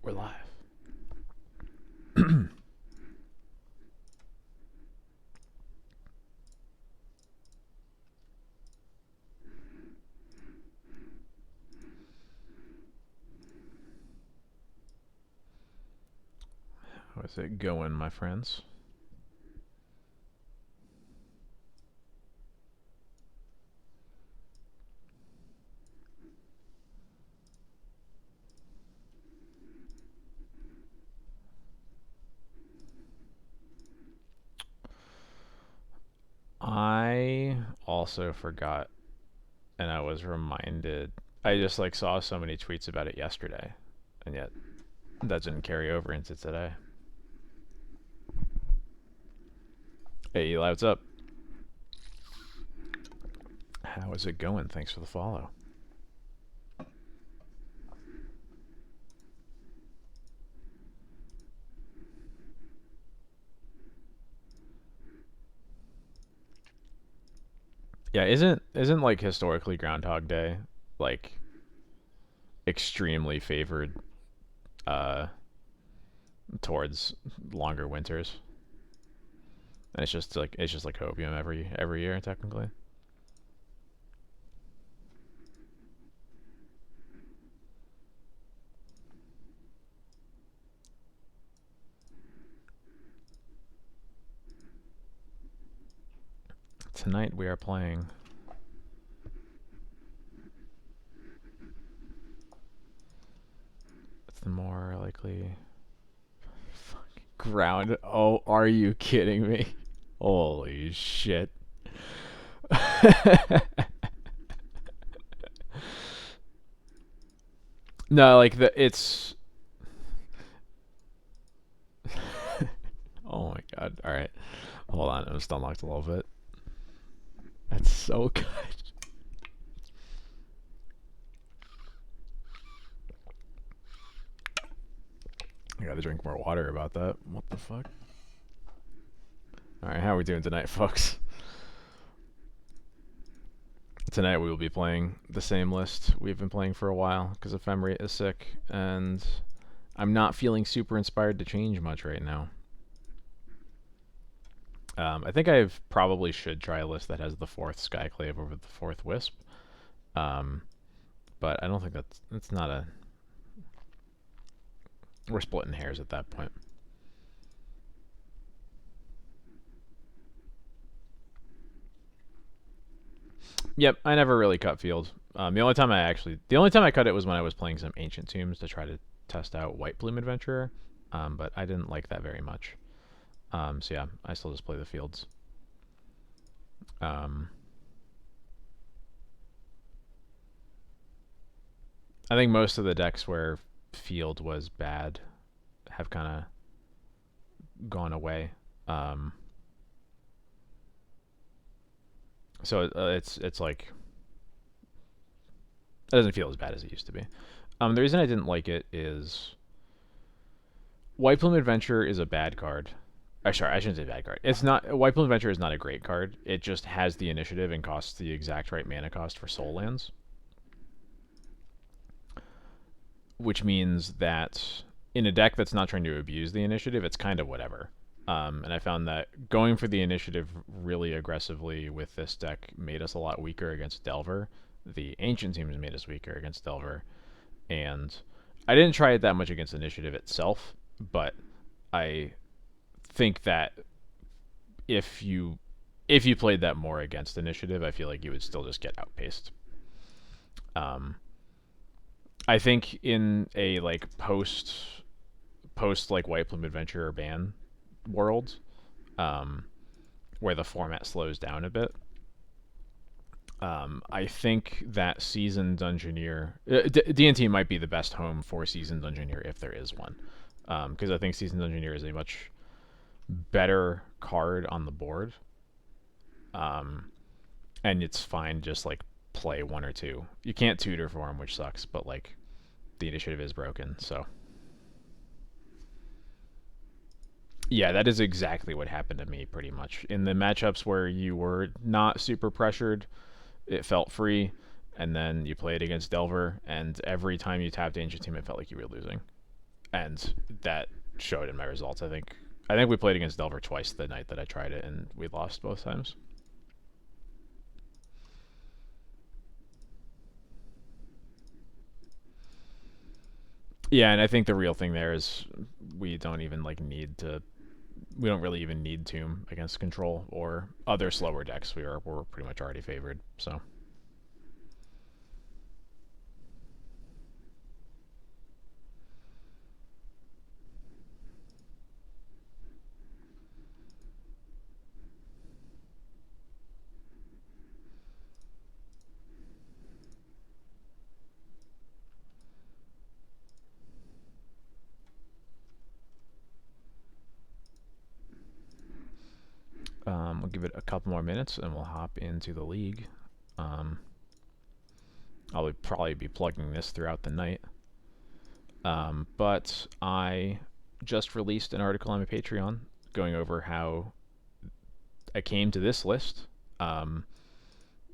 We're live. How's it going, my friends? I also forgot, and I was reminded. I just saw so many tweets about it yesterday, and yet that didn't carry over into today. Hey, Eli, what's up? How is it going? Thanks for the follow. Yeah, isn't like historically Groundhog Day like extremely favored uh towards longer winters? And it's just like opium every year technically. Tonight we are playing it's the more likely fucking ground. Oh, are you kidding me? Holy shit. No, like it's oh my god. All right. Hold on. I'm just unlocked a little bit. That's so good. I gotta drink more water about that. What the fuck? Alright, how are we doing tonight, folks? Tonight we will be playing the same list we've been playing for a while because Ephemerate is sick, and I'm not feeling super inspired to change much right now. I think I probably should try a list that has the 4th Skyclave over the 4th Wisp. But I don't think that's not a... We're splitting hairs at that point. Yep, I never really cut field. The only time I cut it was when I was playing some Ancient Tombs to try to test out White Plume Adventurer, but I didn't like that very much. So yeah, I still just play the fields. I think most of the decks where field was bad have kind of gone away. So it's like it doesn't feel as bad as it used to be. The reason I didn't like it is White Plume Adventure is a bad card. Sorry, I shouldn't say bad card. It's not White Plume Adventure is not a great card. It just has the initiative and costs the exact right mana cost for soul lands, which means that in a deck that's not trying to abuse the initiative, it's kind of whatever. And I found that going for the initiative really aggressively with this deck made us a lot weaker against Delver. The Ancient Teams made us weaker against Delver, and I didn't try it that much against initiative itself, but I think that if you played that more against initiative, I feel like you would still just get outpaced. I think in a like post like White Plume Adventure or ban world, where the format slows down a bit, I think that Seasoned Engineer, D&T might be the best home for Seasoned Engineer if there is one, because I think Seasoned Engineer is a much better card on the board, and it's fine just like play 1 or 2. You can't tutor for him, which sucks, but like the initiative is broken, so yeah, that is exactly what happened to me pretty much. In the matchups where you were not super pressured, it felt free, and then you played against Delver, and every time you tapped Ancient Team, it felt like you were losing. and that showed in my results. I think we played against Delver twice the night that I tried it, and we lost both times. Yeah, and I think the real thing there is we don't even like need to. We don't really even need Tomb against Control or other slower decks. We're pretty much already favored. So. We'll give it a couple more minutes and we'll hop into the league. I'll probably be plugging this throughout the night. But I just released an article on my Patreon going over how I came to this list,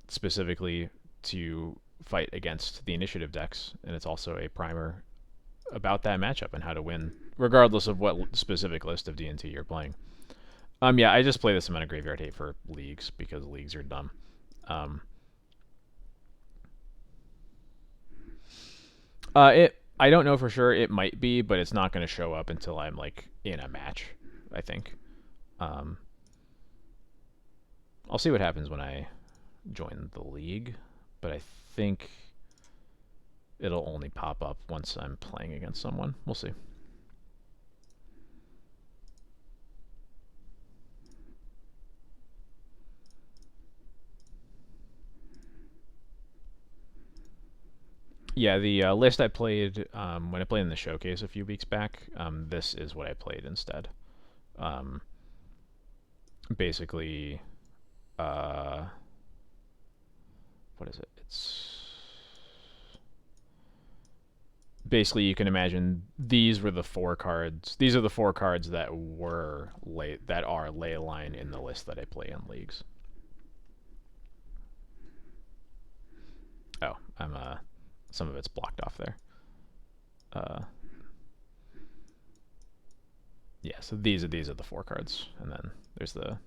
specifically to fight against the initiative decks, and it's also a primer about that matchup and how to win, regardless of what specific list of D&T you're playing. Yeah, I just play this amount of Graveyard Hate for leagues because leagues are dumb. I don't know for sure. It might be, but it's not going to show up until I'm like in a match, I think. I'll see what happens when I join the league, but I think it'll only pop up once I'm playing against someone. We'll see. Yeah, the list I played when I played in the showcase a few weeks back, this is what I played instead. Basically, what is it? It's basically, you can imagine these were the 4 cards. These are the 4 cards that are ley line in the list that I play in leagues. Oh, I'm some of it's blocked off there. Yeah, so these are the 4 cards, and then there's the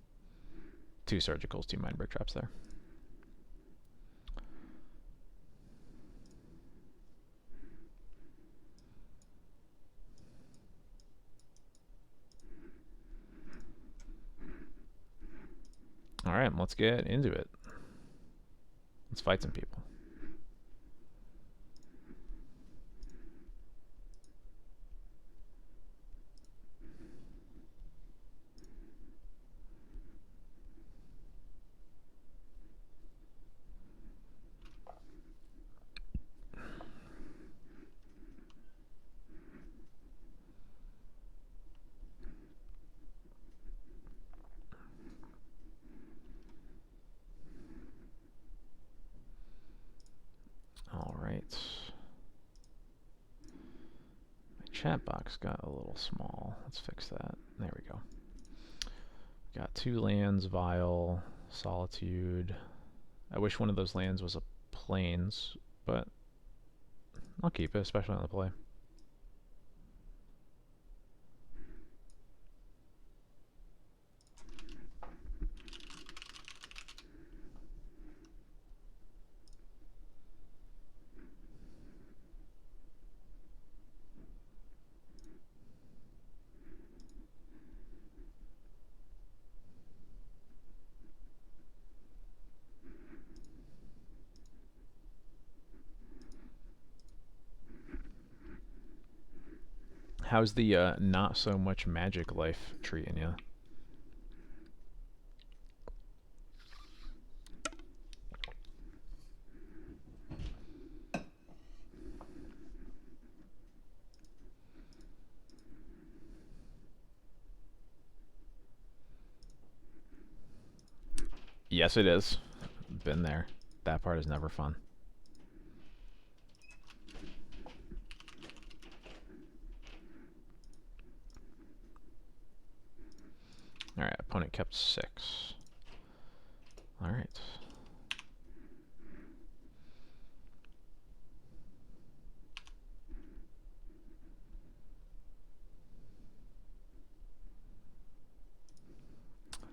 2 surgicals, 2 Mindbreak traps there. All right, let's get into it. Let's fight some people. All right. My chat box got a little small. Let's fix that. There we go. Got 2 lands, Vile, Solitude. I wish one of those lands was a Plains, but I'll keep it, especially on the play. How's the not so much magic life treating you? Yes, it is. Been there. That part is never fun. Alright, opponent kept 6. Alright.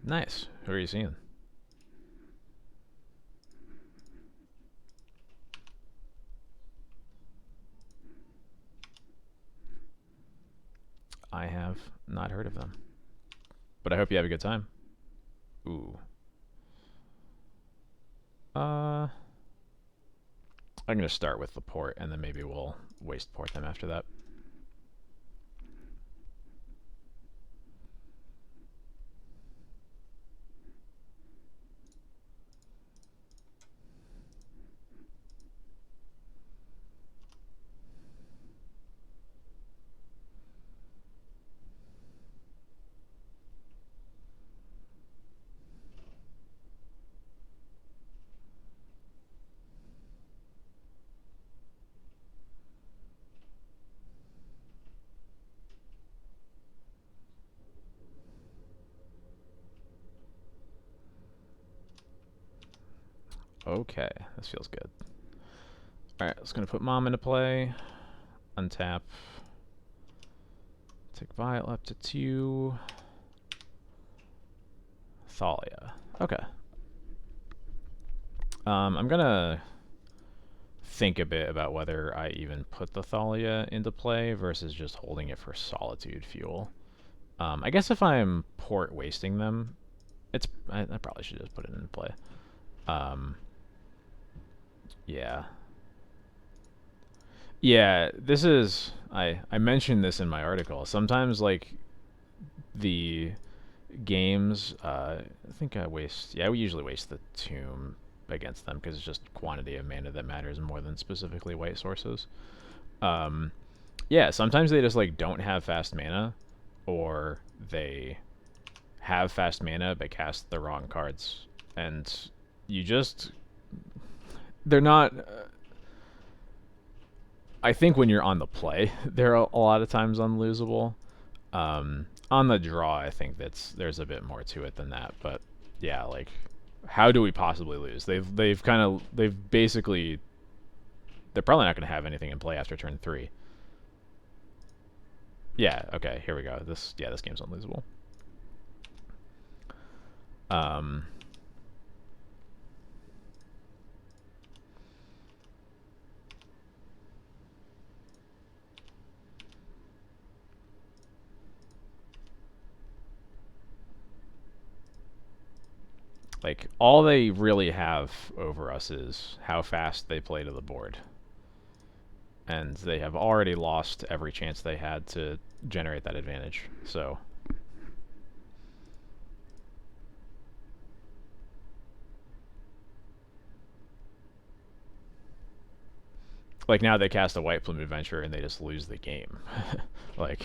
Nice. Who are you seeing? I have not heard of them, but I hope you have a good time. Ooh. I'm gonna start with the port, and then maybe we'll waste port them after that. Okay, this feels good. Alright, let's gonna put Mom into play. Untap. Take Violet up to 2. Thalia. Okay. I'm gonna think a bit about whether I even put the Thalia into play versus just holding it for Solitude Fuel. I guess if I'm port wasting them, I probably should just put it into play. Yeah. Yeah, this is I mentioned this in my article. Sometimes like the games, I think I waste. Yeah, we usually waste the tomb against them because it's just quantity of mana that matters more than specifically white sources. Um, yeah, sometimes they just like don't have fast mana, or they have fast mana but cast the wrong cards, and you just they're not. I think when you're on the play, they're a lot of times unlosable. On the draw, I think there's a bit more to it than that. But yeah, like, how do we possibly lose? They've basically they're probably not going to have anything in play after turn 3. Yeah. Okay. Here we go. This game's unlosable. Um. Like, all they really have over us is how fast they play to the board. And they have already lost every chance they had to generate that advantage. So, like, now they cast a White Plume Adventure and they just lose the game. Like,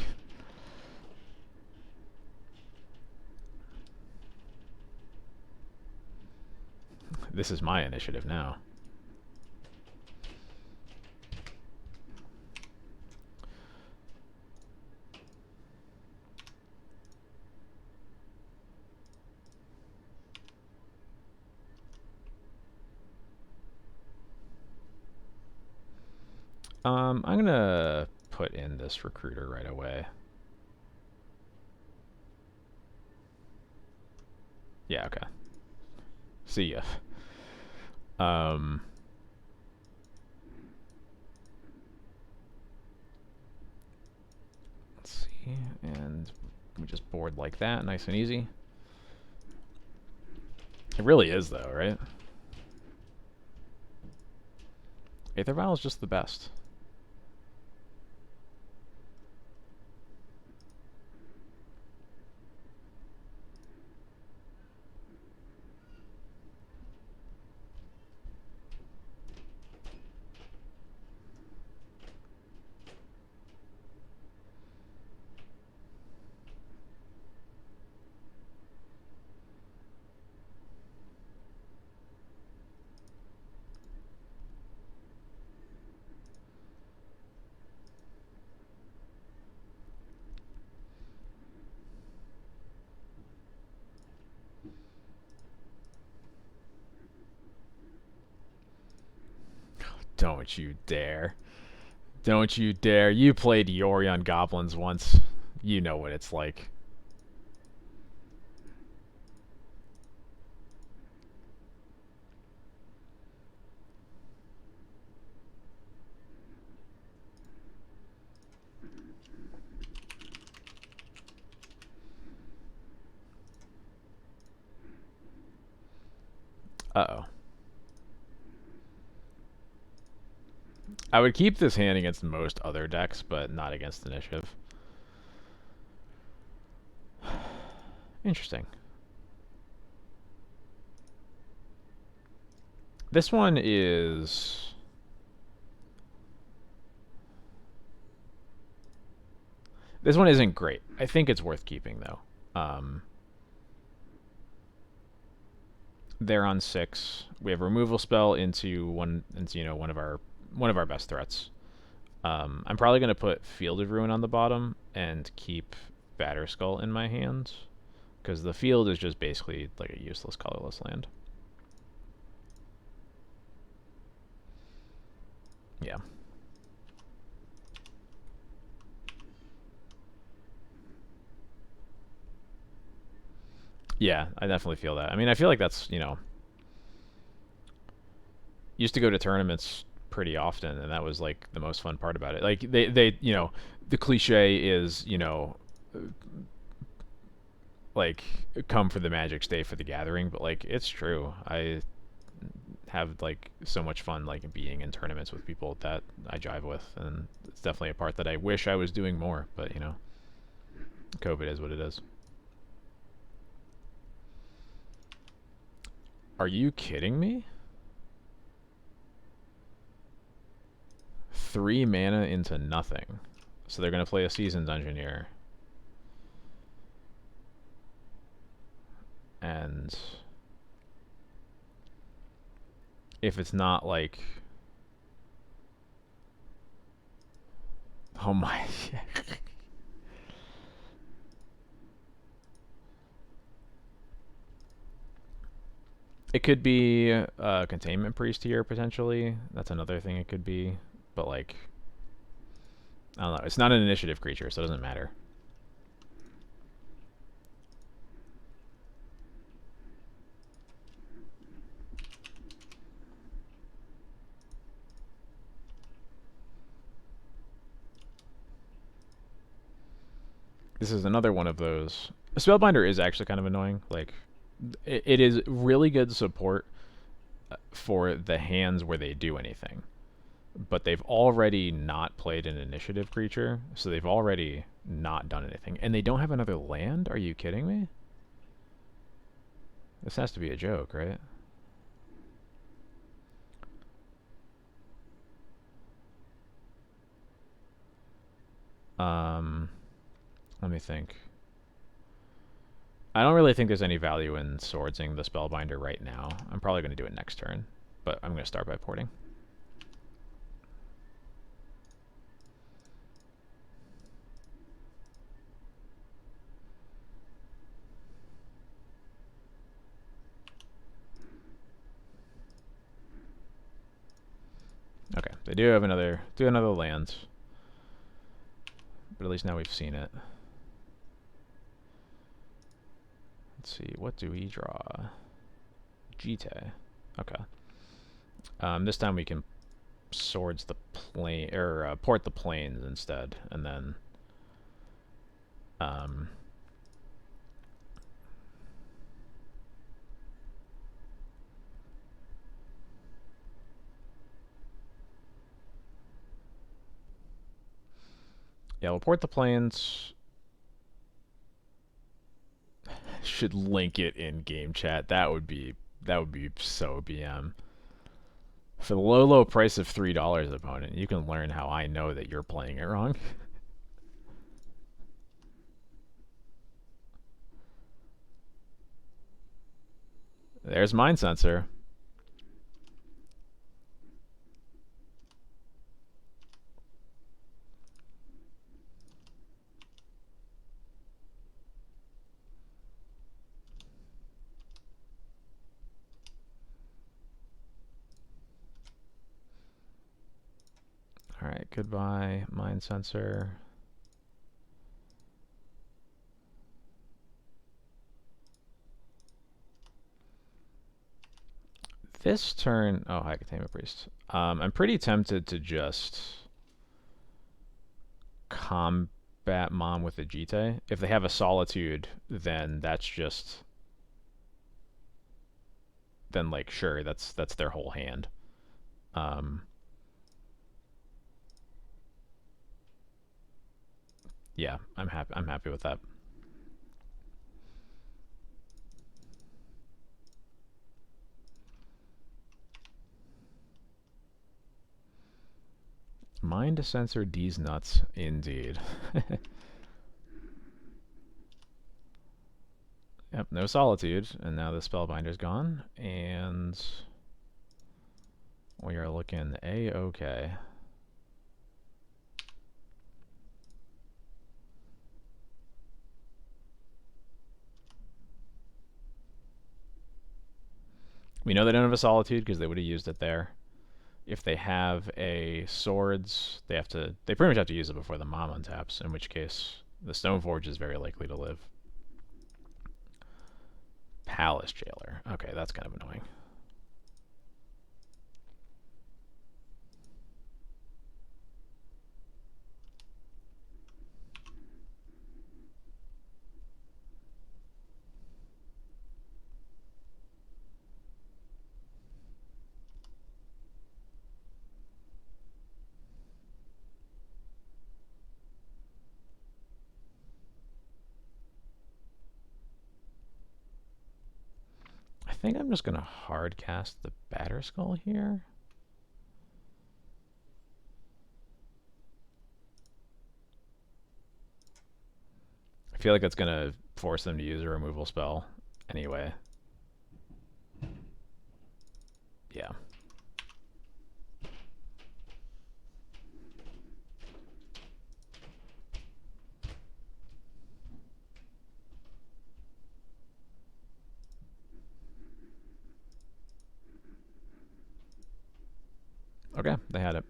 this is my initiative now. I'm gonna put in this recruiter right away. Yeah, okay. See ya. Let's see, and we just board like that, nice and easy. It really is, though, right? Aether Vial is just the best. Don't you dare. Don't you dare. You played Yorion Goblins once. You know what it's like. Uh-oh. I would keep this hand against most other decks, but not against initiative. Interesting. This one is... This one isn't great. I think it's worth keeping, though. They're on 6. We have removal spell into one of our best threats. I'm probably gonna put Field of Ruin on the bottom and keep Batterskull in my hand, because the field is just basically like a useless colorless land. Yeah. Yeah, I definitely feel that. I mean, I feel like that's, used to go to tournaments pretty often, and that was like the most fun part about it. Like they the cliche is, like come for the magic, stay for the gathering, but like it's true. I have like so much fun like being in tournaments with people that I jive with, and it's definitely a part that I wish I was doing more, but COVID is what it is. Are you kidding me? 3 mana into nothing. So they're going to play a Seasoned Engineer. And if it's not like... Oh my... It could be a Containment Priest here, potentially. That's another thing it could be. But like... I don't know. It's not an initiative creature, so it doesn't matter. This is another one of those. A Spellbinder is actually kind of annoying. Like, it is really good support for the hands where they do anything. But they've already not played an initiative creature, so they've already not done anything. And they don't have another land? Are you kidding me? This has to be a joke, right? Let me think. I don't really think there's any value in swordsing the Spellbinder right now. I'm probably going to do it next turn, but I'm going to start by porting. Okay, they do have another land, but at least now we've seen it. Let's see, what do we draw? Jite. Okay. This time we can swords the plane, or port the planes instead, and then yeah, we'll port the planes. Should link it in game chat. That would be so BM. For the low price of $3, opponent, you can learn how I know that you're playing it wrong. There's Mind Sensor. Alright, goodbye, Mind Sensor. This turn... Oh, hi, Containment Priest. I'm pretty tempted to just combat Mom with a Jite. If they have a Solitude, then that's just... then like sure, that's their whole hand. Um, yeah, I'm happy. I'm happy with that. Mind to censor D's nuts, indeed. Yep, no solitude, and now the spellbinder's gone, and we are looking a-okay. We know they don't have a solitude because they would have used it there. If they have a swords, they pretty much have to use it before the mom untaps, in which case the Stoneforge is very likely to live. Palace Jailer. Okay, that's kind of annoying. I think I'm just going to hard cast the Batterskull here. I feel like that's going to force them to use a removal spell anyway. Yeah. Okay, they had it.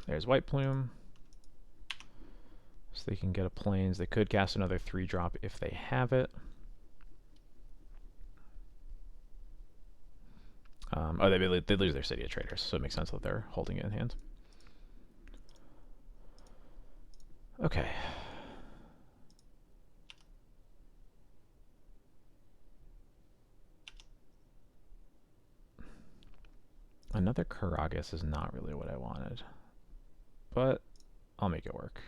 There's White Plume. So they can get a plains. They could cast another 3-drop if they have it. Oh, they lose their City of Traders, so it makes sense that they're holding it in hand. Okay. Another Karagas is not really what I wanted, but I'll make it work.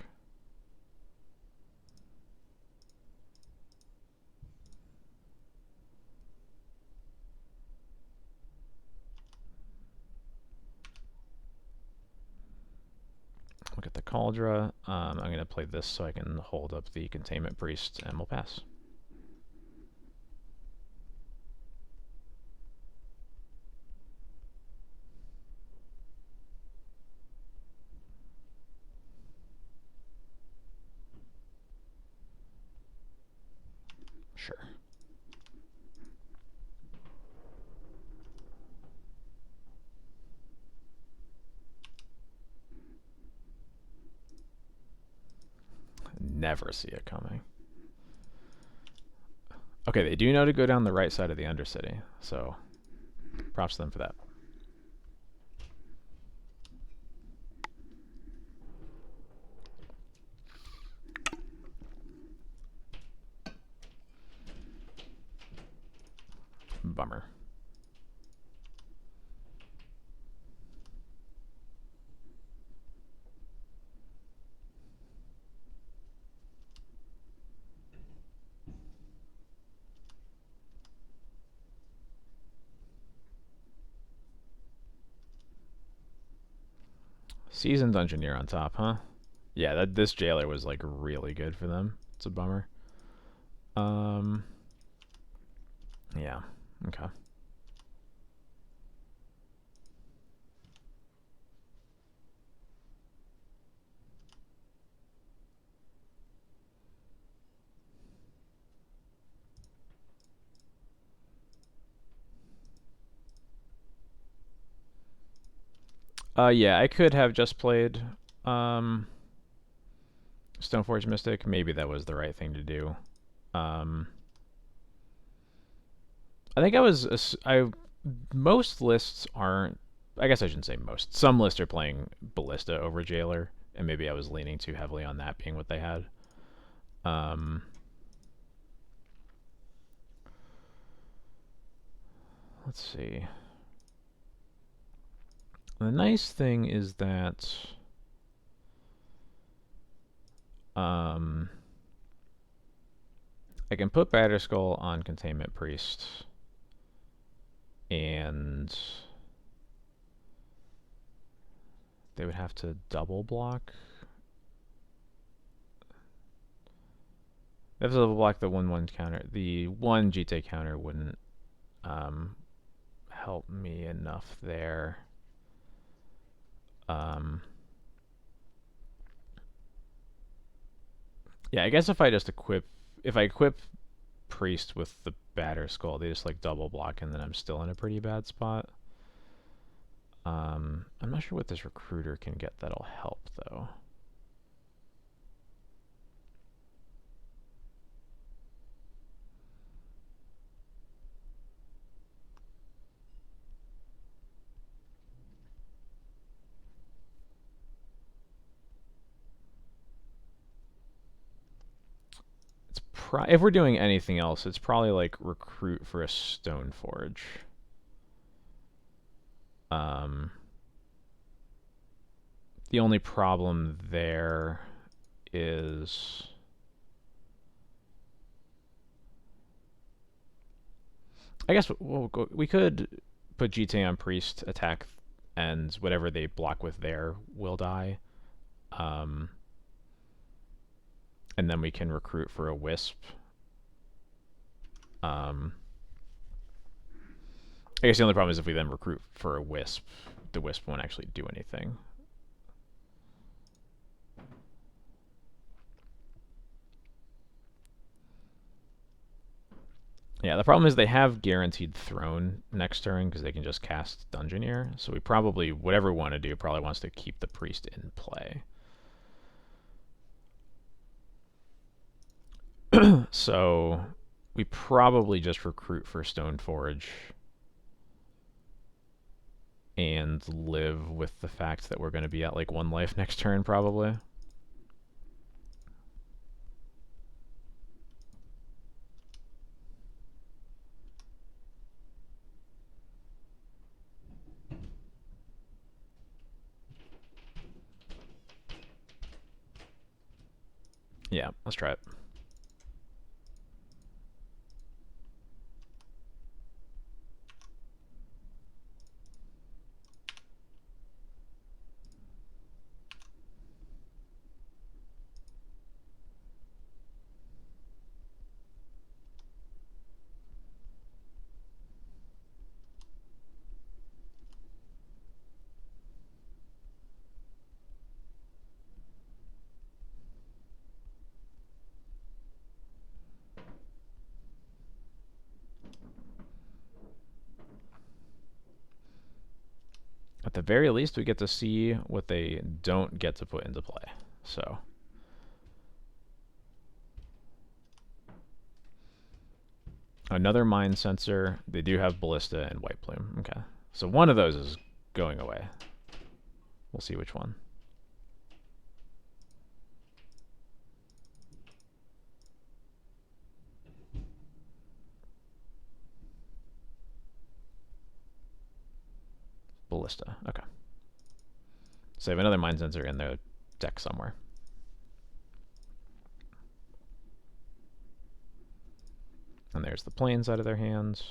Look at the Cauldra. I'm going to play this so I can hold up the Containment Priest, and we'll pass. Sure. Never see it coming. Okay, they do know to go down the right side of the Undercity, so props to them for that. Bummer. Seasoned Engineer on top, huh? Yeah, this Jailer was like really good for them. It's a bummer. Yeah. Okay. Yeah, I could have just played um, Stoneforge Mystic. Maybe that was the right thing to do. Um, I think most lists aren't. I guess I shouldn't say most. Some lists are playing Ballista over Jailer, and maybe I was leaning too heavily on that being what they had. Um, let's see. The nice thing is that um, I can put Batterskull on Containment Priest, and they would have to double block. They have to double block the 1/1 counter. The 1 GT counter wouldn't help me enough there. Yeah, I guess if I equip Priest with the Batterskull, they just like double block, and then I'm still in a pretty bad spot. I'm not sure what this Recruiter can get that'll help though. If we're doing anything else, it's probably like recruit for a Stoneforge. The only problem there is I guess we could put GT on Priest, attack, and whatever they block with there will die. And then we can recruit for a Wisp. I guess the only problem is if we then recruit for a Wisp, the Wisp won't actually do anything. Yeah, the problem is they have guaranteed Throne next turn because they can just cast Dungeoneer. So we probably, whatever we want to do, probably wants to keep the Priest in play. So we probably just recruit for Stoneforge and live with the fact that we're going to be at like 1 life next turn, probably. Yeah, let's try it. At the very least, we get to see what they don't get to put into play. So another Mind Sensor. They do have Ballista and White Plume. Okay, so one of those is going away. We'll see which one. Ballista. Okay. So they have another Mind Sensor in their deck somewhere. And there's the plains out of their hands.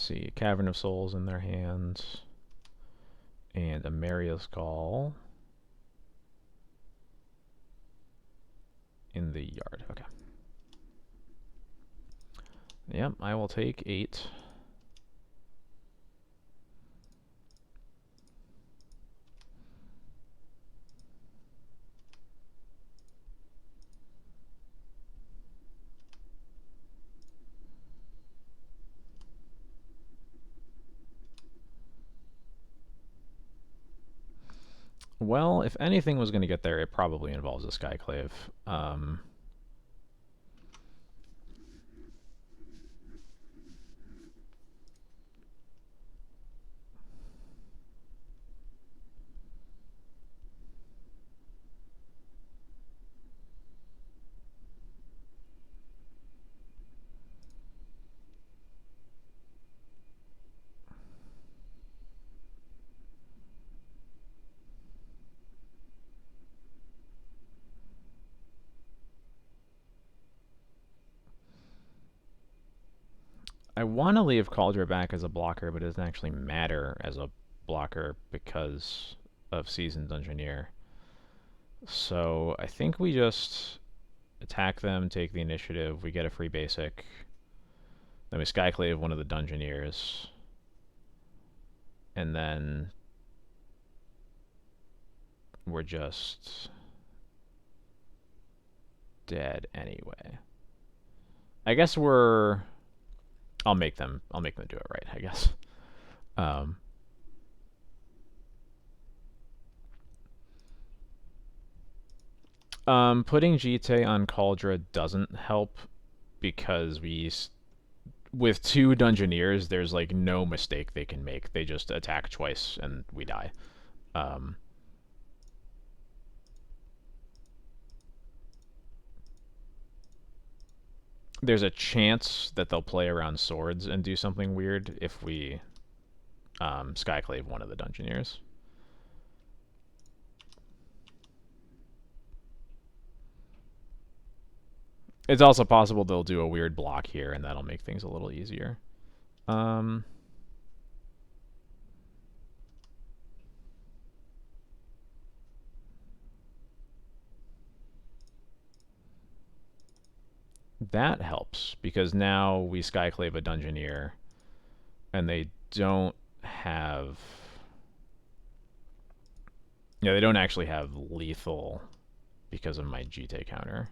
see, Cavern of Souls in their hands, and a Maria's Call in the yard. Okay. Yep, I will take 8. Well, if anything was going to get there, it probably involves a Skyclave. I want to leave Cauldron back as a blocker, but it doesn't actually matter as a blocker because of Seasoned Engineer. So I think we just attack them, take the initiative, we get a free basic, then we Skyclave one of the Dungeoneers, and then we're just dead anyway. I guess we're... I'll make them do it right, I guess. Putting Jite on Cauldra doesn't help because with 2 Dungeoneers, there's like no mistake they can make. They just attack twice and we die. There's a chance that they'll play around swords and do something weird if we Skyclave one of the Dungeoneers. It's also possible they'll do a weird block here, and that'll make things a little easier. That helps, because now we Skyclave a Dungeoneer, and they don't have... Yeah, they don't actually have lethal because of my Jite counter.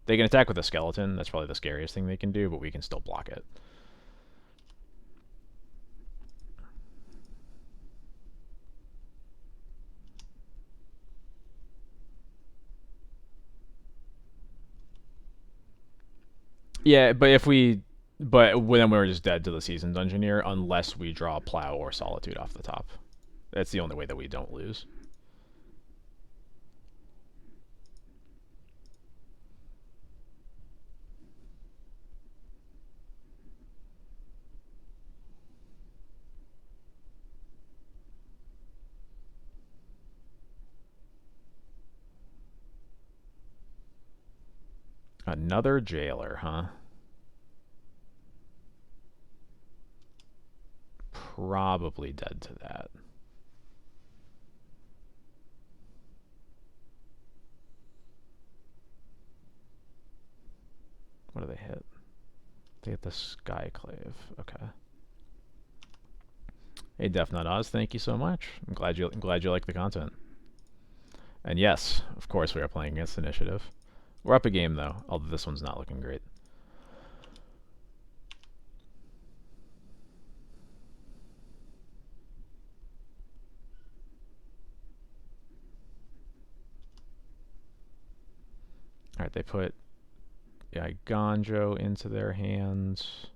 They can attack with a skeleton. That's probably the scariest thing they can do, but we can still block it. Yeah, but if we... But then we're just dead to the Seasoned Engineer unless we draw Plow or Solitude off the top. That's the only way that we don't lose. Another Jailer, huh? Probably dead to that. What do they hit? They hit the Skyclave. Okay. Hey, Def Not Oz, thank you so much. I'm glad you like the content. And yes, of course we are playing against Initiative. We're up a game though, although this one's not looking great. Alright, they put Ganjo into their hands.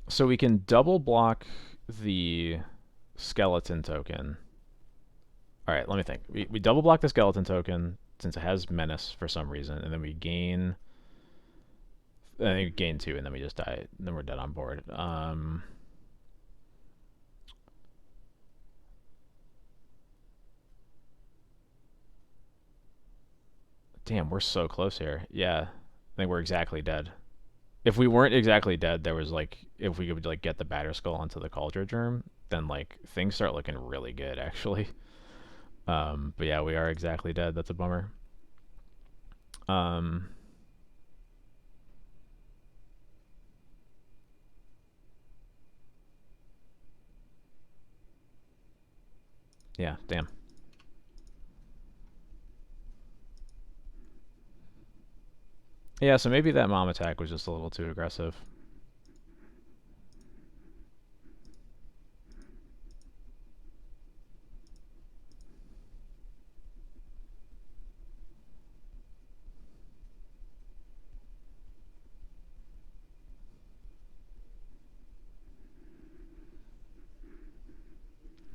So we can double block the skeleton token. Alright, let me think. We double block the skeleton token since it has menace for some reason, and then we gain I think gain 2, and then we just die. Then we're dead on board. Damn, we're so close here. Yeah, I think we're exactly dead. If we weren't exactly dead, there was like, if we could like get the batter skull onto the cauldron germ, then like things start looking really good actually. But yeah, we are exactly dead. That's a bummer. Um, yeah, damn. Yeah, so maybe that mom attack was just a little too aggressive.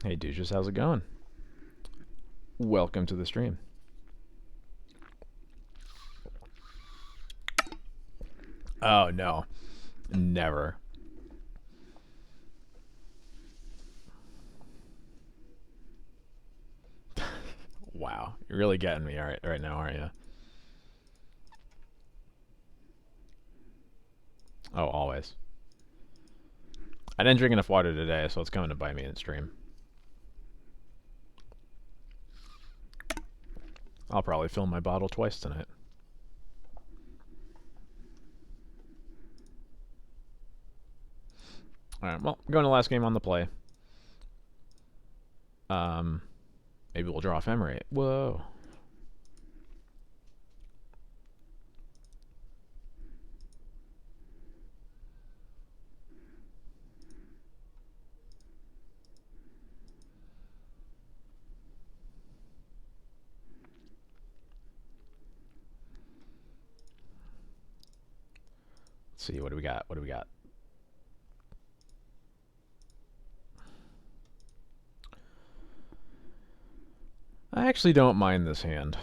Hey, douches, how's it going? Welcome to the stream. Oh, no. Never. Wow. You're really getting me right now, aren't you? Oh, always. I didn't drink enough water today, so it's coming to bite me in stream. I'll probably fill my bottle twice tonight. Alright, well, going to the last game on the play. Maybe we'll draw Ephemerate. Whoa. Let's see, what do we got? What do we got? I actually don't mind this hand.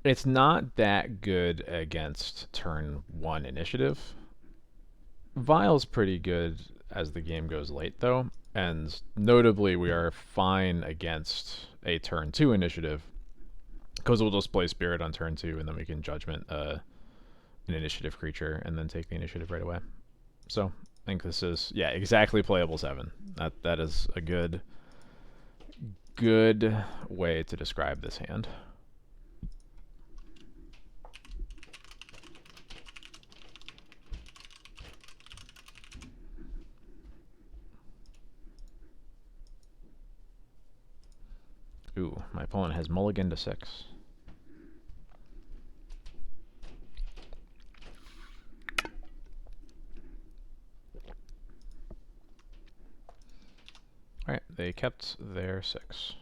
It's not that good against turn 1 initiative. Vile's pretty good as the game goes late, though, and notably we are fine against a turn 2 initiative, because we'll just play Spirit on turn 2, and then we can Judgment an initiative creature, and then take the initiative right away. So, I think this is, yeah, exactly playable 7. That is a good way to describe this hand. Ooh, my opponent has mulligan to 6. Alright, they kept their 6.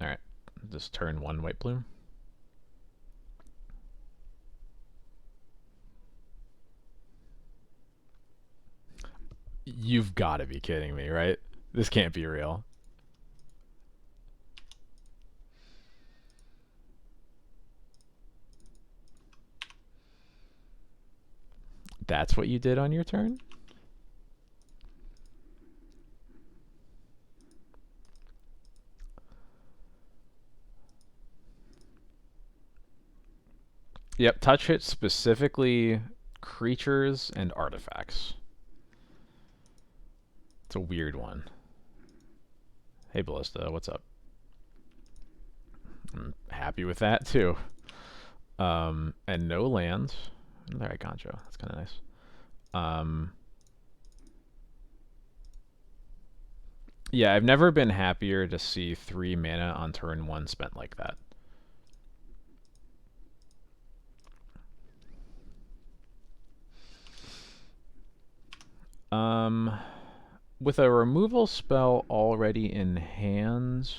Alright, just turn 1 white plume. You've got to be kidding me, right? This can't be real. That's what you did on your turn? Yep, touch hit specifically creatures and artifacts. It's a weird one. Hey, Ballista, what's up? I'm happy with that, too. And no lands. Alright, Gancho. That's kind of nice. Yeah, I've never been happier to see 3 mana on turn 1 spent like that. With a removal spell already in hand,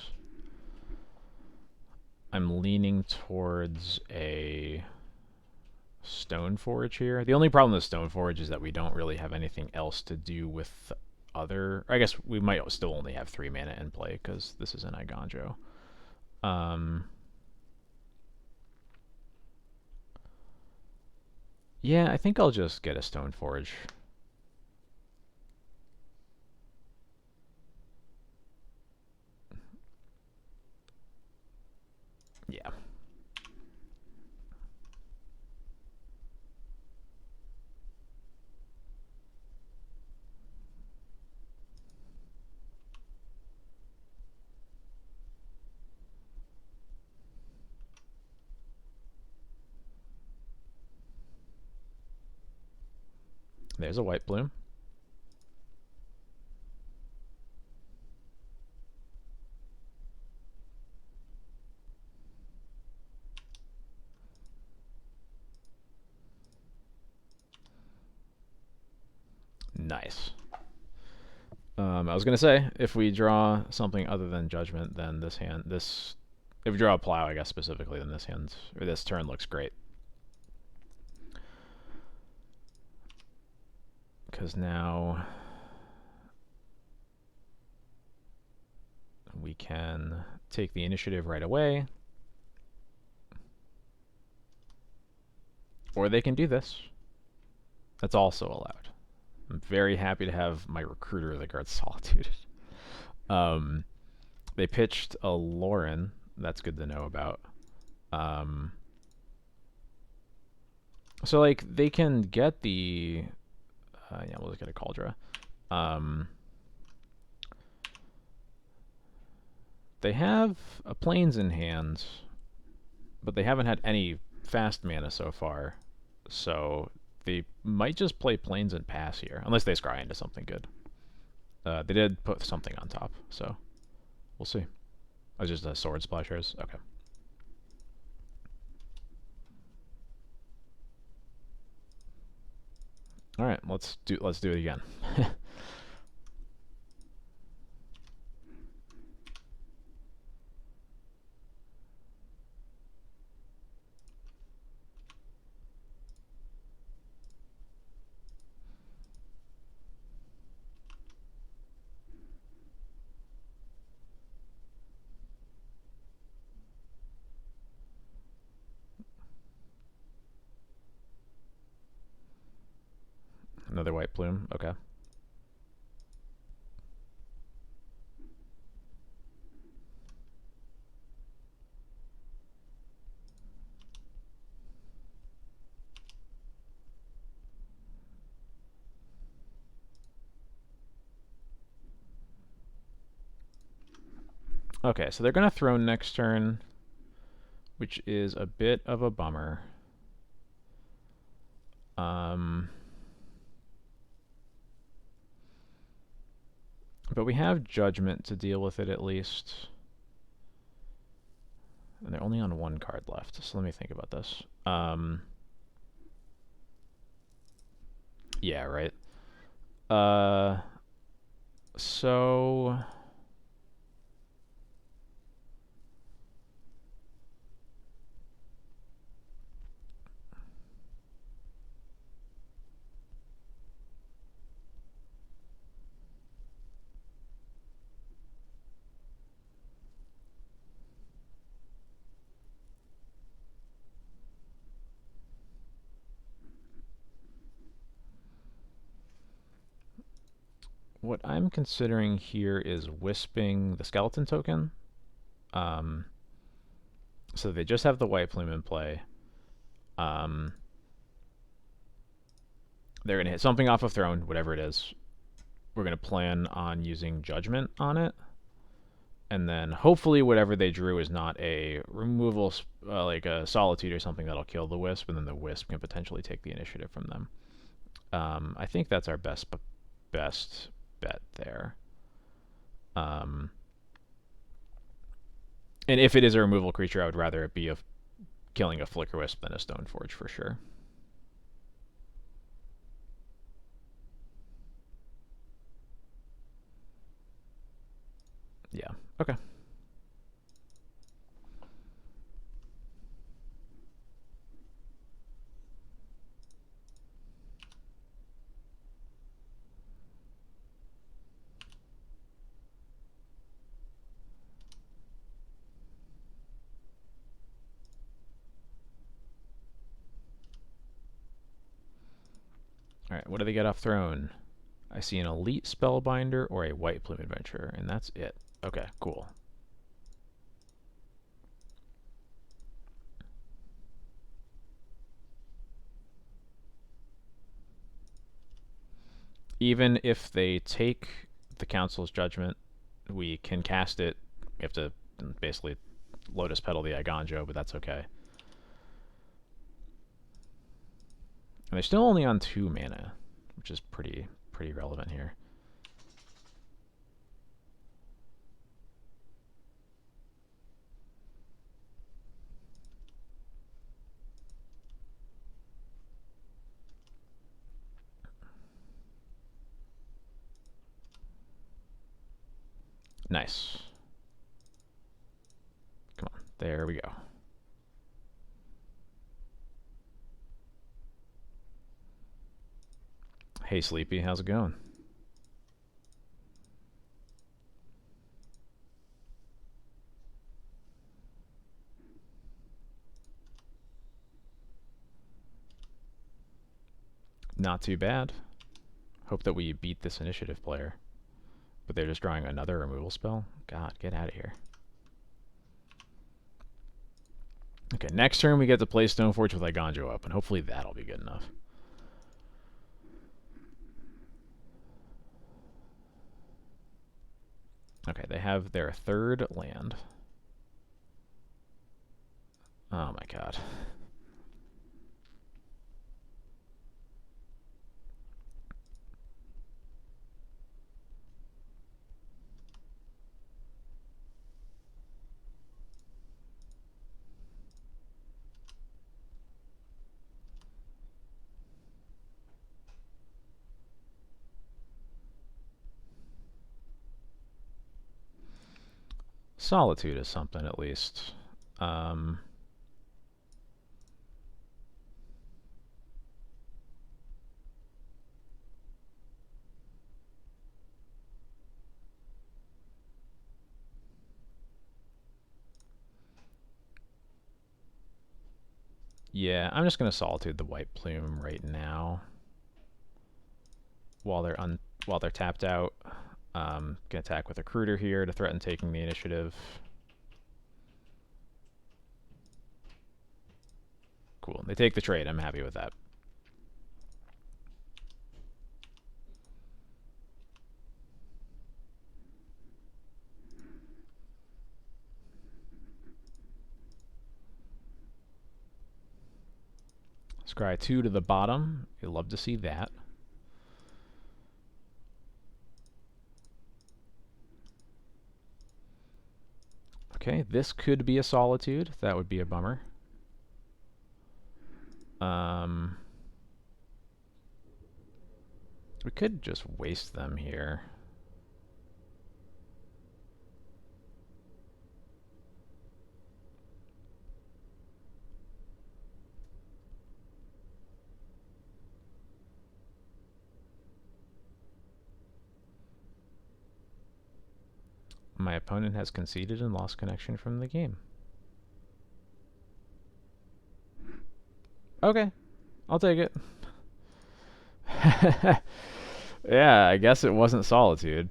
I'm leaning towards a Stoneforge here. The only problem with Stoneforge is that we don't really have anything else to do with other... I guess we might still only have 3 mana in play because this is an Iganjo. Yeah, I think I'll just get a Stoneforge. Yeah. There's a white bloom. Nice. I was gonna say, if we draw something other than Judgment, then this hand, if we draw a Plow, I guess specifically, then this turn looks great. Because now we can take the initiative right away. Or they can do this. That's also allowed. I'm very happy to have my recruiter that guards Solitude. They pitched a Lauren. That's good to know about. So, like, they can get the... yeah, we'll just get a Cauldra. They have a Plains in hand, but they haven't had any fast mana so far. So they might just play Plains and pass here, unless they scry into something good. They did put something on top, so we'll see. Oh, just a Sword Splashers? Okay. Alright, let's do it again. Another white plume, okay. Okay, so they're going to throw next turn, which is a bit of a bummer. But we have Judgment to deal with it at least. And they're only on 1 card left, so let me think about this. Yeah, right. So... what I'm considering here is wisping the skeleton token. So they just have the white plume in play. They're going to hit something off of throne, whatever it is. We're going to plan on using Judgment on it. And then hopefully whatever they drew is not a removal, like a Solitude or something that'll kill the Wisp, and then the Wisp can potentially take the initiative from them. I think that's our best bet there. And if it is a removal creature, I would rather it be killing a Flicker Wisp than a Stoneforge for sure. Yeah, okay. Alright, what do they get off throne? I see an elite spellbinder or a white plume adventurer, and that's it. Okay, cool. Even if they take the council's judgment, we can cast it. We have to basically Lotus Petal the Iganjo, but that's okay. And they're still only on 2 mana, which is pretty relevant here. Nice. Come on, there we go. Hey Sleepy, how's it going? Not too bad. Hope that we beat this initiative player. But they're just drawing another removal spell? God, get out of here. Okay, next turn we get to play Stoneforge with Iganjo up, and hopefully that'll be good enough. Okay, they have their 3rd land. Oh my god. Solitude is something, at least. Yeah, I'm just gonna Solitude the White Plume right now. While they're tapped out. Gonna attack with a Recruiter here to threaten taking the initiative. Cool. They take the trade. I'm happy with that. Scry 2 to the bottom. You'll love to see that. Okay, this could be a Solitude. That would be a bummer. We could just waste them here. My opponent has conceded and lost connection from the game. Okay, I'll take it. Yeah, I guess it wasn't Solitude.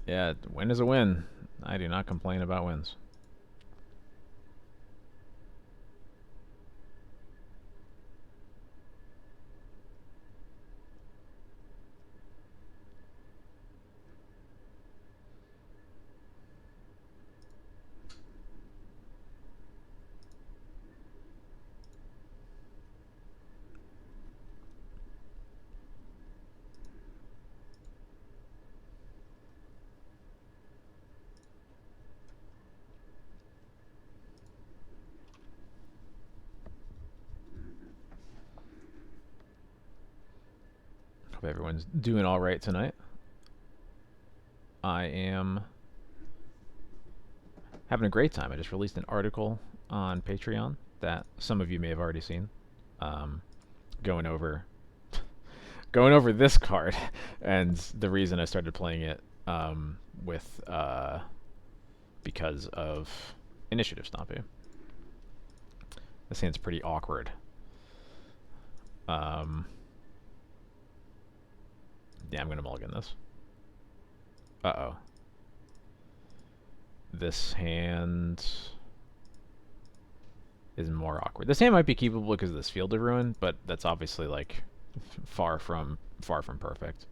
Yeah, win is a win. I do not complain about wins. Hope everyone's doing all right tonight. I am having a great time. I just released an article on Patreon that some of you may have already seen, going over this card and the reason I started playing it. with because of initiative stomping. This hand's pretty awkward. Yeah, I'm gonna mulligan this. Uh-oh. This hand is more awkward. This hand might be keepable because of this Field of Ruin, but that's obviously like far from perfect.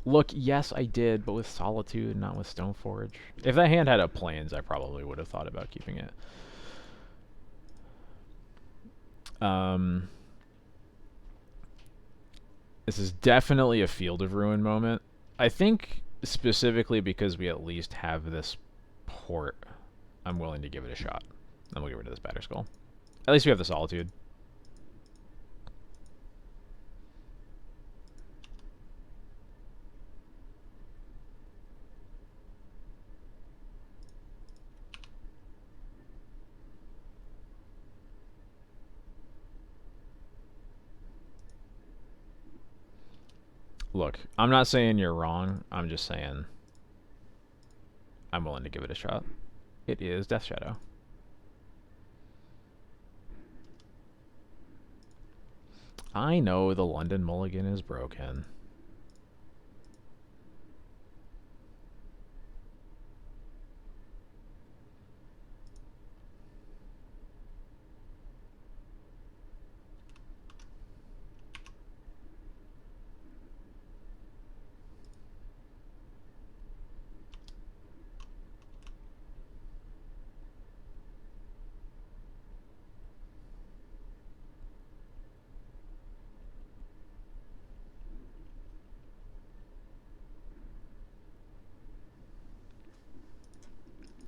Look, yes, I did, but with Solitude, not with Stoneforge. If that hand had a Plains, I probably would have thought about keeping it. This is definitely a Field of Ruin moment. I think specifically because we at least have this port, I'm willing to give it a shot. Then we'll get rid of this Batterskull. At least we have the Solitude. Look, I'm not saying you're wrong. I'm just saying I'm willing to give it a shot. It is Death Shadow. I know the London Mulligan is broken.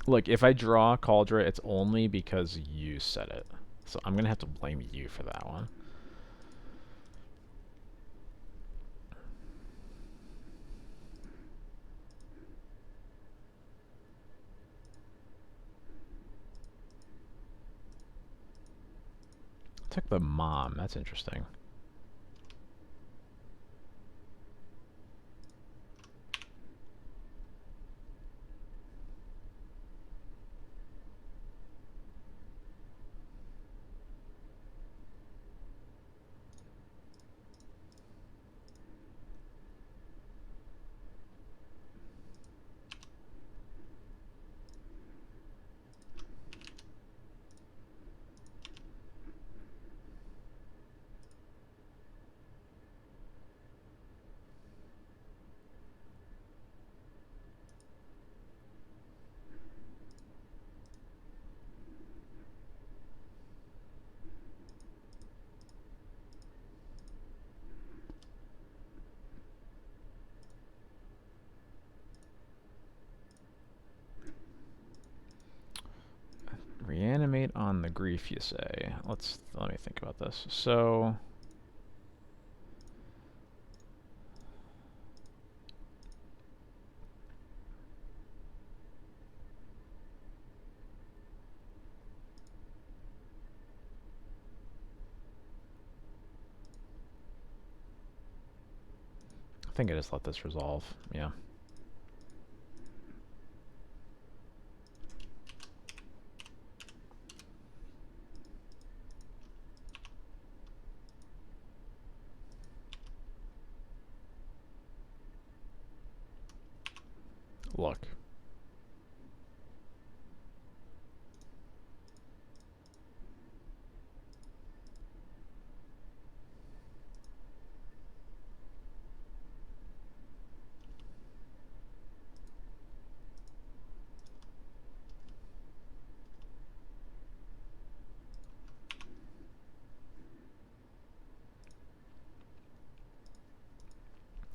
Look, if I draw Cauldra, it's only because you said it. So I'm going to have to blame you for that one. Took the mom. That's interesting. Reanimate on the grief, you say. Let me think about this. So I think I just let this resolve. Yeah. Look.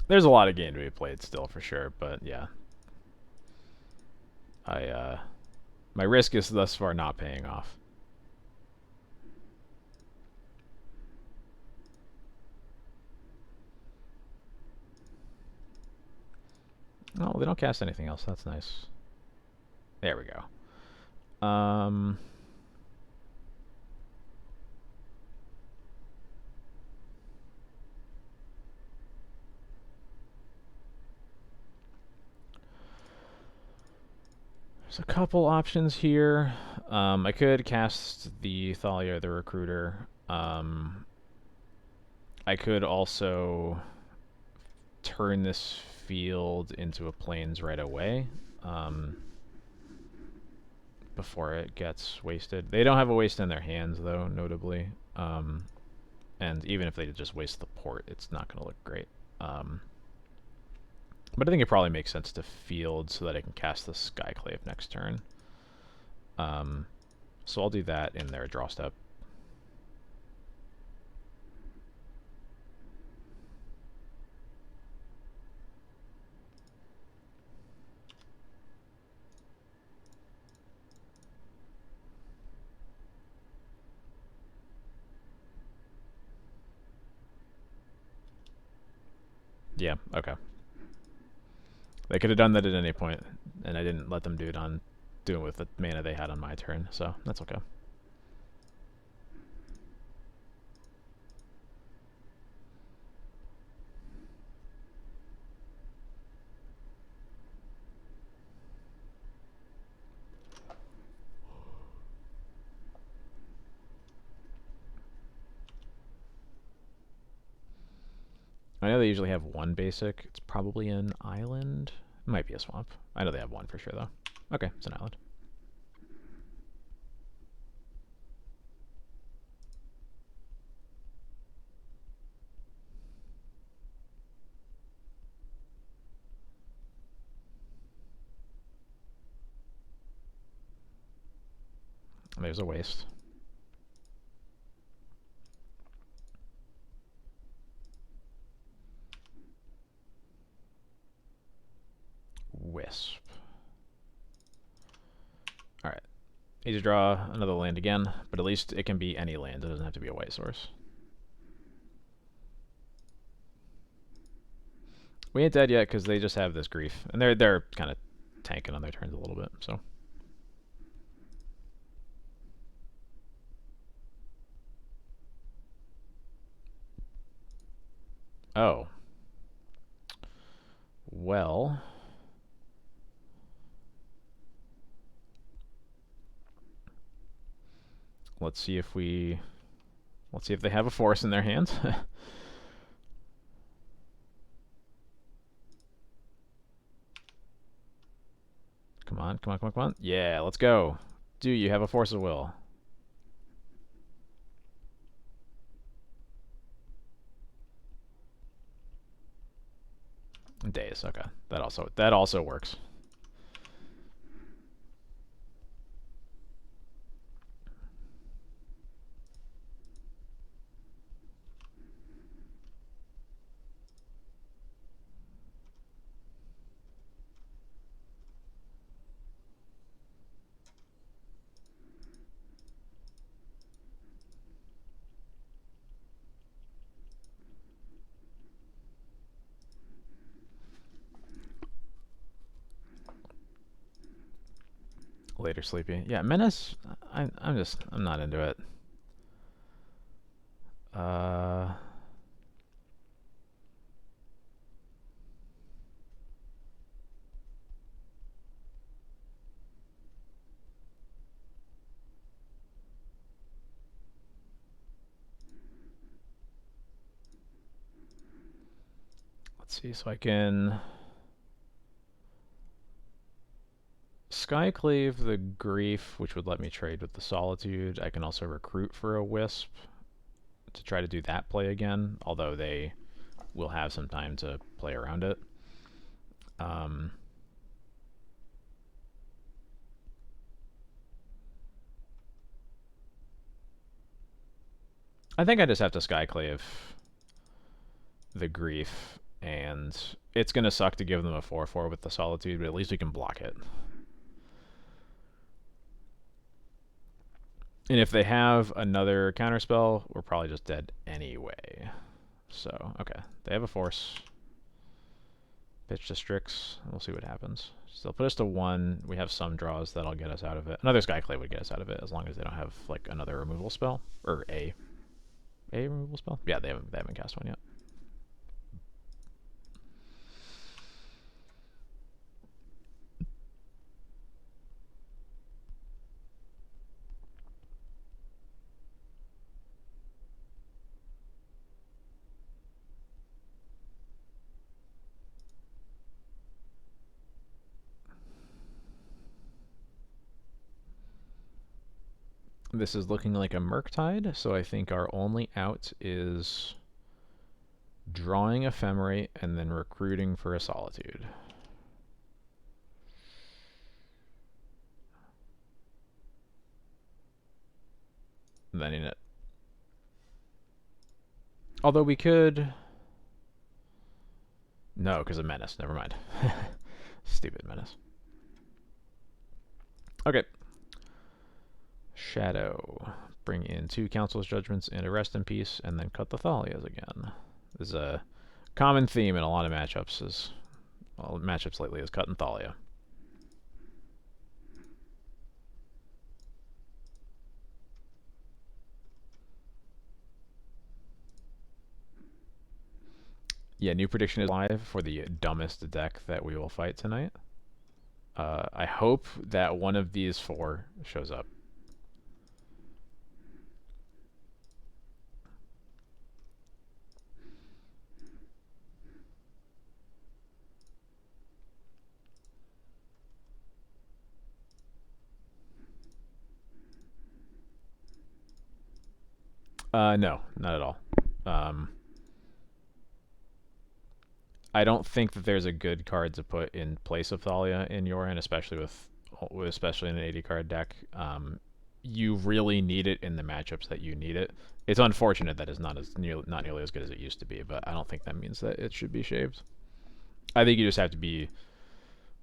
There's a lot of game to be played still for sure, but yeah. My risk is thus far not paying off. Oh, they don't cast anything else. That's nice. There we go. There's a couple options here. I could cast the Thalia the Recruiter. I could also turn this field into a plains right away before it gets wasted. They don't have a waste in their hands, though, notably. And even if they just waste the port, it's not going to look great. But I think it probably makes sense to field so that I can cast the Skyclave next turn. So I'll do that in their draw step. Yeah, okay. They could have done that at any point, and I didn't let them do it with the mana they had on my turn, so that's okay. I know they usually have one basic. It's probably an island. It might be a swamp. I know they have one for sure, though. Okay, it's an island. There's a waste. Wisp. Alright. Need to draw another land again, but at least it can be any land. It doesn't have to be a white source. We ain't dead yet because they just have this grief. And they're kind of tanking on their turns a little bit, so. Oh. Well. Let's see if they have a force in their hands. Come on, come on, come on, come on. Yeah, let's go. Do you have a force of will? Days, okay. That also works. Later sleepy. Yeah, Menace, I'm not into it. Let's see, so I can Skyclave the Grief, which would let me trade with the Solitude. I can also recruit for a Wisp to try to do that play again, although they will have some time to play around it. I think I just have to Skyclave the Grief, and it's going to suck to give them a 4/4 with the Solitude, but at least we can block it. And if they have another counterspell, we're probably just dead anyway. So, okay. They have a force. Pitch to Strix. We'll see what happens. So they'll put us to 1. We have some draws that'll get us out of it. Another Skyclave would get us out of it, as long as they don't have, like, another removal spell. Or a removal spell? Yeah, they haven't cast one yet. This is looking like a Murktide, so I think our only out is drawing Ephemerate and then recruiting for a Solitude. And then in it. Although we could... No, because of Menace. Never mind. Stupid Menace. Okay. Shadow. Bring in 2 Council's Judgments and a Rest in Peace, and then cut the Thalias again. This is a common theme in a lot of matchups. Matchups lately is cut and Thalia. Yeah, new prediction is live for the dumbest deck that we will fight tonight. I hope that one of these 4 shows up. No, not at all. I don't think that there's a good card to put in place of Thalia in Yorion, especially especially in an 80 card deck. You really need it in the matchups that you need it. It's unfortunate that it's not nearly as good as it used to be, but I don't think that means that it should be shaved. I think you just have to be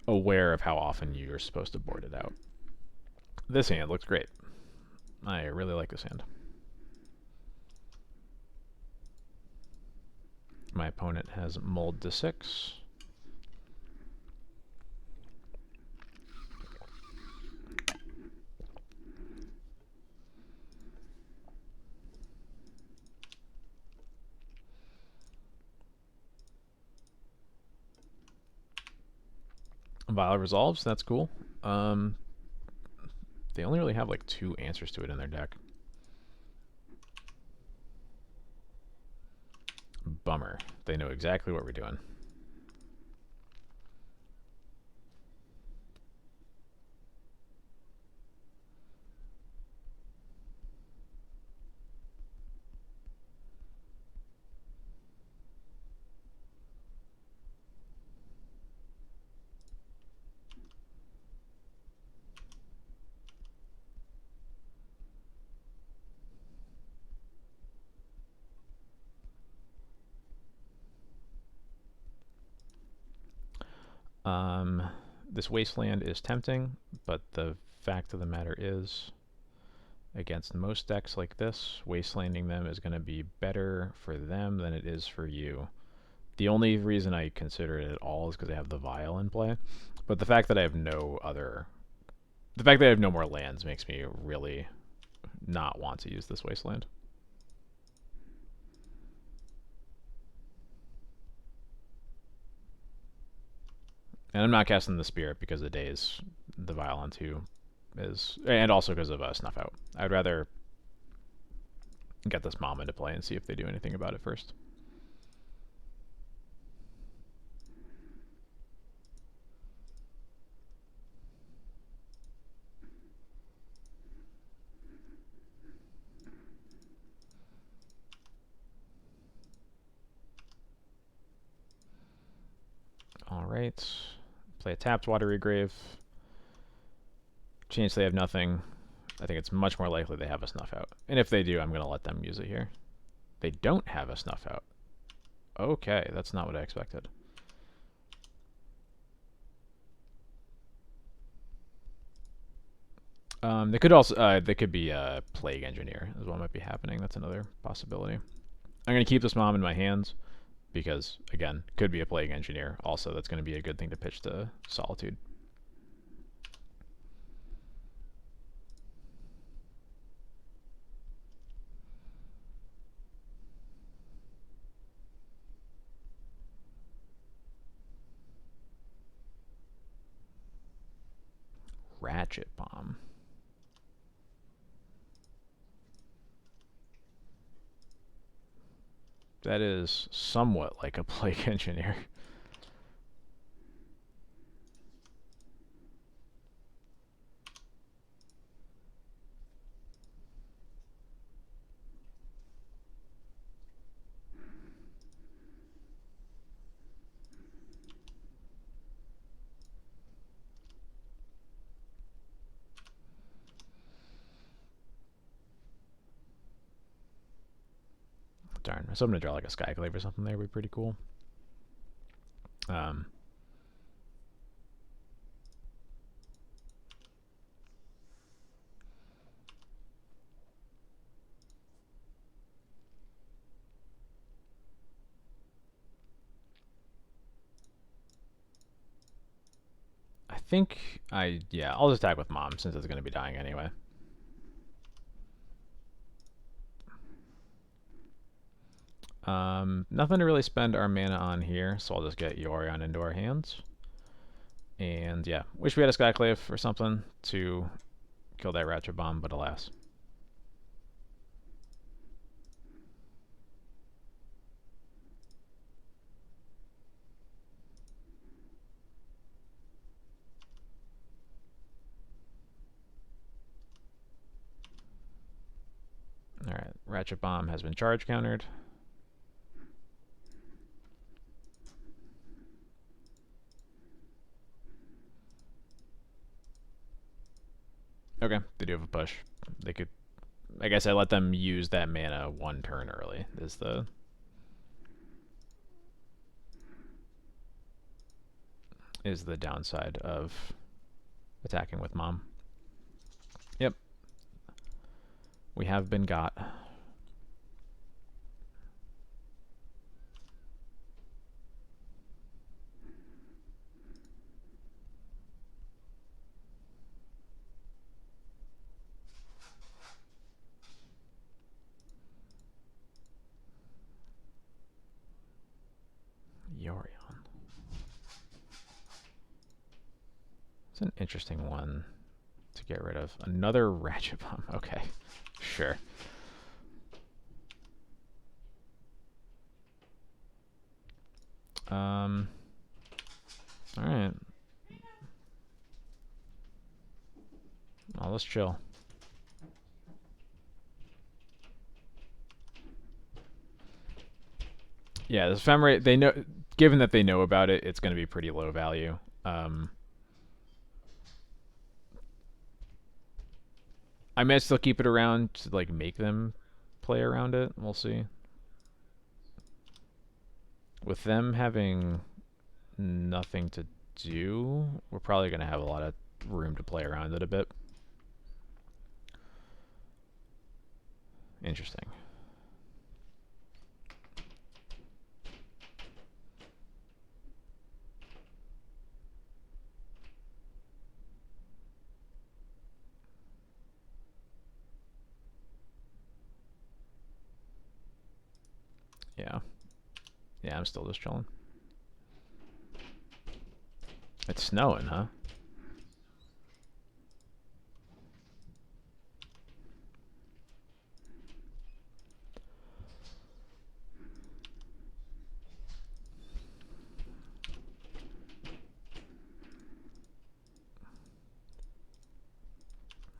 aware of how often you're supposed to board it out. This hand looks great. I really like this hand. My opponent has mulled to 6. Violet resolves, that's cool. They only really have like 2 answers to it in their deck. Bummer. They know exactly what we're doing. This wasteland is tempting, but the fact of the matter is, against most decks like this, wastelanding them is going to be better for them than it is for you. The only reason I consider it at all is because I have the Vial in play, but the fact that I have no more lands makes me really not want to use this wasteland. And I'm not casting the Spirit because the days the Vial on 2 is, and also because of Snuff Out. I'd rather get this Mom into play and see if they do anything about it first. Alright. Play a tapped Watery Grave. Chance they have nothing. I think it's much more likely they have a Snuff Out. And if they do, I'm going to let them use it here. They don't have a Snuff Out. Okay, that's not what I expected. They could also, they could be a Plague Engineer is what might be happening. That's another possibility. I'm going to keep this Mom in my hands because, again, could be a Plague Engineer. Also, that's going to be a good thing to pitch to Solitude. Ratchet Bomb. That is somewhat like a Plague Engineer. darn. So I'm going to draw like a Skyclave or something there. Would be pretty cool. I think I'll just attack with Mom since it's going to be dying anyway. Nothing to really spend our mana on here, so I'll just get Yorion into our hands. And yeah, wish we had a Skyclave or something to kill that Ratchet Bomb, but alas. Alright, Ratchet Bomb has been charge countered. Okay, they do have a push. They could, I guess I let them use that mana one turn early is the downside of attacking with Mom. Yep. We have been got. Yorion. It's an interesting one to get rid of. Another Ratchet Bomb. Okay, sure. Alright. Well, let's chill. Yeah, this Ephemerate, they know, given that they know about it, it's going to be pretty low value. I might still keep it around to like make them play around it. We'll see. With them having nothing to do, we're probably going to have a lot of room to play around it a bit. Interesting. Yeah. Yeah, I'm still just chilling. It's snowing, huh?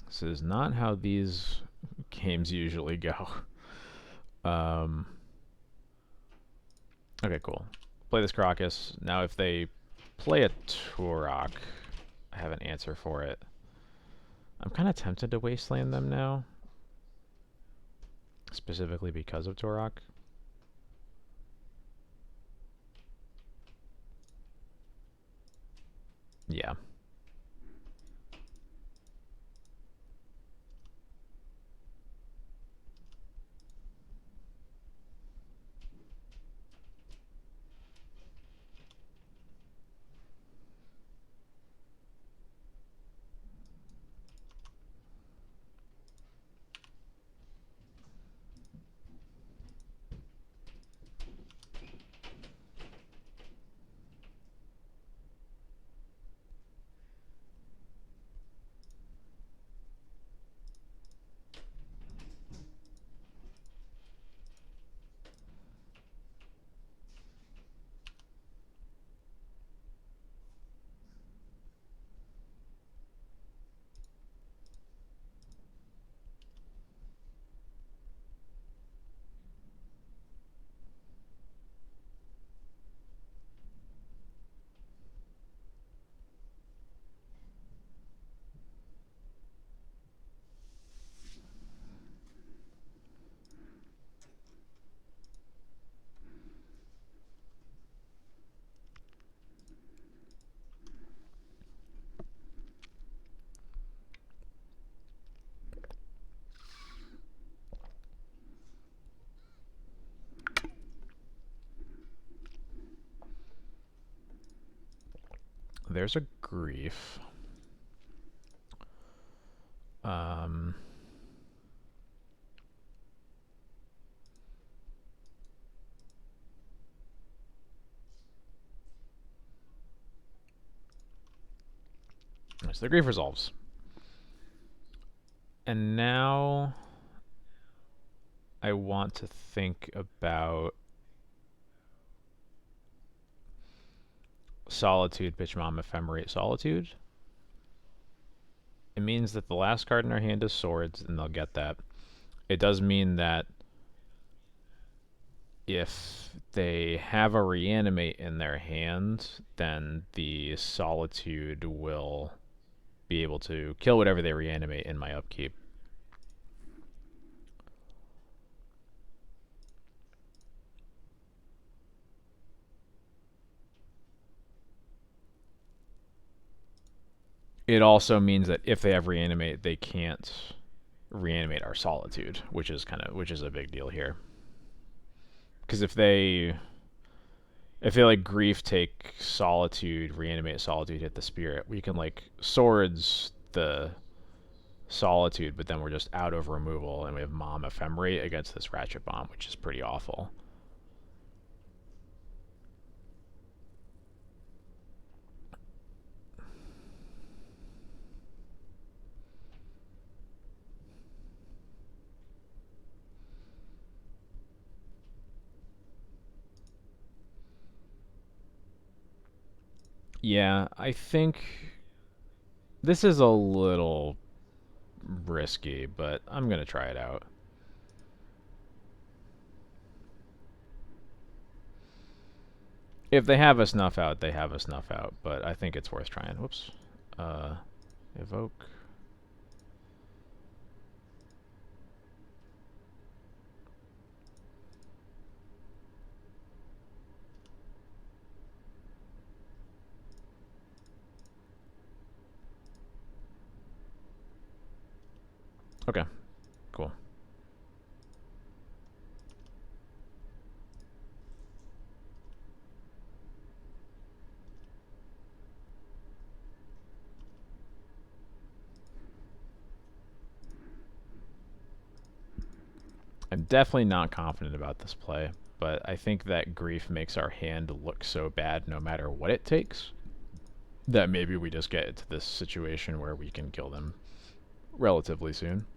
This is not how these games usually go. Okay, cool. Play this Crocus. Now if they play a Turok, I have an answer for it. I'm kind of tempted to Wasteland them now. Specifically because of Turok. Yeah. there's a grief. Um, so the grief resolves. And now I want to think about Solitude, Bitch Mom, Ephemerate, Solitude. It means that the last card in our hand is Swords, and they'll get that. It does mean that if they have a Reanimate in their hand, then the Solitude will be able to kill whatever they reanimate in my upkeep. It also means that if they have Reanimate, they can't reanimate our Solitude, which is a big deal here. Because if they like Grief, take Solitude, reanimate Solitude, hit the Spirit, we can like Swords the Solitude, but then we're just out of removal, and we have Mom Ephemerate against this Ratchet Bomb, which is pretty awful. Yeah, I think this is a little risky, but I'm going to try it out. If they have a Snuff Out, they have a Snuff Out, but I think it's worth trying. Whoops. Evoke. Okay, cool. I'm definitely not confident about this play, but I think that Grief makes our hand look so bad no matter what it takes that maybe we just get to this situation where we can kill them relatively soon.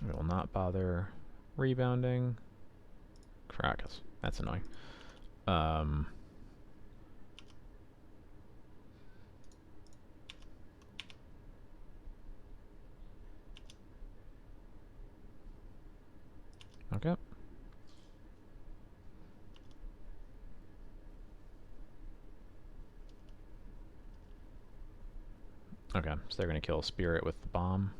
We will not bother rebounding. Caracas. That's annoying. Okay. Okay, so they're going to kill a Spirit with the bomb.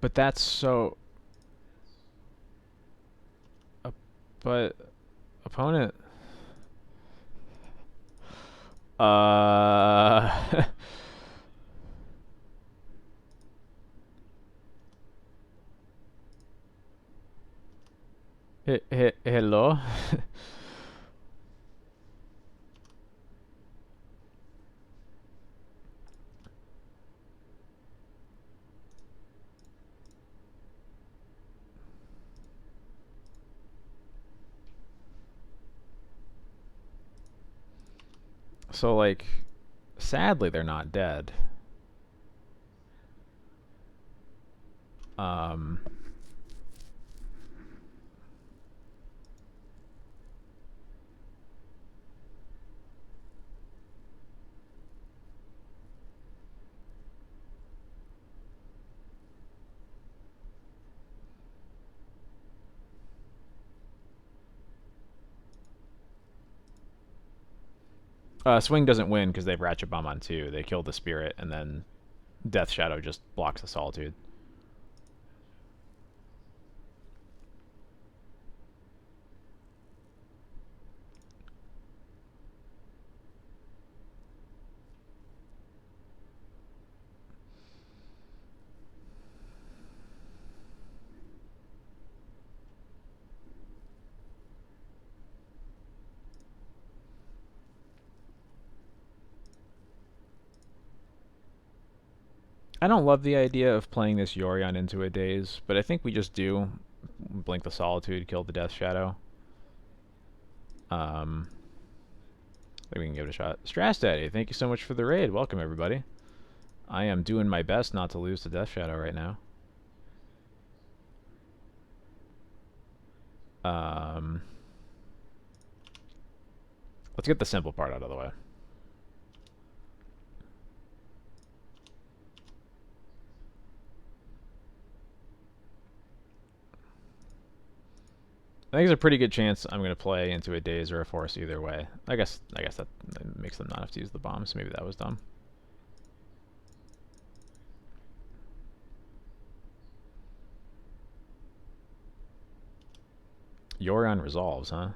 But that's so... but... opponent... hello? So, like, sadly, they're not dead. Um, Swing doesn't win because they have Ratchet Bomb on 2. They kill the spirit, and then Death Shadow just blocks the Solitude. I don't love the idea of playing this Yorion into a daze, but I think we just do. Blink the Solitude, kill the Death Shadow. I think we can give it a shot. Strass Daddy, thank you so much for the raid. Welcome, everybody. I am doing my best not to lose to Death Shadow right now. Let's get the simple part out of the way. I think there's a pretty good chance I'm going to play into a daze or a force either way. I guess that makes them not have to use the bomb, so maybe that was dumb. Yorion resolves, huh?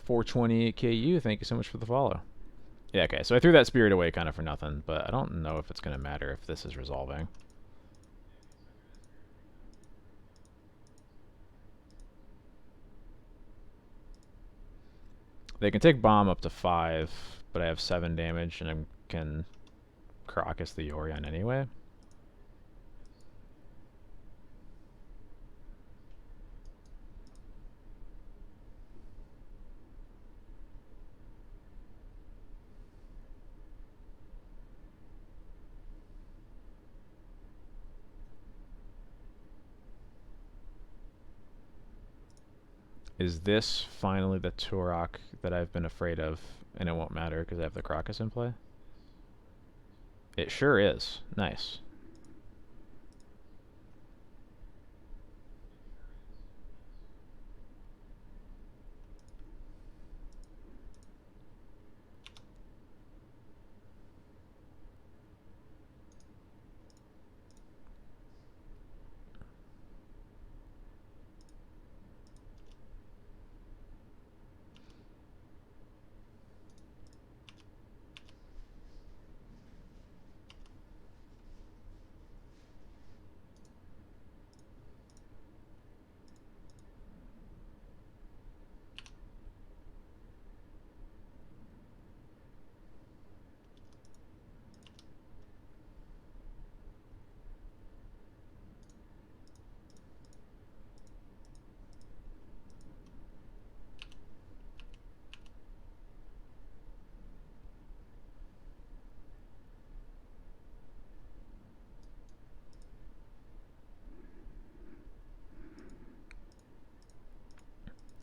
428 KU, thank you so much for the follow. Yeah, okay, so I threw that spirit away kind of for nothing, but I don't know if it's going to matter if this is resolving. They can take bomb up to 5, but I have 7 damage, and I can Crocus the Yorion anyway. Is this finally the Turok that I've been afraid of, and it won't matter because I have the Crocus in play? It sure is. Nice.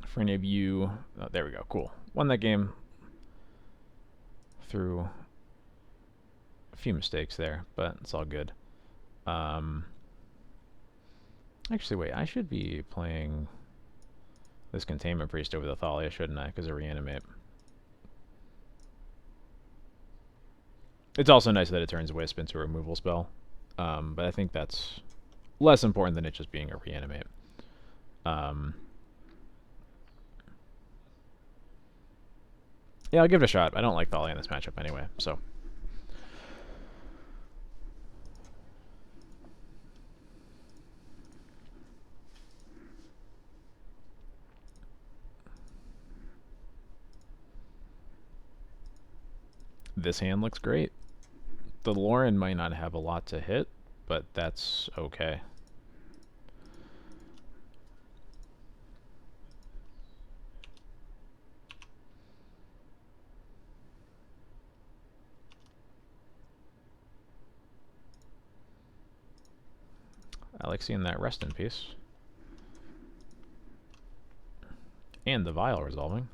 For any of you, oh, there we go, cool. Won that game through a few mistakes there, but it's all good. Actually, wait, I should be playing this Containment Priest over the Thalia, shouldn't I? Because of Reanimate. It's also nice that it turns Wisp into a removal spell, but I think that's less important than it just being a Reanimate. Yeah, I'll give it a shot. I don't like Thalia in this matchup anyway, so. This hand looks great. The Lauren might not have a lot to hit, but that's okay. I like seeing that rest in peace. And the vial resolving.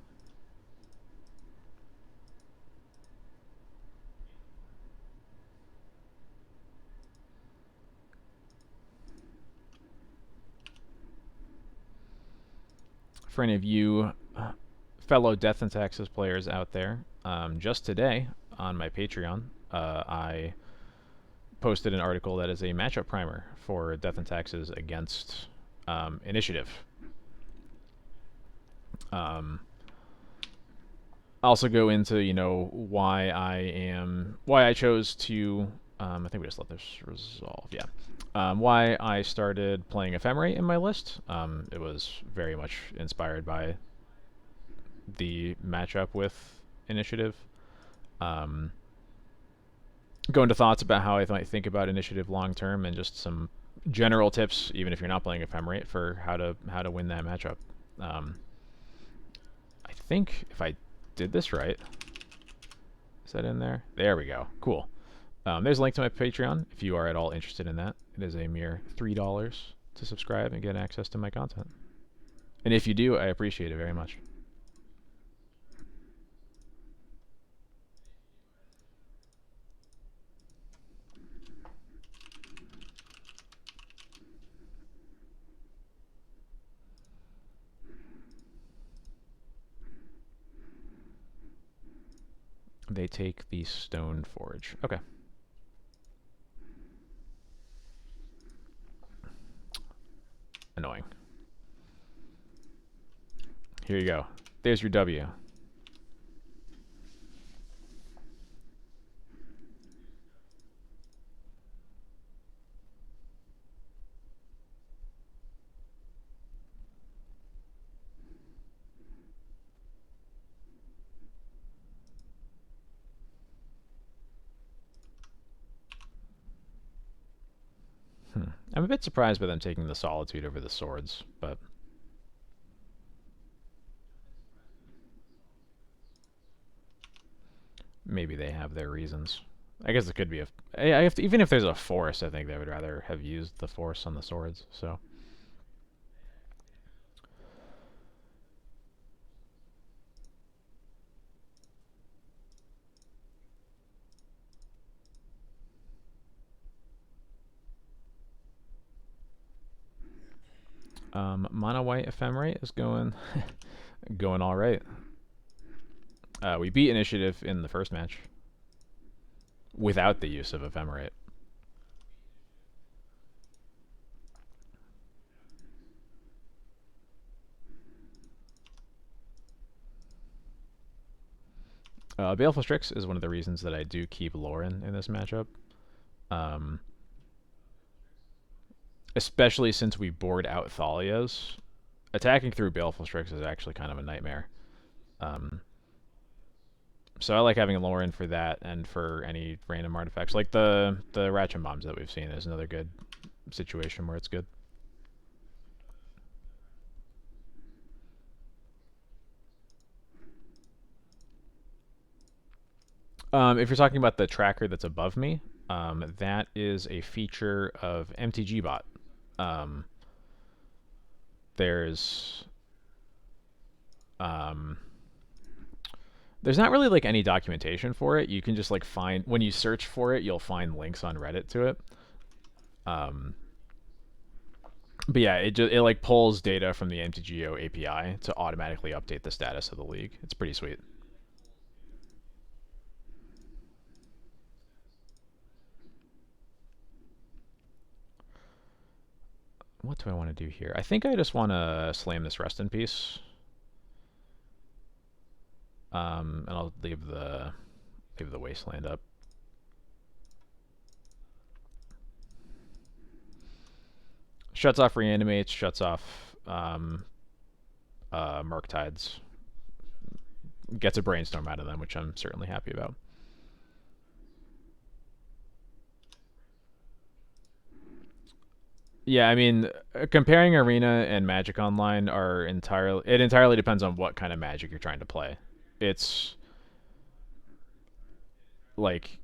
For any of you fellow Death and Taxes players out there, just today on my Patreon, I posted an article that is a matchup primer for Death and Taxes against Initiative. Also go into why I chose to. I think we just let this resolve. Yeah. Why I started playing Ephemerate in my list. It was very much inspired by the matchup with Initiative. Go into thoughts about how I might think about Initiative long term, and just some general tips, even if you're not playing Ephemerate, for how to win that matchup. I think if I did this right, is that in there? There we go. Cool. There's a link to my Patreon if you are at all interested in that. It is a mere $3 to subscribe and get access to my content. And if you do, I appreciate it very much. They take the Stone Forge. Okay. Annoying. Here you go. There's your W. I'm a bit surprised by them taking the Solitude over the swords, but maybe they have their reasons. I guess it could be even if there's a force, I think they would rather have used the force on the swords. So. Mono white Ephemerate is going going all right. We beat Initiative in the first match without the use of Ephemerate. Baleful Strix is one of the reasons that I do keep Lauren in this matchup. Especially since we board out Thalia's. Attacking through Baleful Strix is actually kind of a nightmare. So I like having Lauren for that, and for any random artifacts. Like the Ratchet Bombs that we've seen is another good situation where it's good. If you're talking about the tracker that's above me, that is a feature of MTG Bot. There's not really like any documentation for it. You can just like find, when you search for it, you'll find links on Reddit to it. But yeah, it like pulls data from the MTGO API to automatically update the status of the league. It's pretty sweet. What do I want to do here? I think I just want to slam this Rest in Peace. And I'll leave the Wasteland up. Shuts off Reanimates, shuts off Murktides. Gets a Brainstorm out of them, which I'm certainly happy about. Yeah, I mean, comparing Arena and Magic Online it entirely depends on what kind of Magic you're trying to play. It's like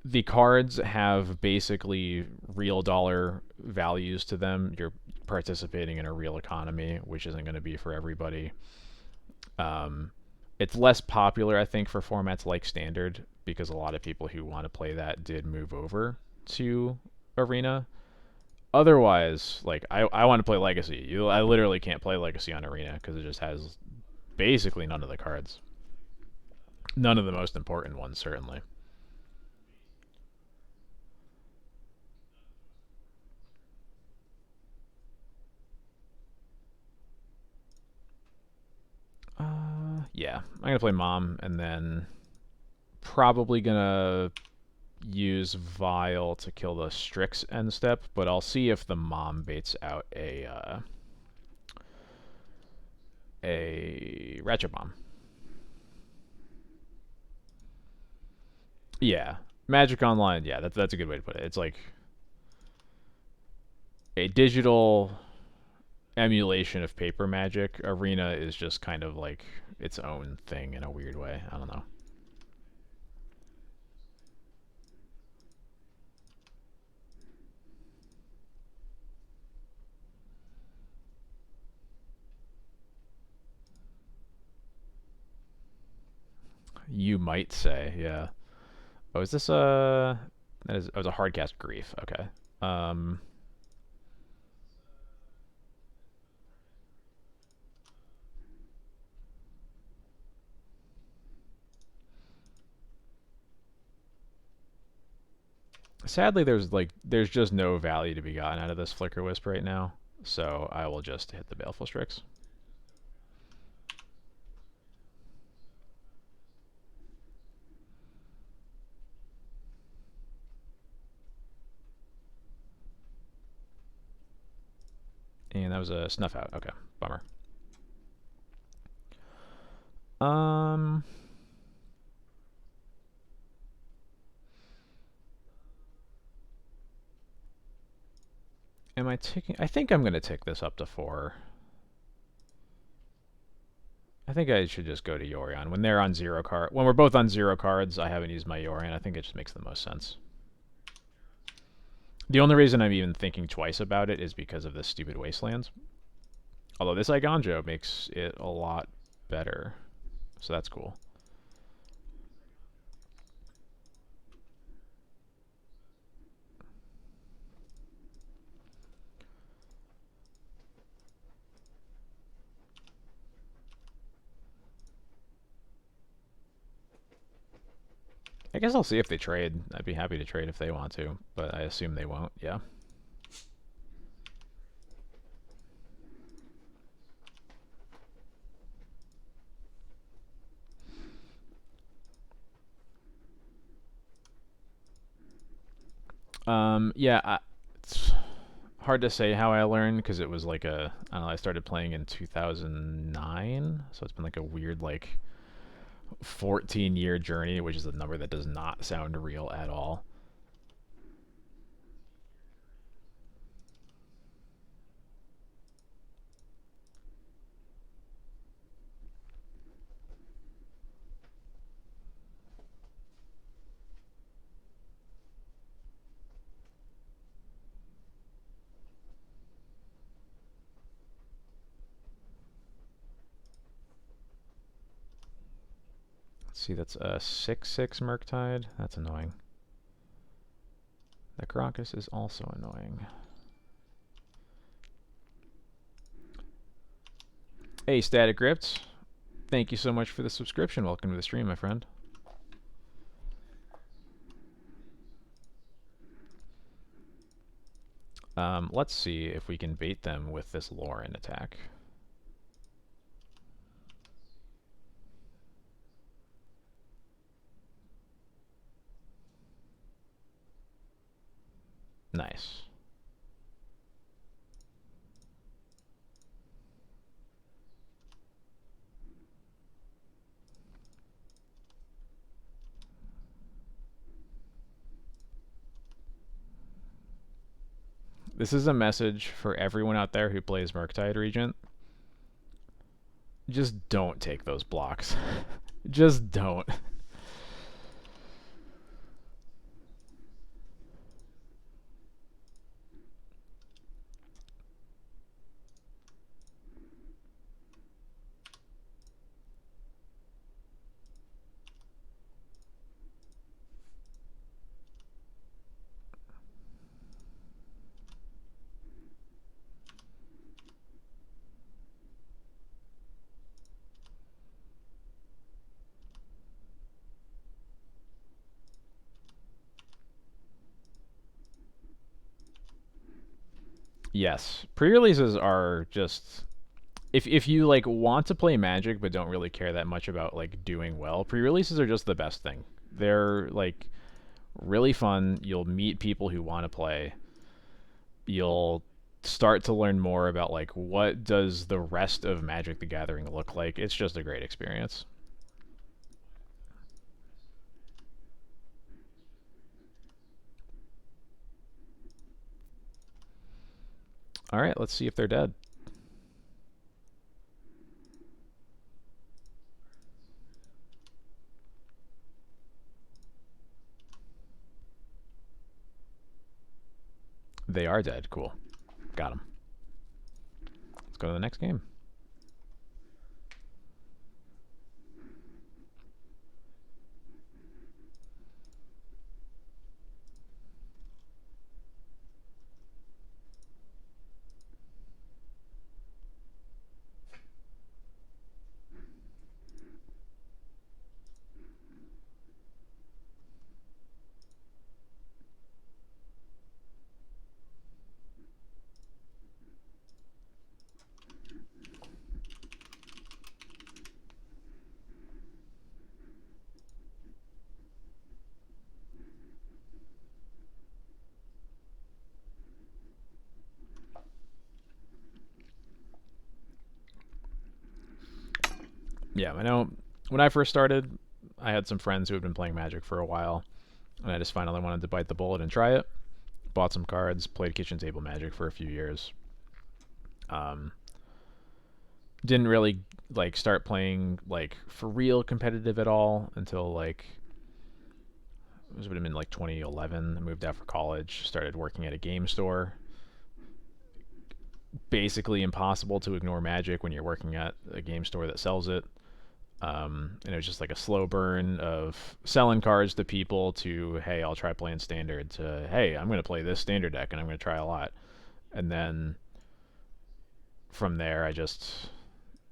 the cards have basically real dollar values to them. You're participating in a real economy, which isn't going to be for everybody. Um, it's less popular, I think, for formats like Standard because a lot of people who want to play that did move over to Arena. Otherwise, like I want to play Legacy. I literally can't play Legacy on Arena because it just has basically none of the cards. None of the most important ones, certainly. Yeah, I'm gonna play Mom, and then probably gonna use Vile to kill the Strix end step, but I'll see if the Mom baits out a Ratchet Bomb. Yeah, Magic Online. Yeah, that's a good way to put it. It's like a digital emulation of paper Magic. Arena is just kind of like its own thing in a weird way. I don't know. You might say, yeah. Oh, is this a? That is. Oh, it was a hardcast grief. Okay. Um. Sadly, there's just no value to be gotten out of this Flicker Wisp right now, so I will just hit the Baleful Strix. And that was a Snuff Out. Okay, bummer. Um, am I ticking? I think I'm gonna tick this up to 4. I think I should just go to Yorion when they're on 0 card. When we're both on 0 cards, I haven't used my Yorion. I think it just makes the most sense. The only reason I'm even thinking twice about it is because of this stupid Wastelands. Although this Igonjo makes it a lot better, so that's cool. I guess I'll see if they trade. I'd be happy to trade if they want to, but I assume they won't. Yeah. Yeah, it's hard to say how I learned because it was like I don't know, I started playing in 2009, so it's been like a weird like 14-year journey, which is a number that does not sound real at all. Let's see, that's a 6/6 Murktide. That's annoying. The Caracas is also annoying. Hey, Static Grips. Thank you so much for the subscription. Welcome to the stream, my friend. Let's see if we can bait them with this Lauren attack. Nice. This is a message for everyone out there who plays Murktide Regent. Just don't take those blocks. Just don't. Yes, pre-releases are just if you like want to play Magic but don't really care that much about like doing well, pre-releases are just the best thing. They're like really fun. You'll meet people who want to play. You'll start to learn more about like what does the rest of Magic the Gathering look like. It's just a great experience. All right, let's see if they're dead. They are dead. Cool. Got them. Let's go to the next game. Yeah, I know when I first started, I had some friends who had been playing Magic for a while, and I just finally wanted to bite the bullet and try it. Bought some cards, played kitchen table Magic for a few years. Um, didn't really like start playing like for real competitive at all until like it would have been like 2011. I moved out for college, started working at a game store. Basically impossible to ignore Magic when you're working at a game store that sells it. And it was just like a slow burn of selling cards to people to, hey, I'll try playing standard, to, hey, I'm going to play this standard deck and I'm going to try a lot. And then from there, I just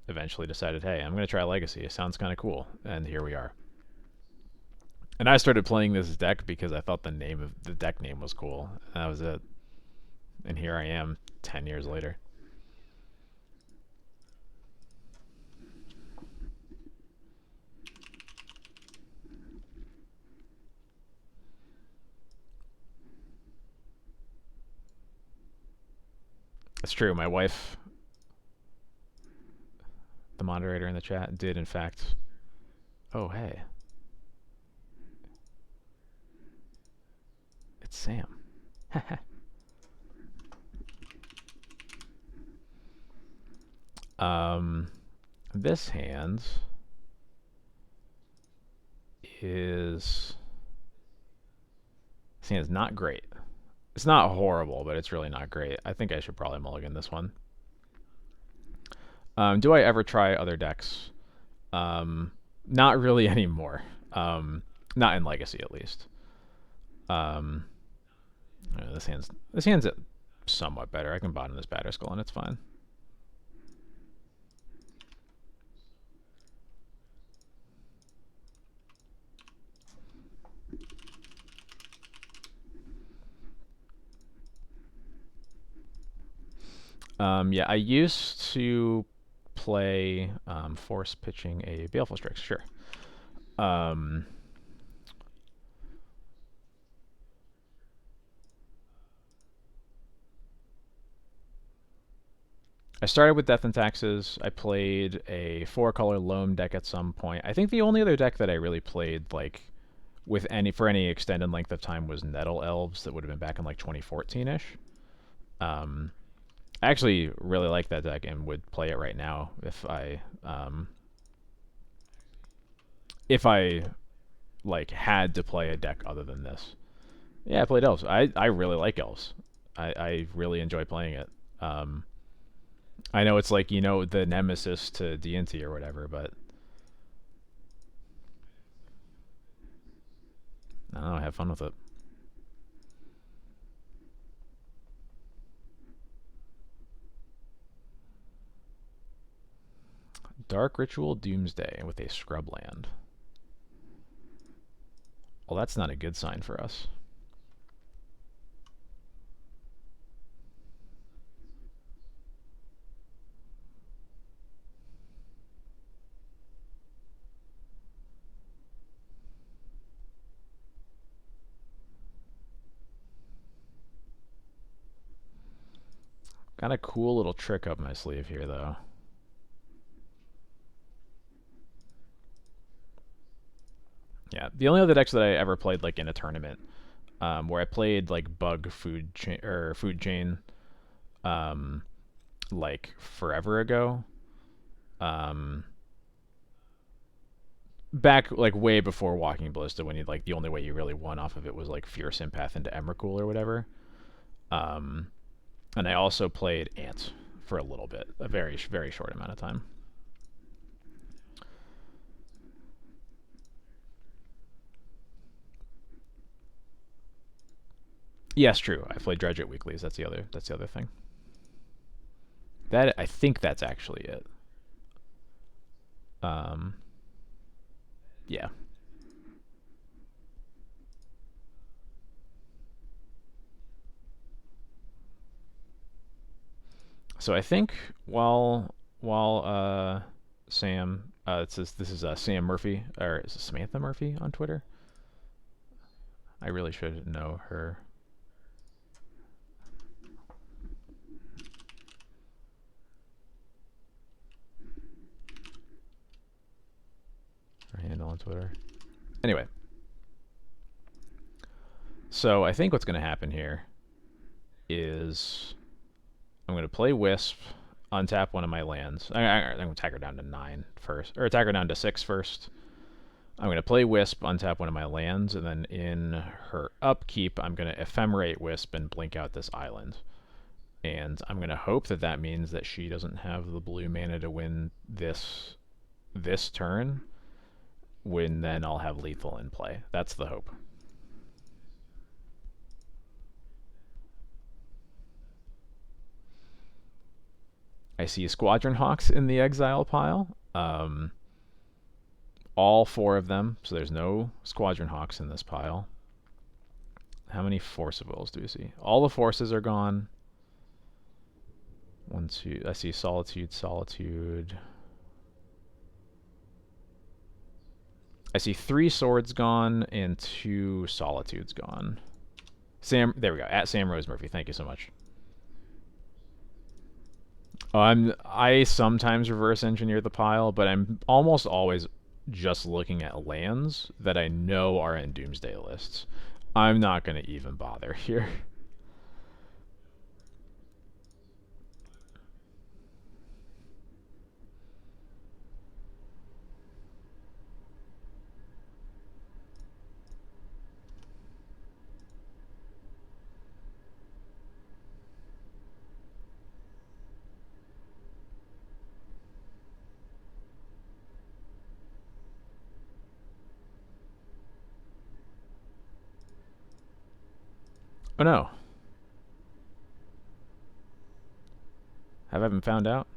eventually decided, hey, I'm going to try Legacy. It sounds kind of cool. And here we are. And I started playing this deck because I thought the name of the deck name was cool. And that was it. And here I am 10 years later. It's true. My wife, the moderator in the chat, did in fact. Oh, hey. It's Sam. This hand is. This hand's not great. It's not horrible, but it's really not great. I think I should probably mulligan this one. Do I ever try other decks? Not really anymore. Not in Legacy, at least. Um, this hand's somewhat better. I can bottom this Batterskull and it's fine. Yeah, I used to play force pitching a Baleful Strix, sure. Um, I started with Death and Taxes. I played a 4-color Loam deck at some point. I think the only other deck that I really played like with any for any extended length of time was Nettle Elves. That would have been back in like 2014ish. Um, I actually really like that deck and would play it right now if I like had to play a deck other than this. Yeah, I played Elves. I really like Elves. I really enjoy playing it. I know it's like the nemesis to D&T or whatever, but I don't know. I have fun with it. Dark Ritual Doomsday with a scrubland. Well, that's not a good sign for us. Got a cool little trick up my sleeve here, though. Yeah, the only other decks that I ever played like in a tournament, where I played like Bug Food Chain or Food Chain, um, like forever ago, um, back like way before Walking Ballista, when you like the only way you really won off of it was like Fierce Empath into Emrakul or whatever. Um, and I also played Ant for a little bit, a very short amount of time. Yes, true. I played Dredge at weeklies. That's the other. That's the other thing. That I think that's actually it. Um, yeah. So I think while Sam, it says this is Sam Murphy or is it Samantha Murphy on Twitter. I really should know her. Her handle on Twitter. Anyway, so I think what's going to happen here is I'm going to play Wisp, untap one of my lands. I'm going to attack her down to 9 first, or attack her down to 6 first. I'm going to play Wisp, untap one of my lands, and then in her upkeep, I'm going to Ephemerate Wisp and blink out this island. And I'm going to hope that that means that she doesn't have the blue mana to win this turn, when then I'll have lethal in play. That's the hope. I see Squadron Hawks in the exile pile. All 4 of them, so there's no Squadron Hawks in this pile. How many Force of Wills do we see? All the forces are gone. 1, 2. I see Solitude, Solitude. I see 3 Swords gone and 2 Solitudes gone. Sam, there we go. At Sam Rose Murphy. Thank you so much. I sometimes reverse engineer the pile, but I'm almost always just looking at lands that I know are in Doomsday lists. I'm not going to even bother here. Oh no. Have I been found out?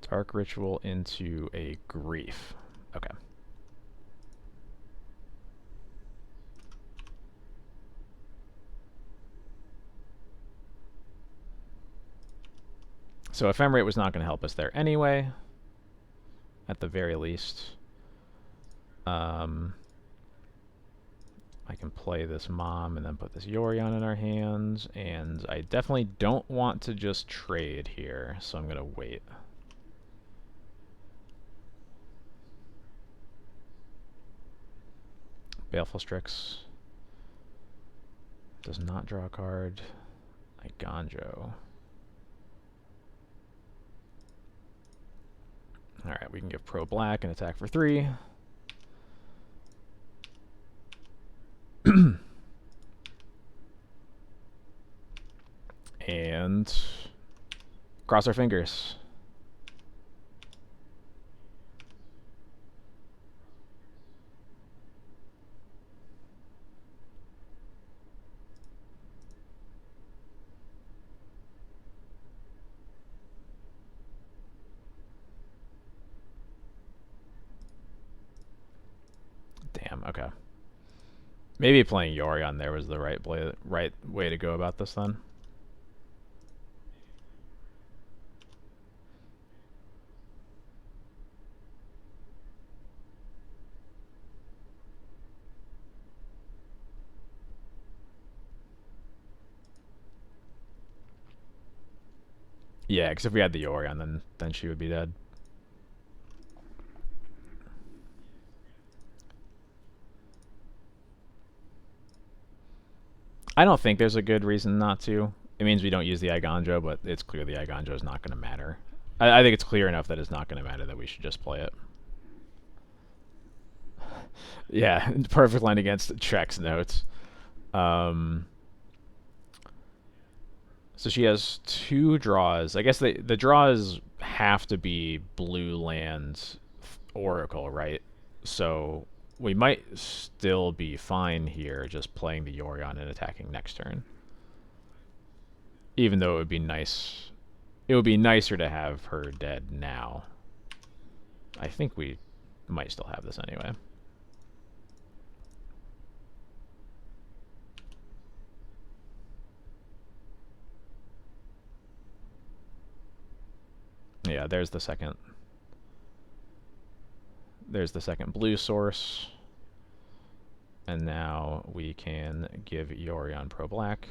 Dark Ritual into a Grief. Okay. So Ephemerate was not going to help us there anyway, at the very least. I can play this Mom and then put this Yorion in our hands, and I definitely don't want to just trade here, so I'm going to wait. Baleful Strix does not draw a card. I Ganjo. Alright, we can give Pro Black and attack for 3. And cross our fingers. Okay. Maybe playing Yorion there was the right way to go about this then. Yeah, because if we had the Yorion, then she would be dead. I don't think there's a good reason not to. It means we don't use the Iganjo, but it's clear the Iganjo is not going to matter. I think it's clear enough that it's not going to matter that we should just play it. Yeah, perfect line against Trek's notes. Um, so she has 2 draws. I guess the draws have to be blue land Oracle, right? So we might still be fine here just playing the Yorion and attacking next turn. Even though it would be nice. It would be nicer to have her dead now. I think we might still have this anyway. Yeah, there's the second. There's the second blue source. And now we can give Yorion pro black.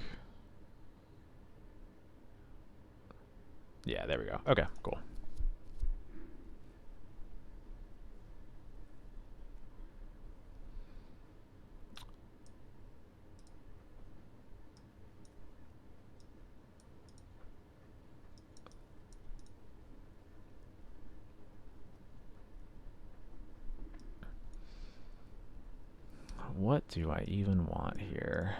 Yeah, there we go. Okay, cool. What do I even want here?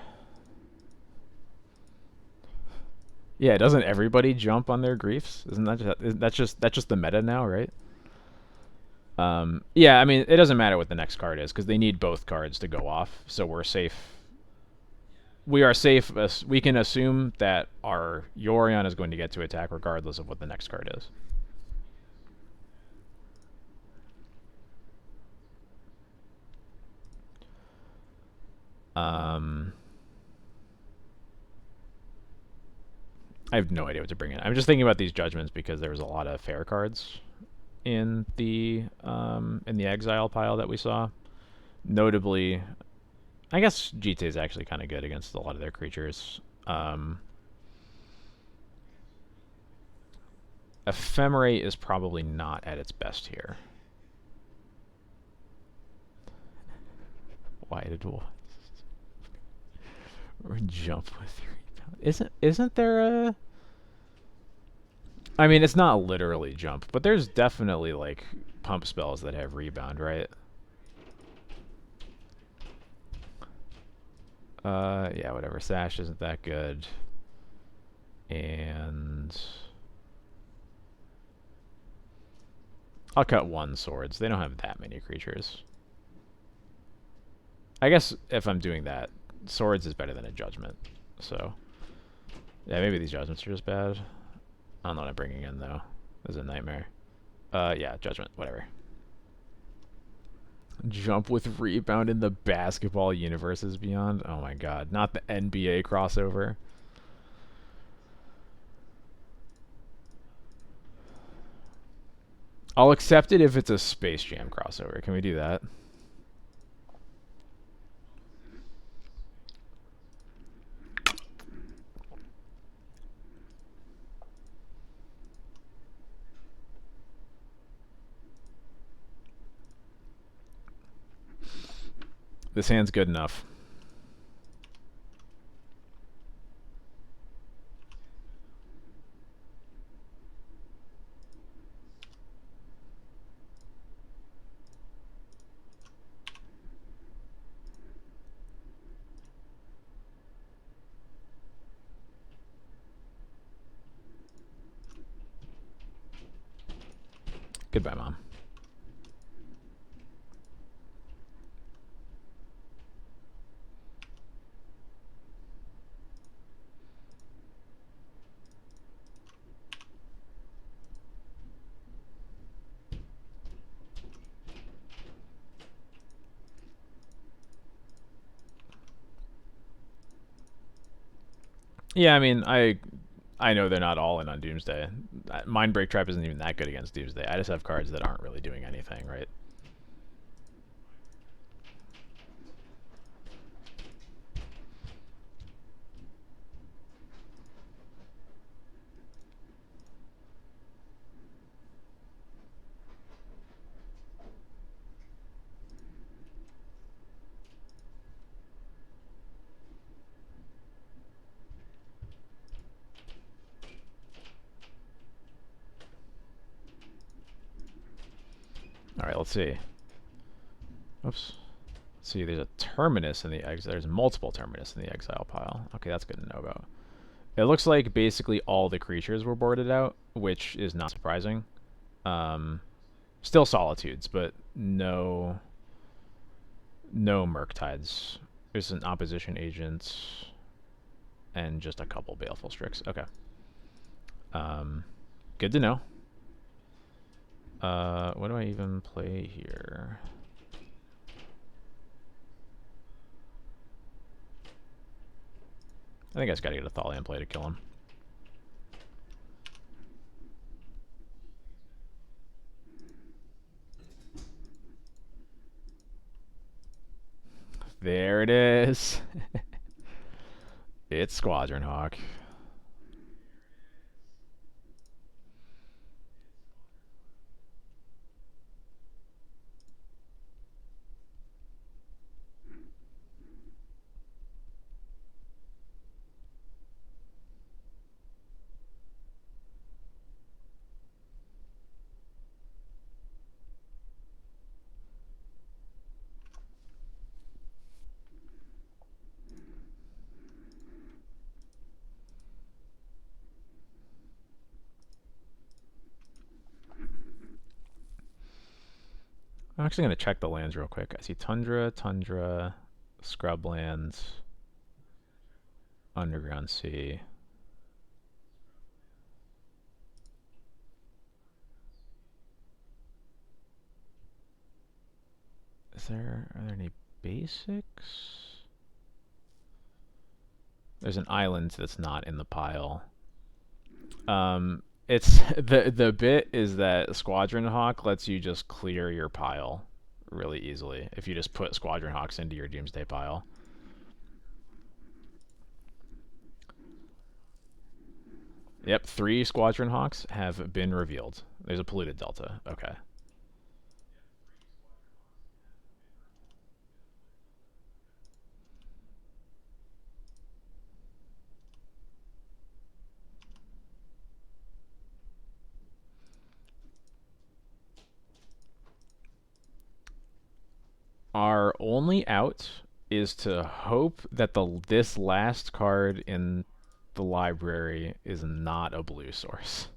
Yeah, doesn't everybody jump on their griefs? Isn't that's just the meta now, right? Yeah, I mean, it doesn't matter what the next card is because they need both cards to go off, so we're safe. We are safe. We can assume that our Yorion is going to get to attack regardless of what the next card is. I have no idea what to bring in. I'm just thinking about these judgments because there was a lot of fair cards in the exile pile that we saw. Notably, I guess GT is actually kind of good against a lot of their creatures. Ephemerate is probably not at its best here. Why did wolf or jump with rebound? Isn't there a? I mean, it's not literally jump, but there's definitely like pump spells that have rebound, right? Yeah, whatever. Sash isn't that good. And I'll cut 1 swords. They don't have that many creatures. I guess if I'm doing that, swords is better than a judgment. So, yeah, maybe these judgments are just bad. I don't know what I'm bringing in, though. This is a nightmare. Yeah, judgment. Whatever. Jump with rebound in the basketball universes beyond. Oh my god. Not the NBA crossover. I'll accept it if it's a Space Jam crossover. Can we do that? This hand's good enough. Goodbye, Mom. Yeah, I mean, I know they're not all in on Doomsday. Mind Break Trap isn't even that good against Doomsday. I just have cards that aren't really doing anything, right? All right, let's see. Oops. Let's see, there's a Terminus in the exile. There's multiple Terminus in the exile pile. Okay, that's good to know about. It looks like basically all the creatures were boarded out, which is not surprising. Still Solitudes, but no Murktides. There's an Opposition Agent and just a couple Baleful Strix. Okay. Good to know. What do I even play here? I think I just gotta get a Thalian play to kill him. There it is. It's Squadron Hawk. I'm actually going to check the lands real quick. I see Tundra, Scrublands, Underground Sea. Are there any basics? There's an island that's not in the pile. It's the bit is that Squadron Hawk lets you just clear your pile really easily if you just put Squadron Hawks into your Doomsday pile. Yep, 3 Squadron Hawks have been revealed. There's a polluted delta. Okay. Our only out is to hope that this last card in the library is not a blue source.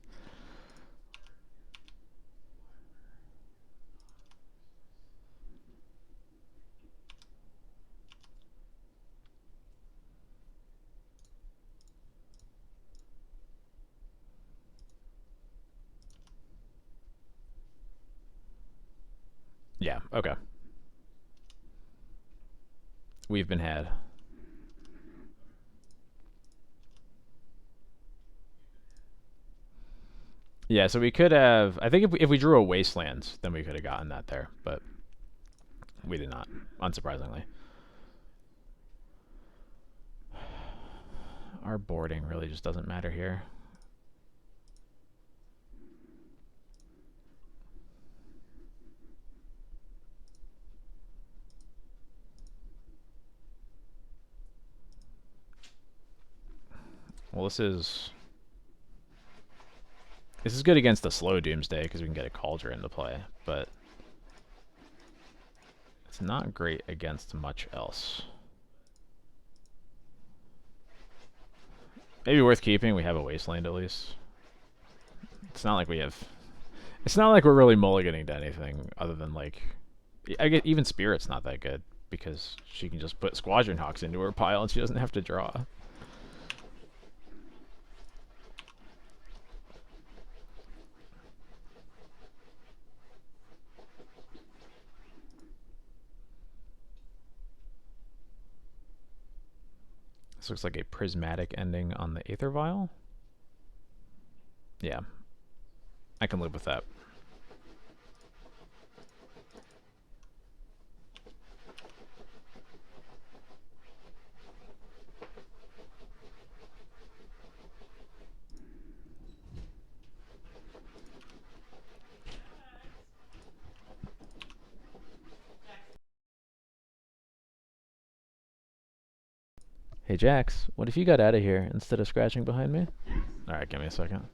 Yeah, okay. We've been had. Yeah, so we could have... I think if we drew a Wasteland, then we could have gotten that there, but we did not, unsurprisingly. Our boarding really just doesn't matter here. Well, this is good against the slow Doomsday because we can get a Cauldron into play, but it's not great against much else. Maybe worth keeping. We have a Wasteland at least. It's not like we have... It's not like we're really mulliganing to anything other than, like... I get even Spirit's not that good because she can just put Squadron Hawks into her pile and she doesn't have to draw. This looks like a prismatic ending on the Aether Vial. Yeah, I can live with that. Hey Jax, what if you got out of here instead of scratching behind me? Alright, give me a second.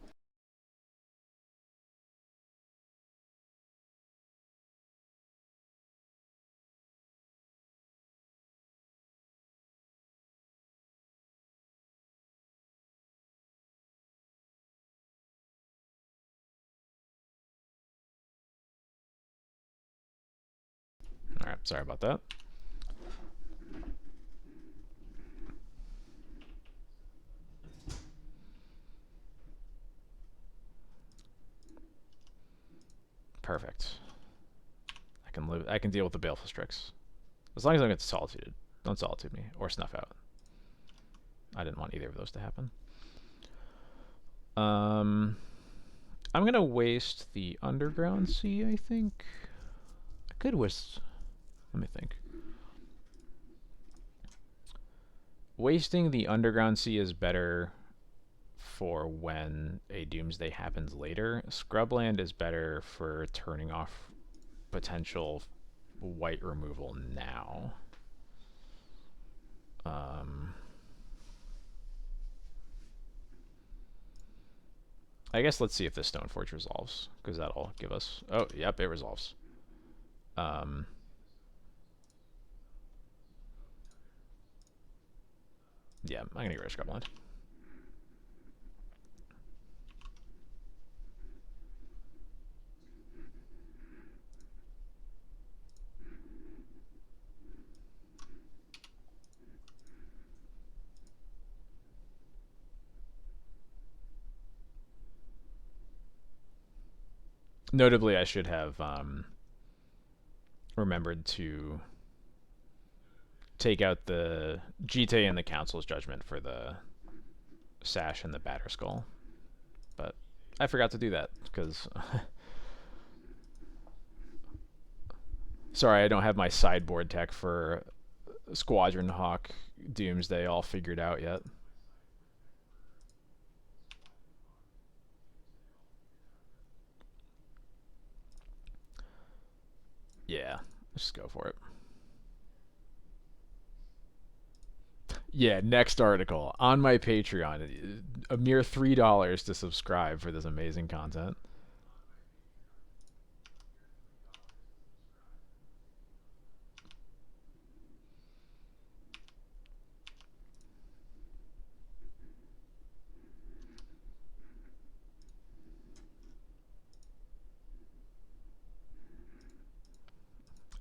Alright, sorry about that. Perfect. I can deal with the Baleful Strix. As long as I don't get solitude. Don't solitude me. Or snuff out. I didn't want either of those to happen. I'm gonna waste the Underground Sea, I think. I could waste... Let me think. Wasting the Underground Sea is better for when a Doomsday happens later. Scrubland is better for turning off potential white removal now. I guess let's see if this Stoneforge resolves, because that'll give us... Oh, yep, it resolves. Yeah, I'm going to get rid of Scrubland. Notably, I should have remembered to take out the Jite and the Council's Judgment for the Sash and the Batterskull. But I forgot to do that, because... Sorry, I don't have my sideboard tech for Squadron Hawk Doomsday all figured out yet. Yeah, let's just go for it. Yeah, next article on my Patreon. A mere $3 to subscribe for this amazing content.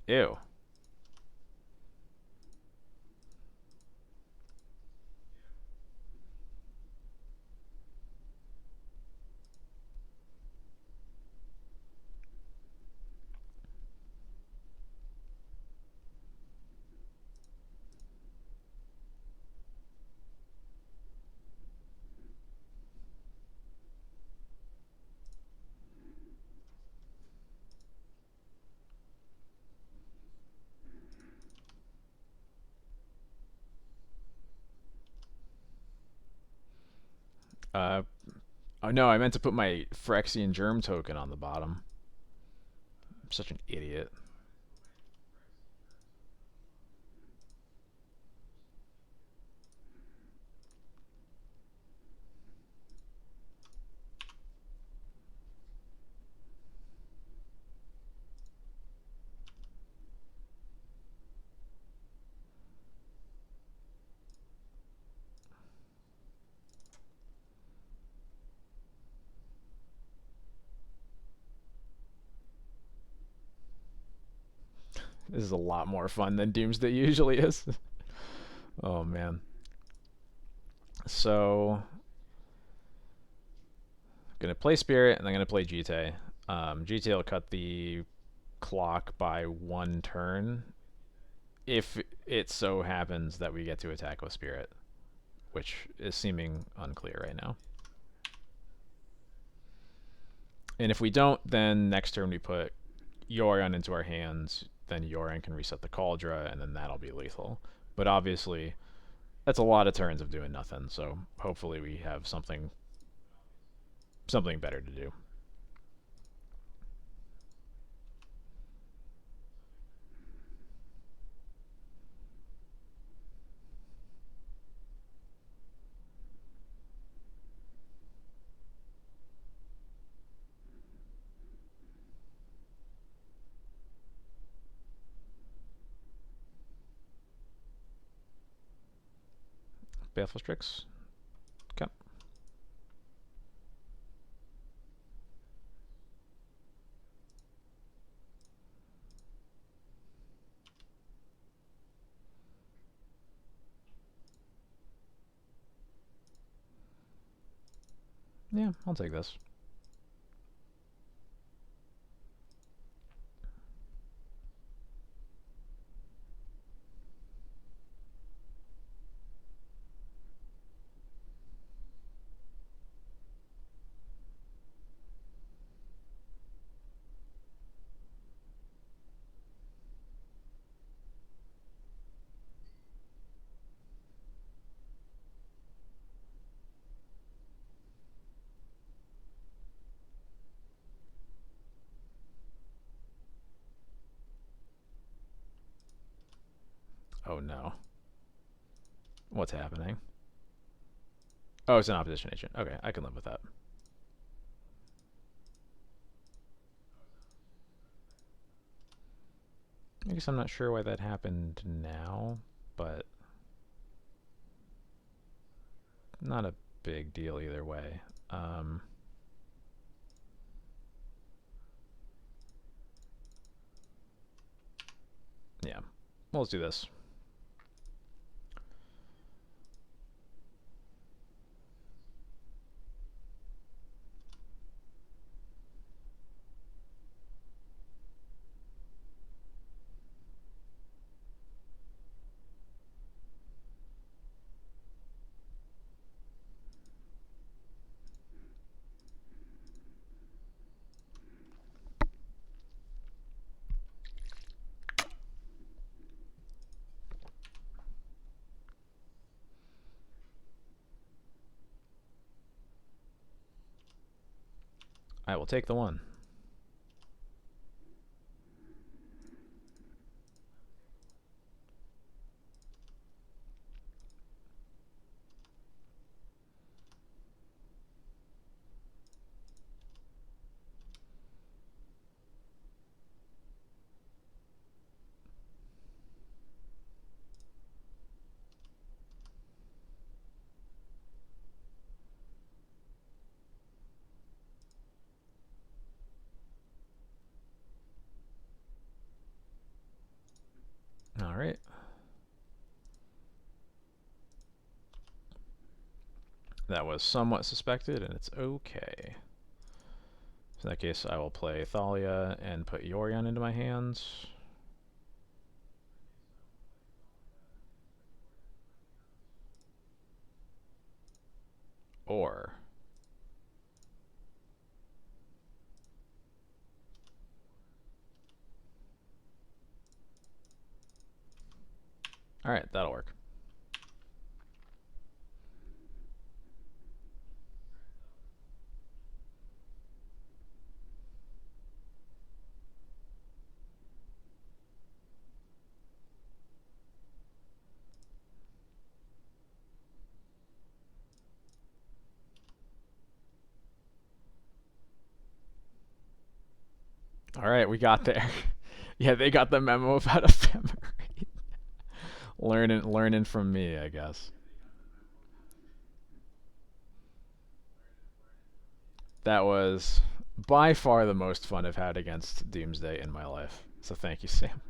Ew. Uh, oh no, I meant to put my Phyrexian Germ token on the bottom. I'm such an idiot. This is a lot more fun than Doomsday usually is. Oh man. So, I'm gonna play Spirit and I'm gonna play Jite. Jite will cut the clock by 1 turn if it so happens that we get to attack with Spirit. which is seeming unclear right now. And if we don't, then next turn we put Yorion into our hands, then Yorion can reset the Cauldra, and then that'll be lethal. But obviously, that's a lot of turns of doing nothing, so hopefully we have something better to do. Baleful Strix. Okay. Yeah, I'll take this. Oh no. What's happening? Oh, it's an opposition agent. Okay, I can live with that. I guess I'm not sure why that happened now, but not a big deal either way. Yeah. Well, let's do this. I will take the one. All right. That was somewhat suspected, and it's okay. So in that case, I will play Thalia and put Yorion into my hands. Or... Alright, that'll work. Alright, we got there. Yeah, they got the memo about Ephemerate. learning from me, I guess. That was by far the most fun I've had against Doomsday in my life. So thank you, Sam.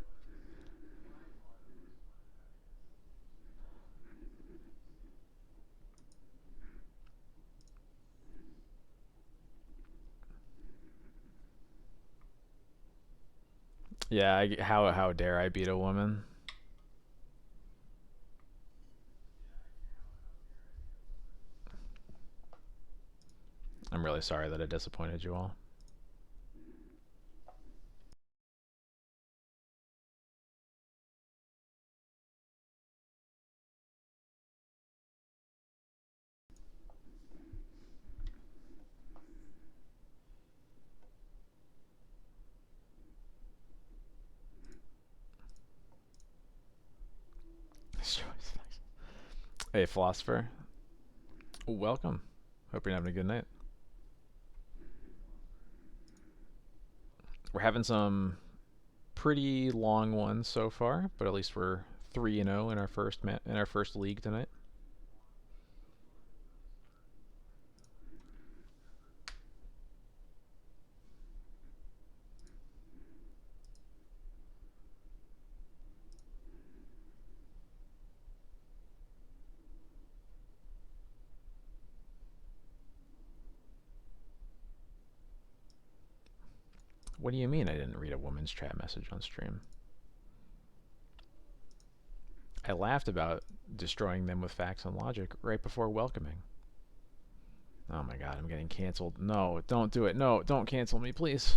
Yeah, how dare I beat a woman? really sorry that I disappointed you all. Hey, philosopher. Welcome. Hope you're having a good night. We're having some pretty long ones so far, but at least we're 3-0 in our first league tonight. What do you mean I didn't read a woman's chat message on stream? I laughed about destroying them with facts and logic right before welcoming. Oh my god, I'm getting canceled. No, don't do it. No, don't cancel me, please.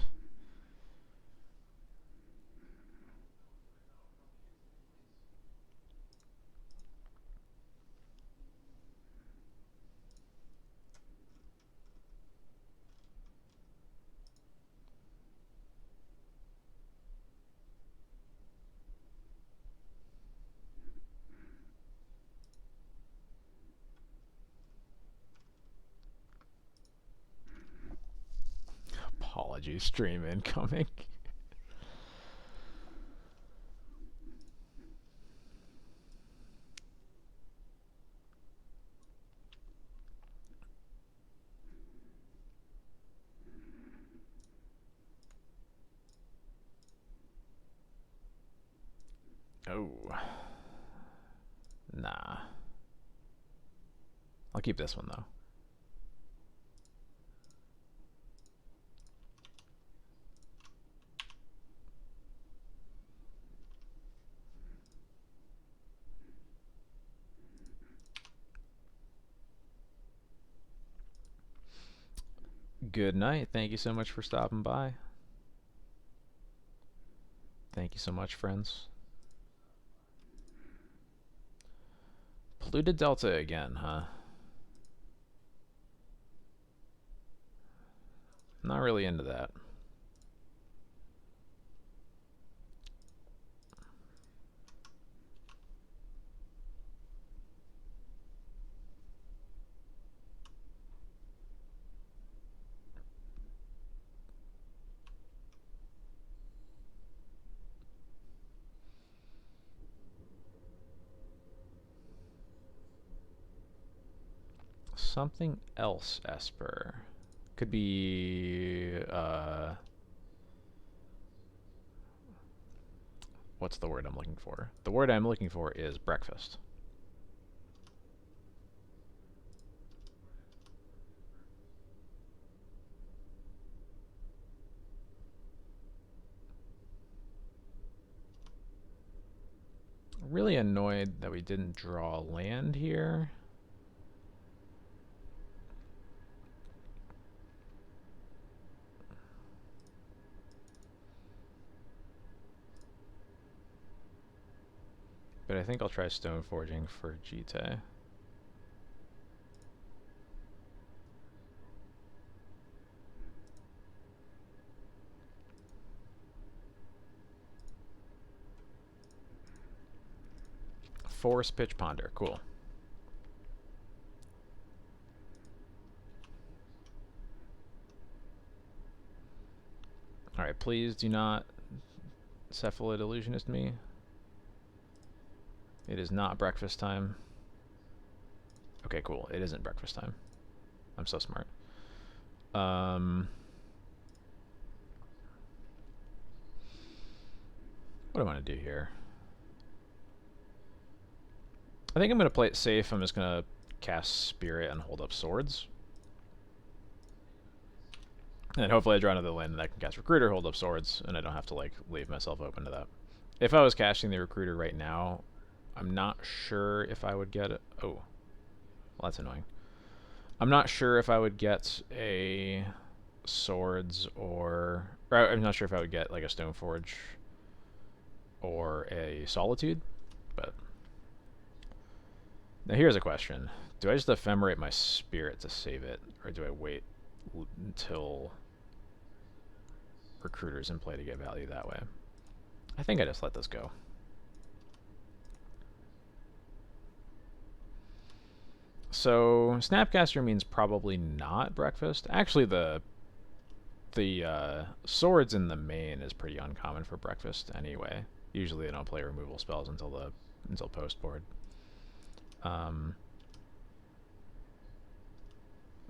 Apologies, stream incoming. Oh. Nah. I'll keep this one, though. Good night. Thank you so much for stopping by. Thank you so much, friends. Polluted Delta again, huh? Not really into that. Something else, Esper. Could be, what's the word I'm looking for? The word I'm looking for is breakfast. Really annoyed that we didn't draw land here. But I think I'll try stone forging for Jite. Force pitch ponder, cool. Alright, please do not cephalid illusionist me. It is not breakfast time. Okay, cool. It isn't breakfast time. I'm so smart. What do I want to do here? I think I'm going to play it safe. I'm just going to cast Spirit and hold up Swords. And hopefully I draw another land and I can cast Recruiter, hold up Swords, and I don't have to, like, leave myself open to that. If I was casting the Recruiter right now, I'm not sure if I would get it. Oh. Well, that's annoying. I'm not sure if I would get a swords or I'm not sure if I would get like a Stoneforge or a Solitude, but now here's a question. Do I just ephemerate my spirit to save it, or do I wait until recruiter's in play to get value that way? I think I just let this go. So Snapcaster means probably not breakfast. Actually, the swords in the main is pretty uncommon for breakfast anyway. Usually they don't play removal spells until post board.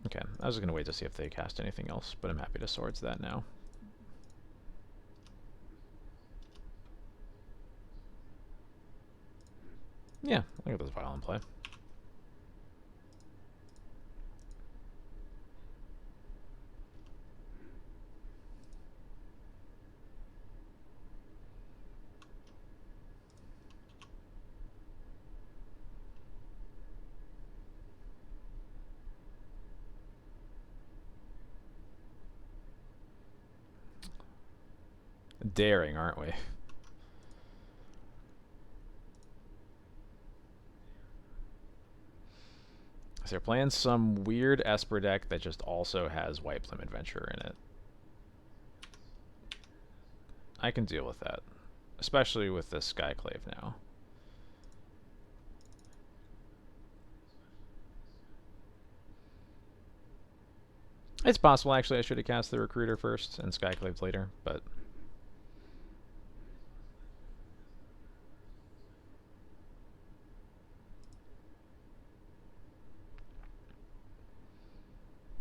Okay, I was gonna wait to see if they cast anything else, but I'm happy to swords that now. Yeah, I got this vial in play. Daring, aren't we? So they're playing some weird Esper deck that just also has White Plum Adventurer in it. I can deal with that, especially with this Skyclave now. It's possible, actually, I should have cast the Recruiter first and Skyclave later, but...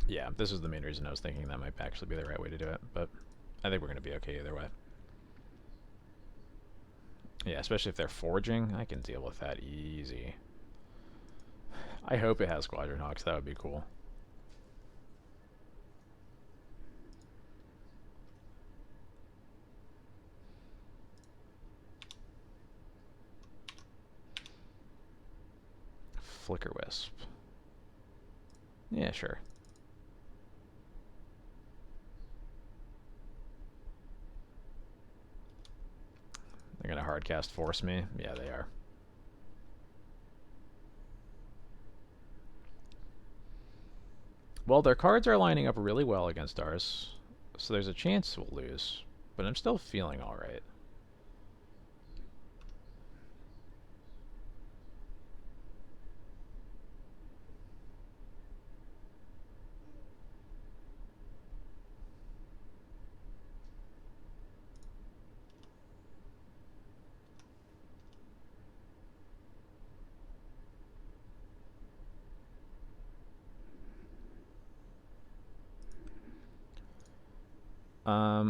yeah, this is the main reason I was thinking that might actually be the right way to do it, but I think we're going to be okay either way. Yeah, especially if they're forging, I can deal with that easy. I hope it has Squadron Hawks, that would be cool. Flicker Wisp. Yeah, sure. They're going to hardcast force me? Yeah, they are. Well, their cards are lining up really well against ours, so there's a chance we'll lose, but I'm still feeling alright.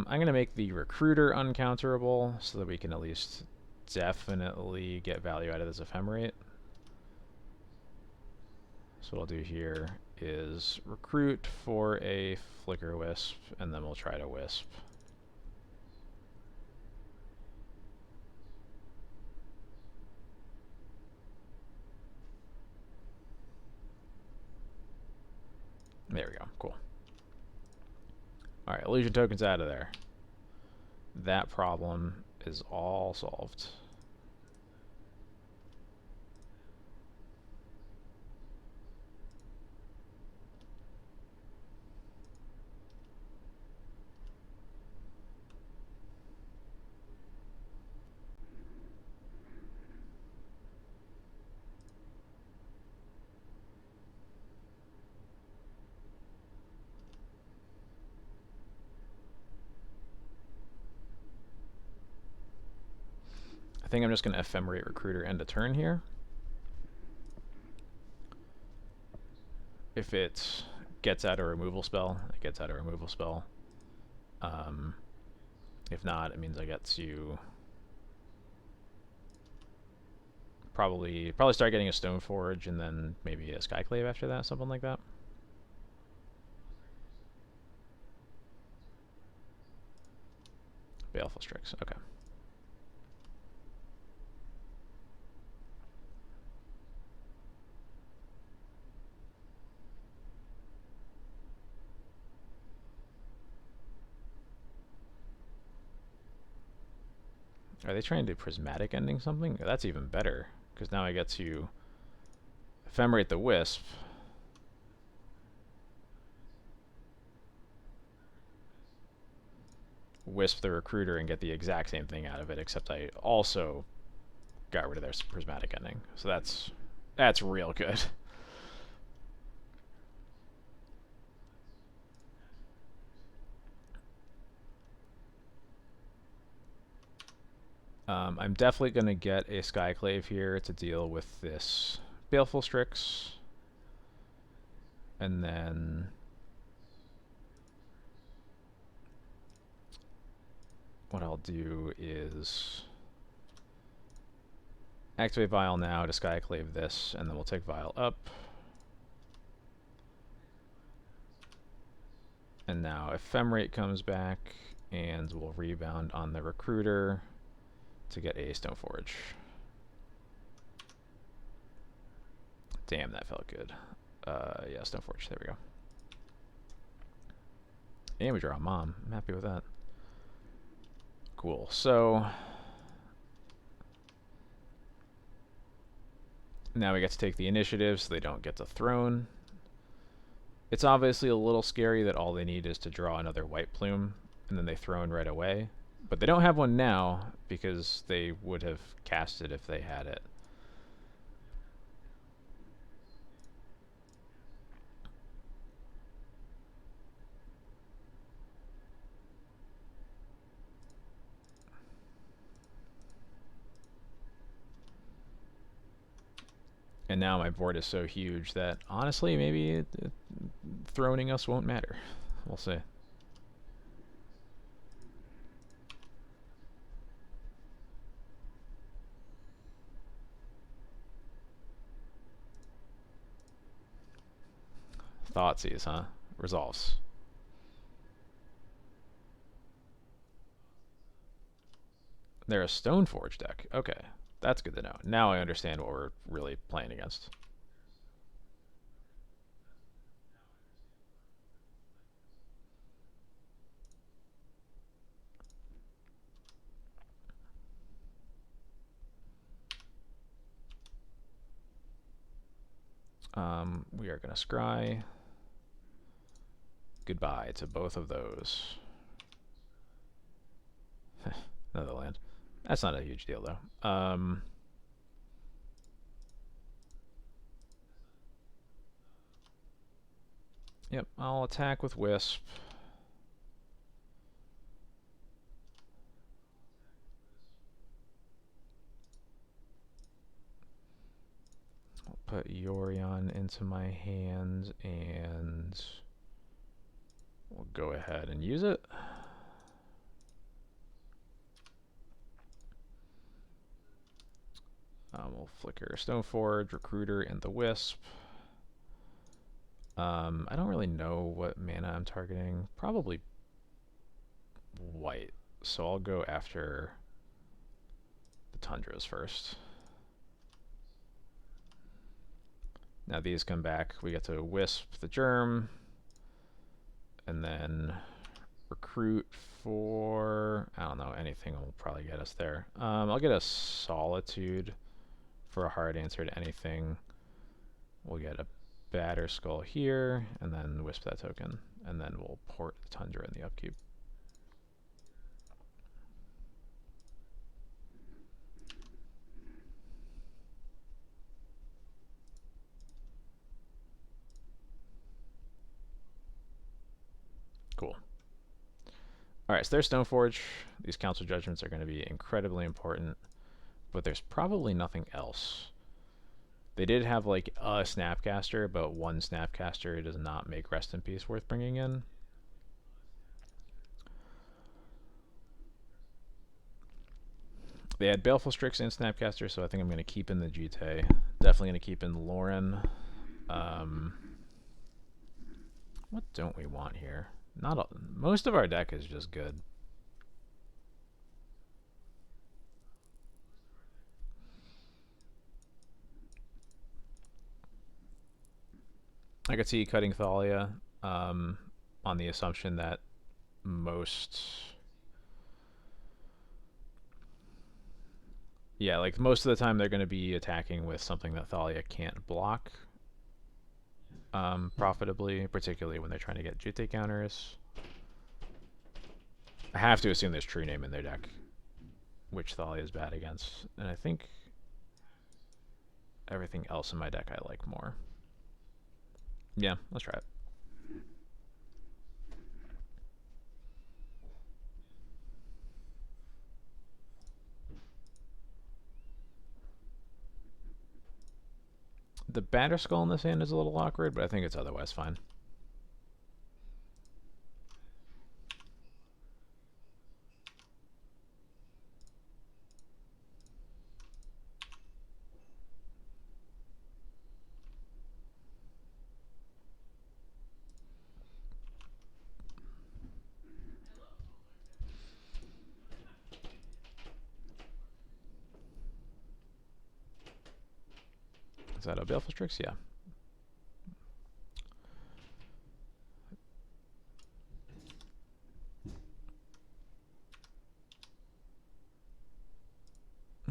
I'm going to make the Recruiter uncounterable so that we can at least definitely get value out of this Ephemerate. So what I'll do here is recruit for a Flicker Wisp, and then we'll try to Wisp. There we go, cool. Alright, illusion token's out of there. That problem is all solved. I think I'm just going to Ephemerate Recruiter end of turn here. If it gets out a removal spell, it gets out a removal spell. If not, it means I get to probably start getting a Stoneforge and then maybe a Skyclave after that, something like that. Baleful Strix, okay. Are they trying to prismatic ending something? That's even better, because now I get to ephemerate the wisp. Wisp the recruiter and get the exact same thing out of it, except I also got rid of their prismatic ending. So that's real good. I'm definitely going to get a Skyclave here to deal with this Baleful Strix. And then what I'll do is activate Vial now to Skyclave this, and then we'll take Vial up. And now Ephemerate comes back, and we'll rebound on the Recruiter to get a Stoneforge. Damn, that felt good. Yeah, Stoneforge, there we go. And we draw a Mom. I'm happy with that. Cool, so now we get to take the initiative so they don't get to Throne. It's obviously a little scary that all they need is to draw another White Plume, and then they Throne right away. But they don't have one now, because they would have cast it if they had it. And now my board is so huge that, honestly, maybe throning us won't matter. We'll see. Thoughtseize, huh? Resolves. They're a Stoneforge deck. Okay, that's good to know. Now I understand what we're really playing against. We are going to scry. Goodbye to both of those. Another land. That's not a huge deal, though. Yep, I'll attack with Wisp. I'll put Yorion into my hand, and we'll go ahead and use it. We'll flicker Stoneforge, Recruiter, and the Wisp. I don't really know what mana I'm targeting. Probably white. So I'll go after the Tundras first. Now these come back. We get to Wisp the Germ. And then recruit for, I don't know, anything will probably get us there. I'll get a Solitude for a hard answer to anything. We'll get a Batter Skull here, and then Wisp that token, and then we'll port the Tundra in the upkeep. Cool. Alright, so there's Stoneforge. These Council Judgments are going to be incredibly important, but there's probably nothing else. They did have like a Snapcaster, but one Snapcaster does not make Rest in Peace worth bringing in. They had Baleful Strix and Snapcaster, so I think I'm going to keep in the GT. Definitely going to keep in Lauren. What don't we want here? Most of our deck is just good. I could see cutting Thalia on the assumption that most Yeah, like most of the time they're going to be attacking with something that Thalia can't block profitably, particularly when they're trying to get Jitte counters. I have to assume there's True Name in their deck, which Thalia is bad against. And I think everything else in my deck I like more. Yeah, let's try it. The Batterskull in this hand is a little awkward, but I think it's otherwise fine. Is that a Baleful Strix? Yeah.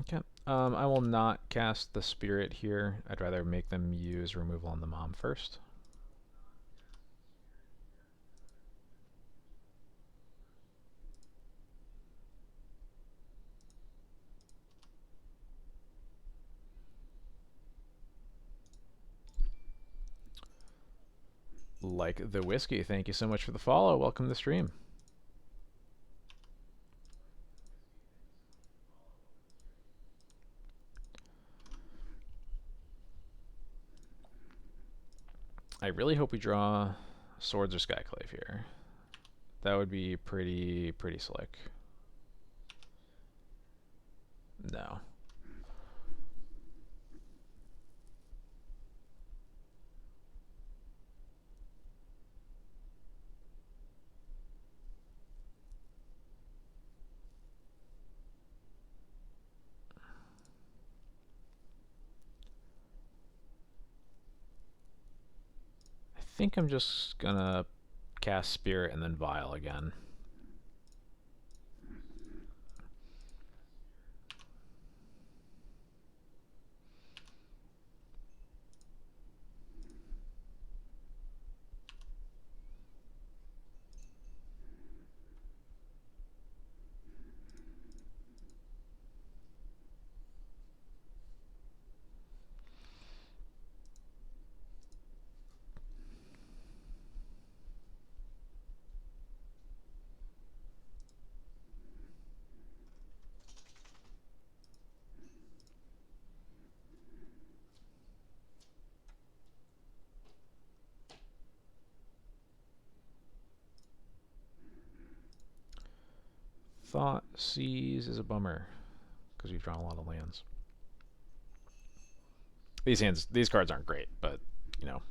Okay. I will not cast the Spirit here. I'd rather make them use removal on the Mom first. Like the whiskey, thank you so much for the follow. Welcome to the stream. I really hope we draw Swords or Skyclave here. That would be pretty slick. No. I think I'm just gonna cast Spirit and then Vial again. Thought Seize is a bummer because we've drawn a lot of lands. These cards aren't great, but you know.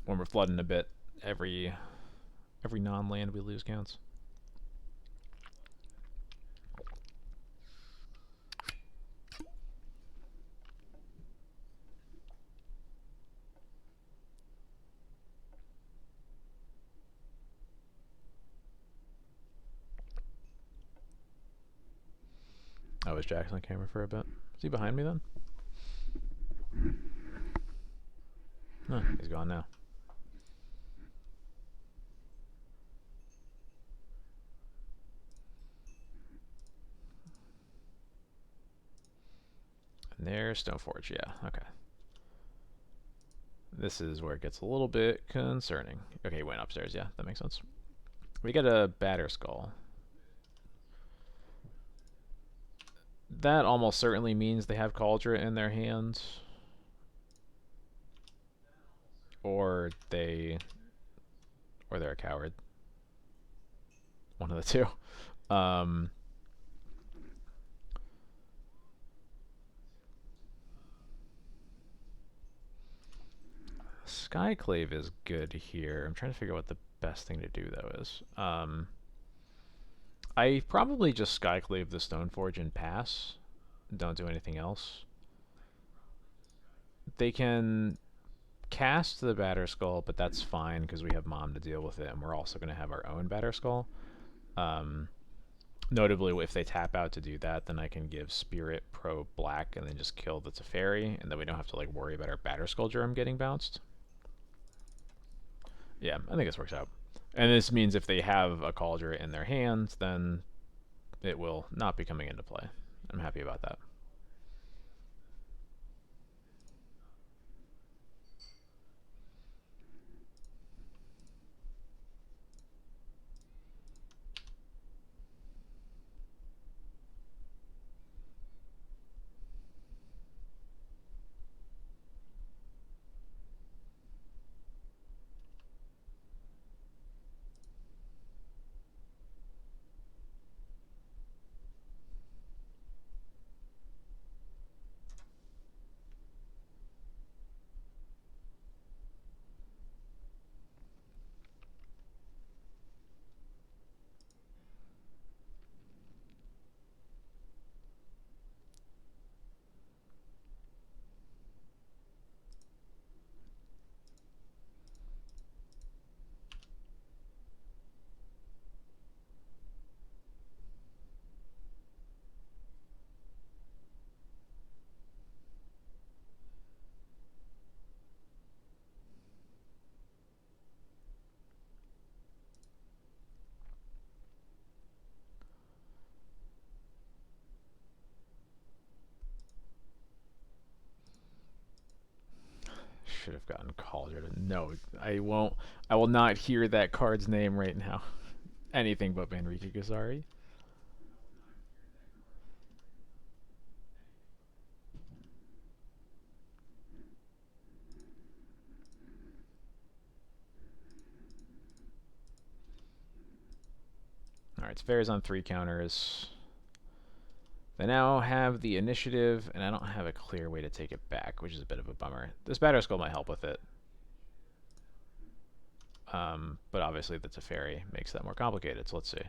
When we're flooding a bit, every non-land we lose counts. I was Jackson on camera for a bit. Is he behind me then? No, he's gone now. And there's Stoneforge, yeah, okay. This is where it gets a little bit concerning. Okay, he went upstairs, yeah, that makes sense. We got a Batterskull. That almost certainly means they have Cauldron in their hands. Or they're a coward. One of the two. Skyclave is good here. I'm trying to figure out what the best thing to do though is. I probably just Skyclave the Stoneforge and pass. Don't do anything else. They can cast the Batter Skull, but that's fine because we have Mom to deal with it, and we're also going to have our own Batter Skull. Notably, if they tap out to do that, then I can give Spirit Pro Black and then just kill the Teferi, and then we don't have to like worry about our Batter Skull Germ getting bounced. Yeah, I think this works out. And this means if they have a Cauldron in their hands, then it will not be coming into play. I'm happy about that. Should have gotten Cauldron. No, I won't. I will not hear that card's name right now. Anything but Manriki Gazari. Alright, Teferi's on 3 counters. They now have the initiative, and I don't have a clear way to take it back, which is a bit of a bummer. This Batter Skull might help with it. But obviously the Teferi makes that more complicated, so let's see.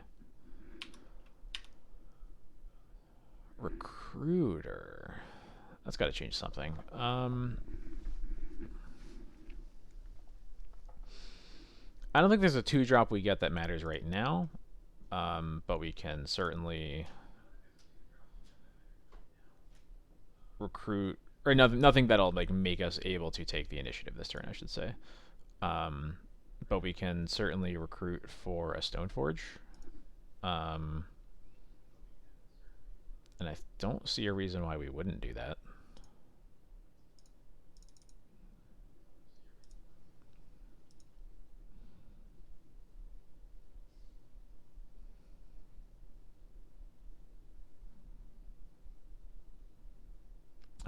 Recruiter. That's got to change something. I don't think there's a 2-drop we get that matters right now, but we can certainly recruit, or nothing that'll like make us able to take the initiative this turn, I should say. But we can certainly recruit for a Stoneforge. And I don't see a reason why we wouldn't do that.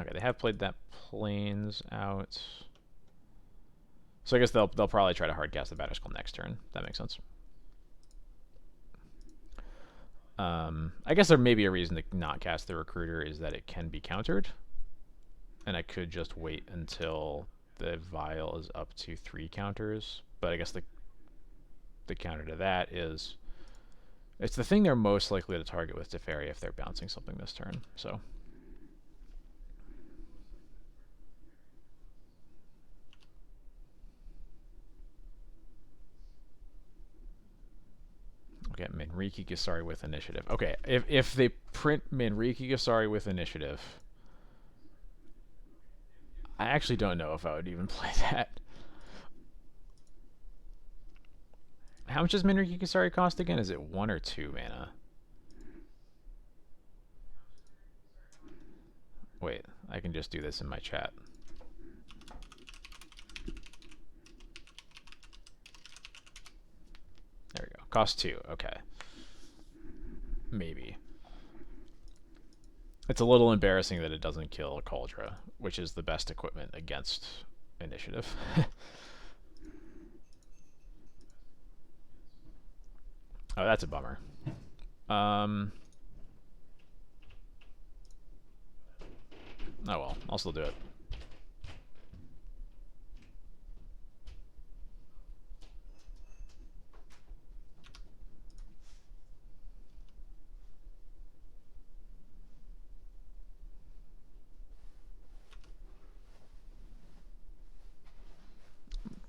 Okay, they have played that Plains out. So I guess they'll probably try to hardcast the Batter Skull next turn. That makes sense. I guess there may be a reason to not cast the Recruiter is that it can be countered. And I could just wait until the Vial is up to 3 counters. But I guess the counter to that is it's the thing they're most likely to target with Teferi if they're bouncing something this turn. So okay, Manriki Gasari with initiative. Okay, if they print Manriki Gasari with initiative, I actually don't know if I would even play that. How much does Manriki Gasari cost again? Is it 1 or 2 mana? Wait, I can just do this in my chat. There we go. Cost 2. Okay. Maybe. It's a little embarrassing that it doesn't kill a Cauldron, which is the best equipment against initiative. Oh, that's a bummer. Oh well, I'll still do it.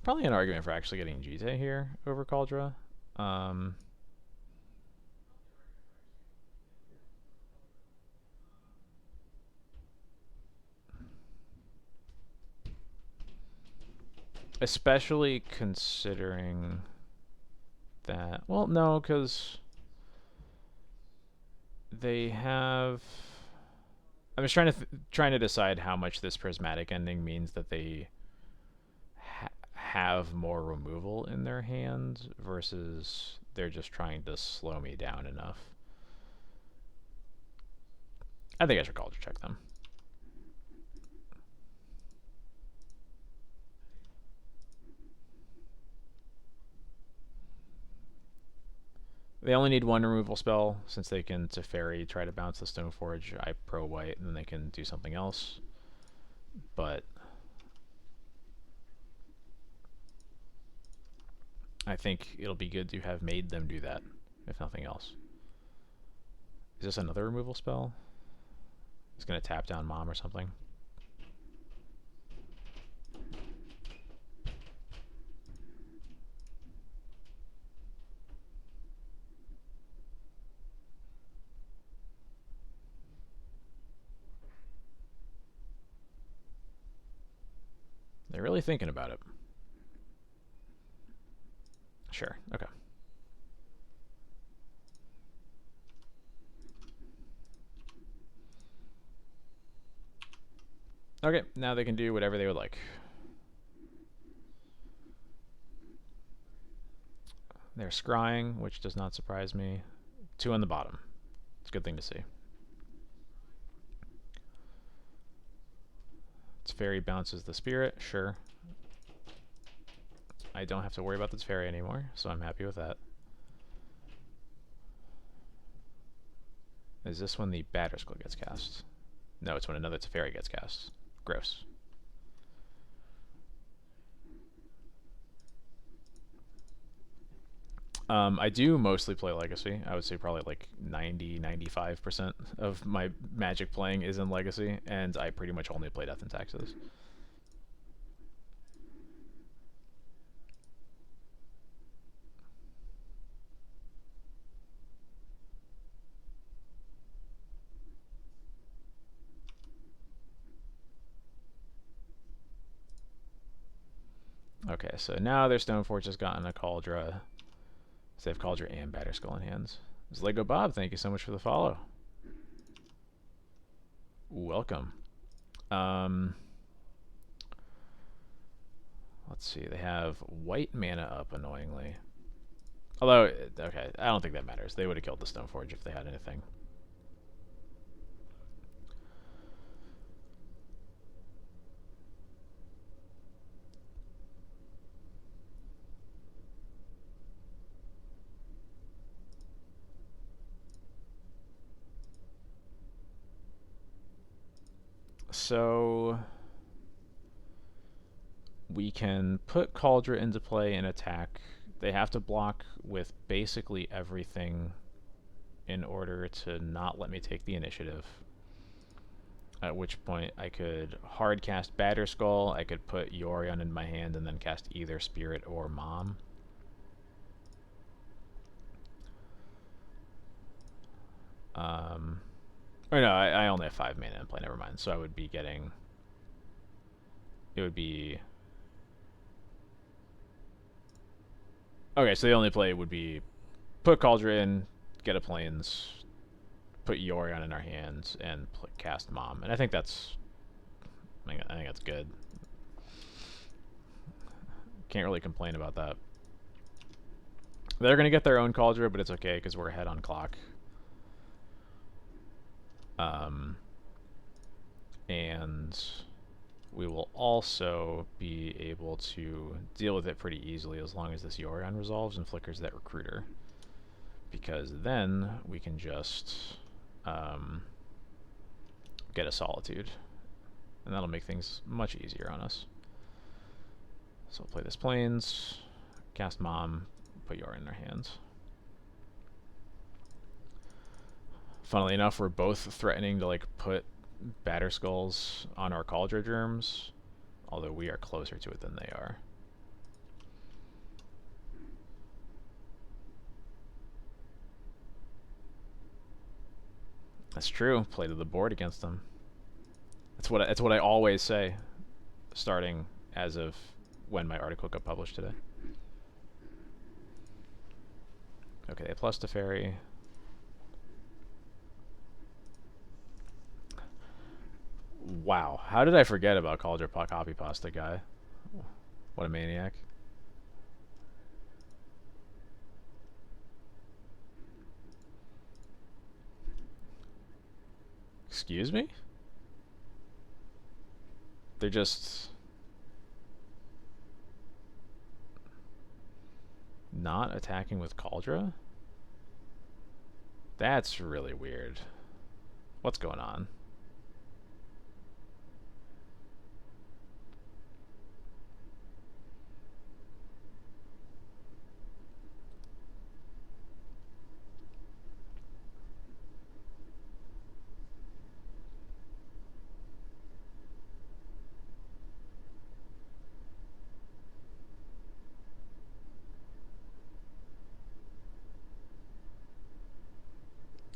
Probably an argument for actually getting Jite here over Cauldra. Um, Especially considering that. Well, no, because they have. I'm just trying to decide how much this prismatic ending means that they have more removal in their hand versus they're just trying to slow me down enough. I think I should Cauldra check them. They only need one removal spell, since they can Teferi try to bounce the Stoneforge. I pro white, and then they can do something else. But I think it'll be good to have made them do that, if nothing else. Is this another removal spell? It's going to tap down Mom or something. They're really thinking about it. Sure, okay. Okay, now they can do whatever they would like. They're scrying, which does not surprise me. 2 on the bottom. It's a good thing to see. Teferi bounces the spirit, sure. I don't have to worry about the Teferi anymore, so I'm happy with that. Is this when the Batterskull gets cast? No, it's when another Teferi gets cast. Gross. I do mostly play Legacy. I would say probably like 90-95% of my Magic playing is in Legacy, and I pretty much only play Death and Taxes. Okay, so now their Stoneforge has gotten a Cauldra. So they have Cauldra and Batterskull in hands. This Lego Bob, thank you so much for the follow. Welcome. Let's see, they have white mana up, annoyingly. Although, okay, I don't think that matters. They would have killed the Stoneforge if they had anything. So we can put Cauldra into play and attack. They have to block with basically everything in order to not let me take the initiative. At which point I could hard cast Batterskull, I could put Yorion in my hand and then cast either Spirit or Mom. Or no, I only have 5 mana in play, never mind. So I would be getting... It would be... Okay, so the only play would be put Cauldra in, get a Plains, put Yorion in our hands, and cast Mom. And I think that's... I think that's good. Can't really complain about that. They're going to get their own Cauldra, but it's okay because we're ahead on clock. And we will also be able to deal with it pretty easily as long as this Yorion resolves and flickers that Recruiter. Because then we can just get a Solitude. And that'll make things much easier on us. So we'll play this Plains, cast Mom, put Yorion in our hands. Funnily enough, we're both threatening to like put Batterskulls on our Cauldra Germs, although we are closer to it than they are. That's true. Play to the board against them. That's what I always say, starting as of when my article got published today. Okay, they plus to fairy. Wow, how did I forget about Cauldron Copy Pasta guy? What a maniac. Excuse me? They're just not attacking with Cauldra? That's really weird. What's going on?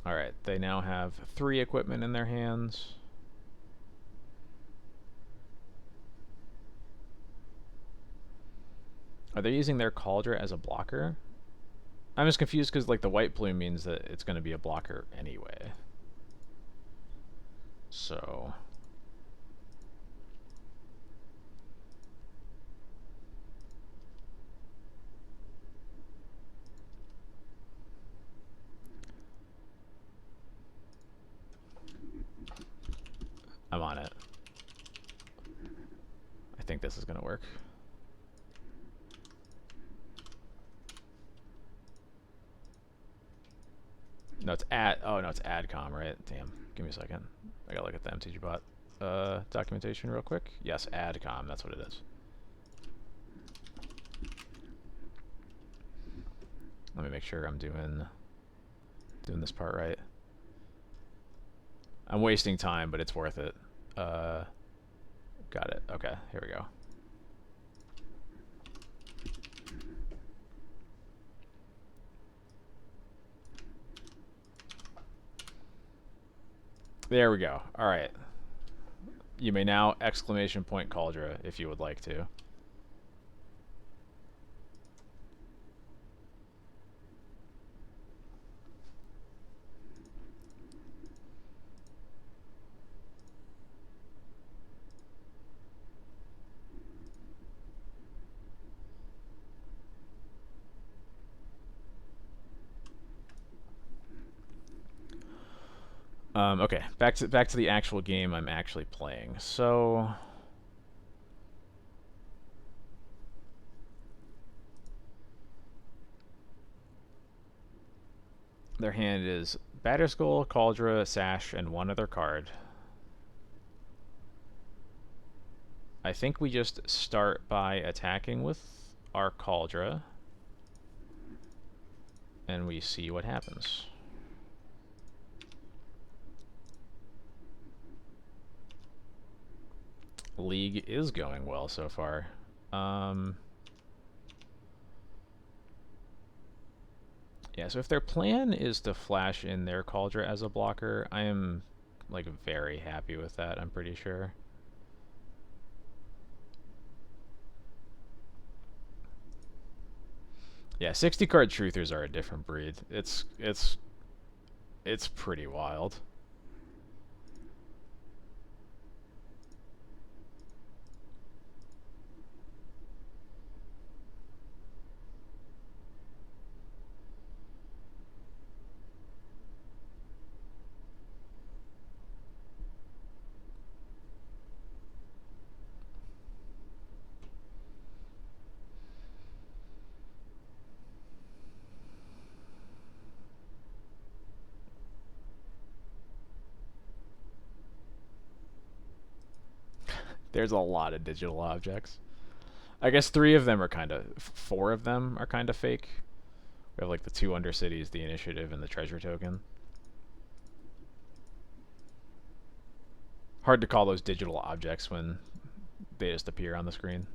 Alright, they now have 3 equipment in their hands. Are they using their Cauldra as a blocker? I'm just confused because like the white plume means that it's going to be a blocker anyway. So I'm on it. I think this is going to work. No, it's it's AdCom, right? Damn. Give me a second. I gotta look at the MTGBot documentation real quick. Yes, AdCom, that's what it is. Let me make sure I'm doing this part right. I'm wasting time, but it's worth it. Got it. Okay, here we go. There we go. All right. You may now exclamation point Cauldra if you would like to. Okay, back to the actual game I'm actually playing. So their hand is Batterskull, Cauldra, Sash, and one other card. I think we just start by attacking with our Cauldra, and we see what happens. League is going well so far. Yeah, so if their plan is to flash in their Cauldra as a blocker, I am like very happy with that, I'm pretty sure. Yeah, 60 card truthers are a different breed. It's pretty wild. There's a lot of digital objects. I guess 3 of them are kind of... 4 of them are kind of fake. We have like the 2 Undercities, the Initiative, and the Treasure Token. Hard to call those digital objects when they just appear on the screen.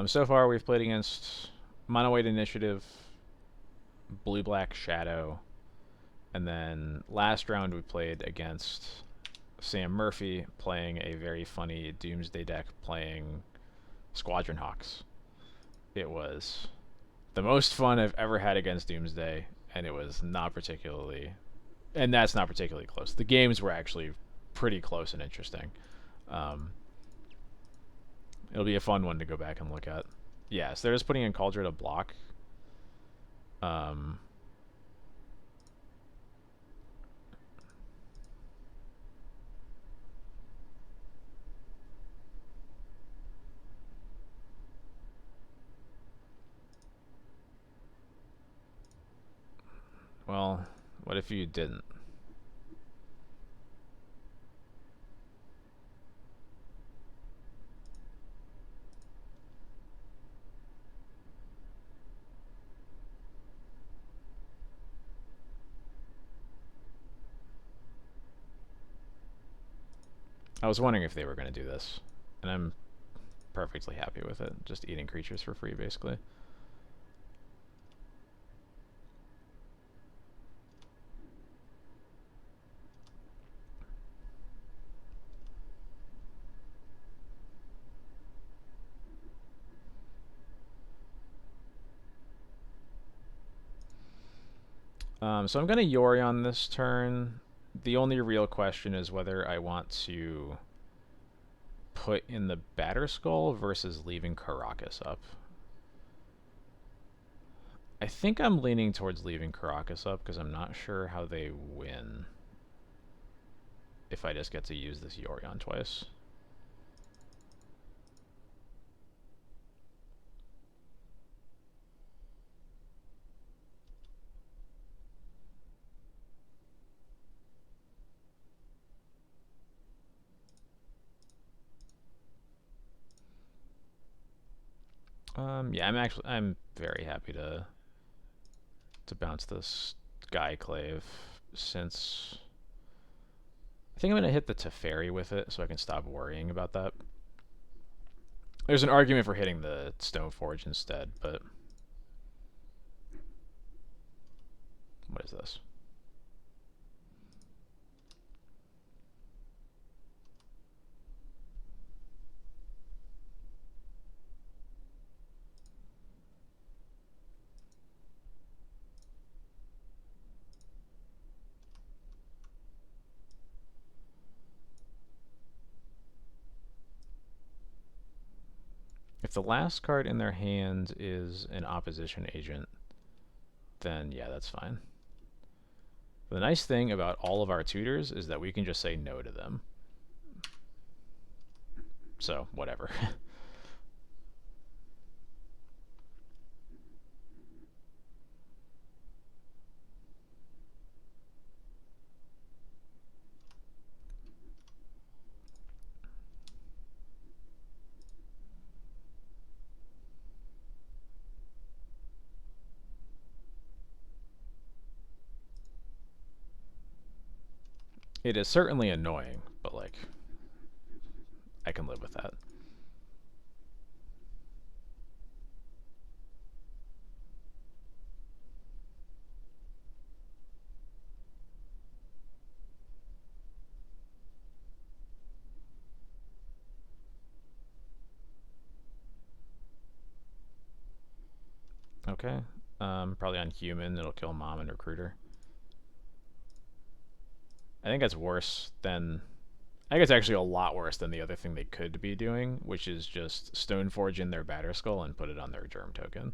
So far, we've played against Mono White Initiative, Blue Black Shadow, and then last round we played against Sam Murphy playing a very funny Doomsday deck playing Squadron Hawks. It was the most fun I've ever had against Doomsday, and it was not particularly, and that's not particularly close. The games were actually pretty close and interesting. Um, it'll be a fun one to go back and look at. Yes, they're just putting in Cauldron to block. Um, well, what if you didn't? I was wondering if they were going to do this, and I'm perfectly happy with it. Just eating creatures for free, basically. So I'm going to Yorion this turn. The only real question is whether I want to put in the Batterskull versus leaving Caracas up. I think I'm leaning towards leaving Caracas up because I'm not sure how they win if I just get to use this Yorion twice. Yeah, I'm very happy to bounce this Skyclave since I think I'm gonna hit the Teferi with it so I can stop worrying about that. There's an argument for hitting the Stoneforge instead, but what is this? If the last card in their hand is an opposition agent, then yeah, that's fine. The nice thing about all of our tutors is that we can just say no to them. So, whatever. It is certainly annoying, but like, I can live with that. Okay. Probably on human, it'll kill mom and recruiter. I think that's worse than. I think it's actually a lot worse than the other thing they could be doing, which is just Stoneforge in their Batterskull and put it on their Germ token.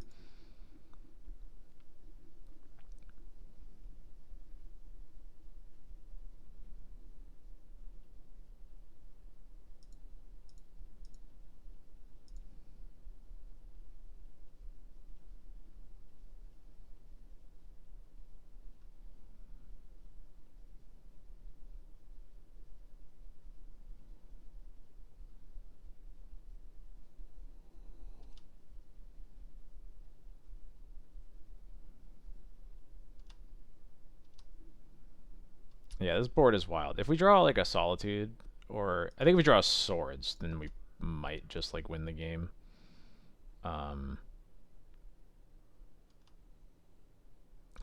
Yeah, this board is wild. If we draw like a Solitude, or I think if we draw swords, then we might just like win the game.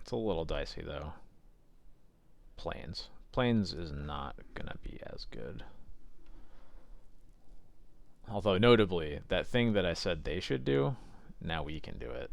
It's a little dicey though. Plains. Plains is not gonna be as good. Although notably, that thing that I said they should do, now we can do it.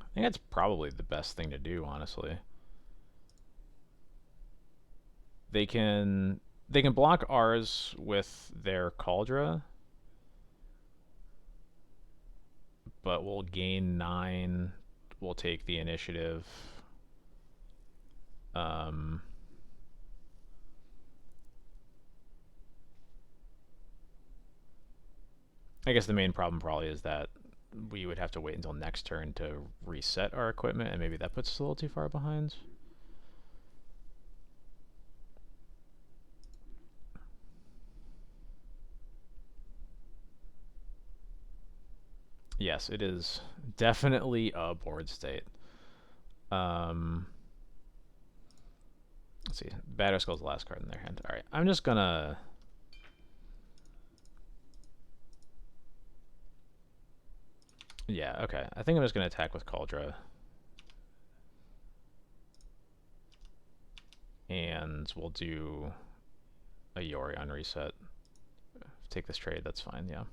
I think that's probably the best thing to do, honestly. They can block ours with their Cauldra, but we'll gain 9. We'll take the initiative. Um, I guess the main problem probably is that we would have to wait until next turn to reset our equipment, and maybe that puts us a little too far behind. Yes, it is definitely a board state. Let's see. Batter Skull's the last card in their hand. Alright, I'm just gonna... Yeah, okay. I think I'm just gonna attack with Cauldra. And we'll do a Yorion reset. Take this trade, that's fine, yeah.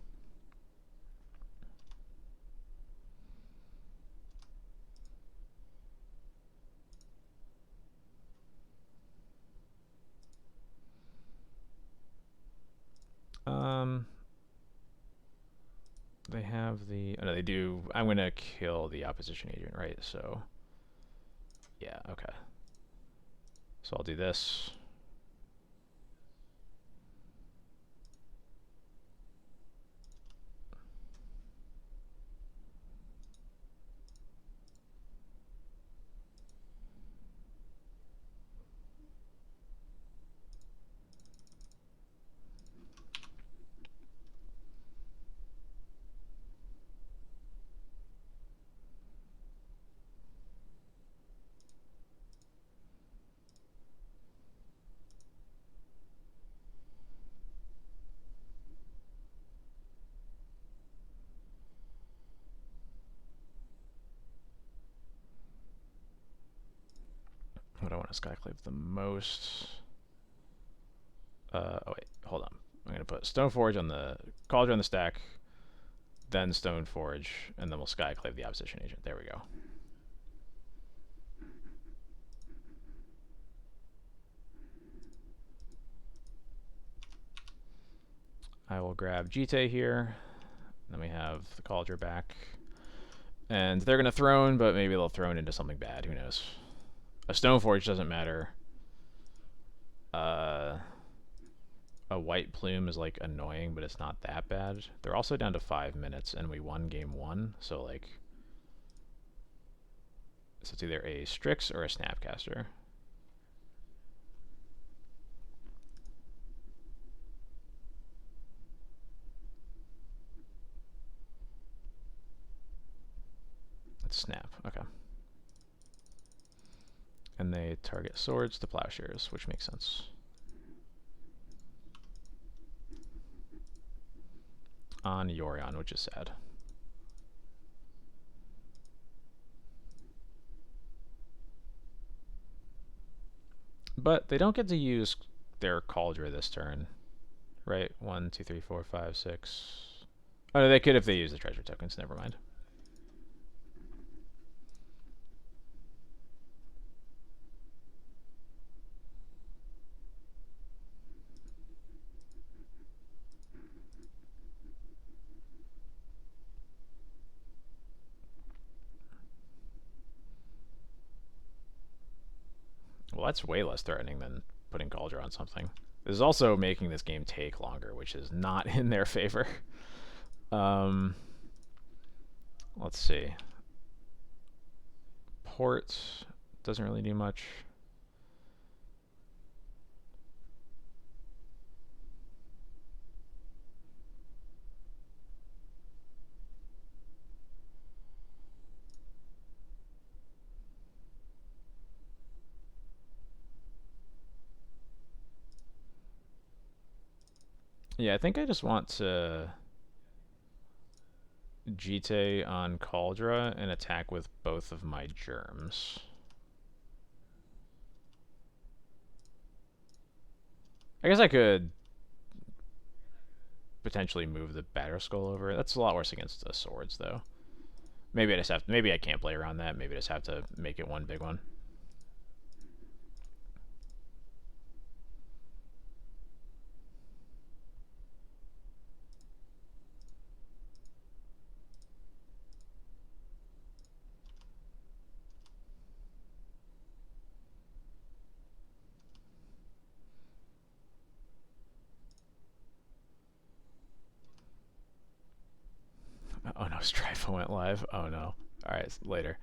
They have the... Oh, no, they do... I'm going to kill the opposition agent, right? So... Yeah, okay. So I'll do this. What do I want to Skyclave the most? Oh wait, hold on. I'm going to put Stoneforge on the... Cauldron on the stack, then Stoneforge, and then we'll Skyclave the opposition agent. There we go. I will grab Jite here. Then we have the Cauldron back. And they're going to Throne, but maybe they'll Throne into something bad. Who knows? A Stoneforge doesn't matter. A White Plume is, like, annoying, but it's not that bad. They're also down to 5 minutes, and we won game 1, so, like... So it's either a Strix or a Snapcaster. Let's Snap, okay. And they target swords to plowshares, which makes sense. On Yorion, which is sad. But they don't get to use their Cauldron this turn, right? 1, 2, 3, 4, 5, 6. Oh, no, they could if they use the treasure tokens. Never mind. Well, that's way less threatening than putting Cauldron on something. This is also making this game take longer, which is not in their favor. Let's see. Port doesn't really do much. Yeah, I think I just want to Jite on Cauldra and attack with both of my germs. I guess I could potentially move the Batter Skull over. That's a lot worse against the swords, though. Maybe I just have. Maybe I can't play around that. Maybe I just have to make it one big one. Oh no, Strife went live. Oh no. Alright, later.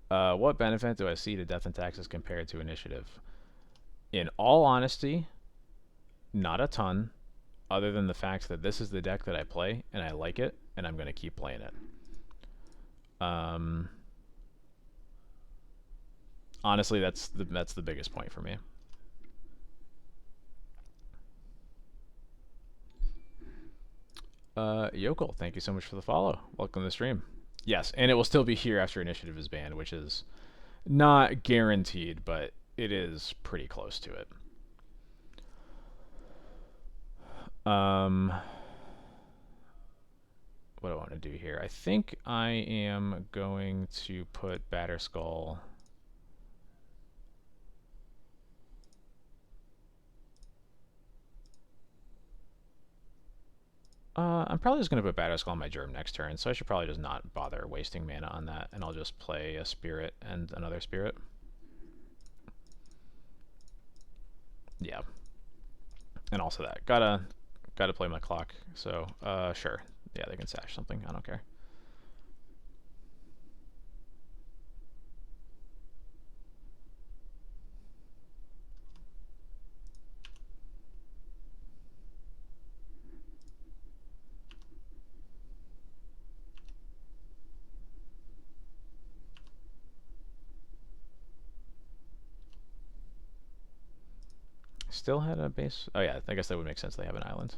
What benefit do I see to Death and Taxes compared to Initiative? In all honesty, not a ton, other than the fact that this is the deck that I play, and I like it, and I'm going to keep playing it. Honestly, that's the biggest point for me. Yokel, thank you so much for the follow. Welcome to the stream. Yes, and it will still be here after Initiative is banned, which is not guaranteed, but it is pretty close to it. What do I want to do here? I think I am going to put Batterskull. I'm probably just going to put Batterskull on my Germ next turn, so I should probably just not bother wasting mana on that, and I'll just play a Spirit and another Spirit. Yeah. And also that. Gotta play my clock, so, sure. Yeah, they can sash something, I don't care. Still had a base. Oh yeah, I guess that would make sense. They have an island.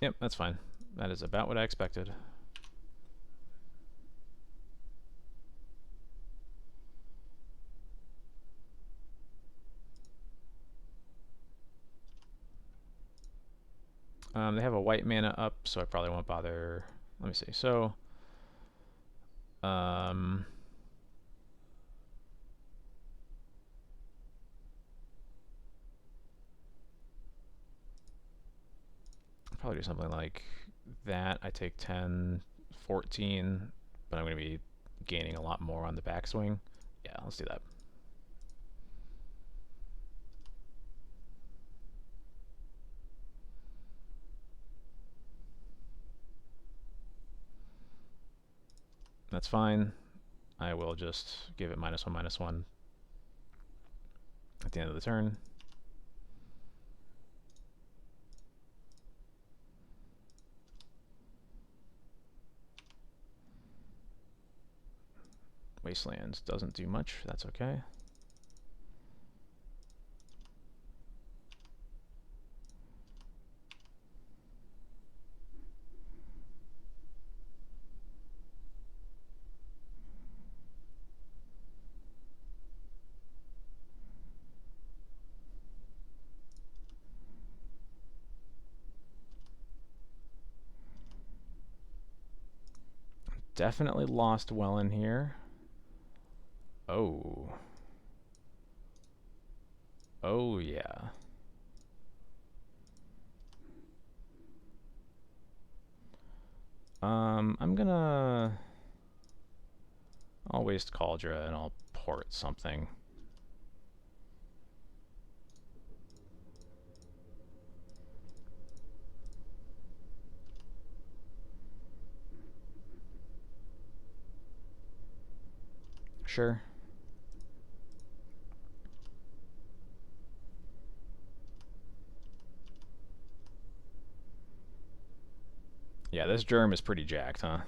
Yep, that's fine. That is about what I expected. They have a white mana up, so I probably won't bother. Let me see. So, I'll probably do something like that. I take 10, 14, but I'm going to be gaining a lot more on the backswing. Yeah, let's do that. That's fine. I will just give it -1/-1 at the end of the turn. Wasteland doesn't do much. That's okay. Definitely lost well in here. Oh. Oh, yeah. I'm gonna... I'll waste Cauldra and I'll port something. Sure. Yeah, this germ is pretty jacked, huh?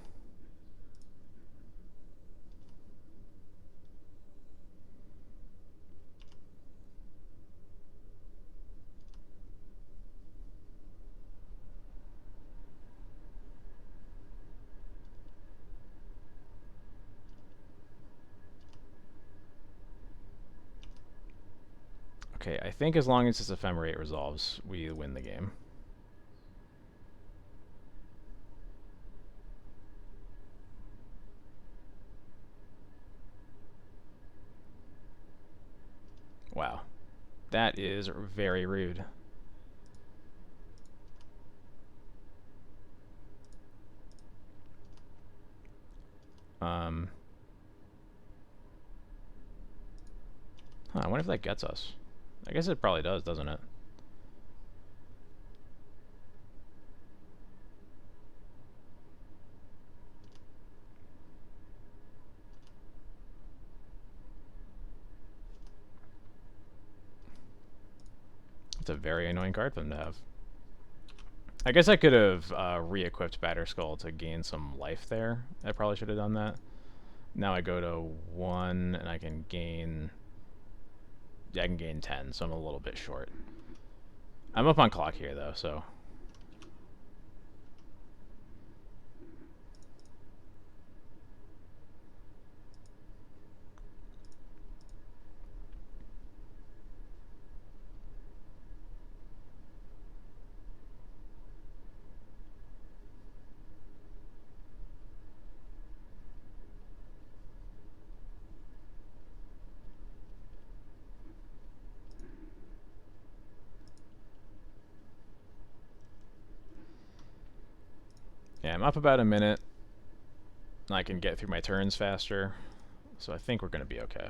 Okay, I think as long as this Ephemerate resolves, we win the game. Wow. That is very rude. Um, I wonder if that gets us. I guess it probably does, doesn't it? It's a very annoying card for them to have. I guess I could have re-equipped Batterskull to gain some life there. I probably should have done that. Now I go to 1, and I can gain... Yeah, I can gain 10, so I'm a little bit short. I'm up on clock here, though, so... Yeah, I'm up about a minute. I can get through my turns faster, so I think we're going to be okay.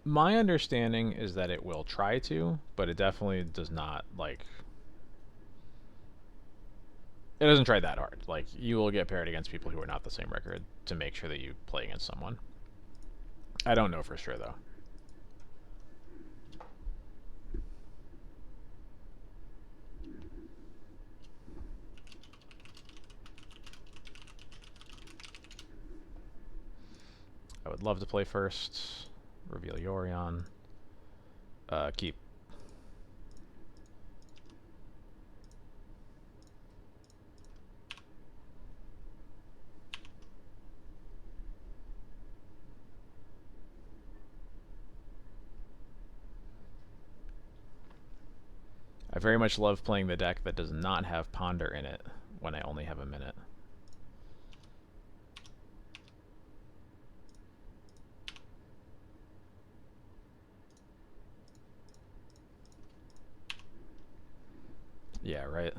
My understanding is that it will try to, but it definitely does not, like... It doesn't try that hard. Like, you will get paired against people who are not the same record to make sure that you play against someone. I don't know for sure, though. I would love to play first. Reveal Yorion. Keep. I very much love playing the deck that does not have Ponder in it when I only have a minute. Yeah, right.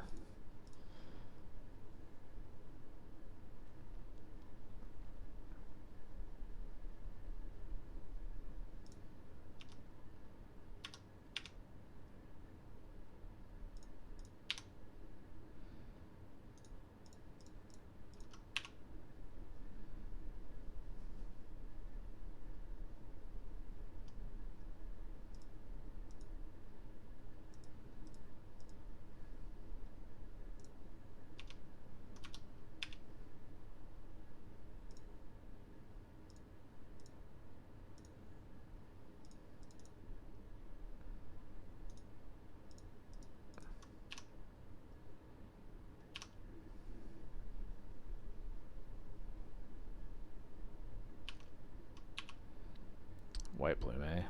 White Bloom, eh?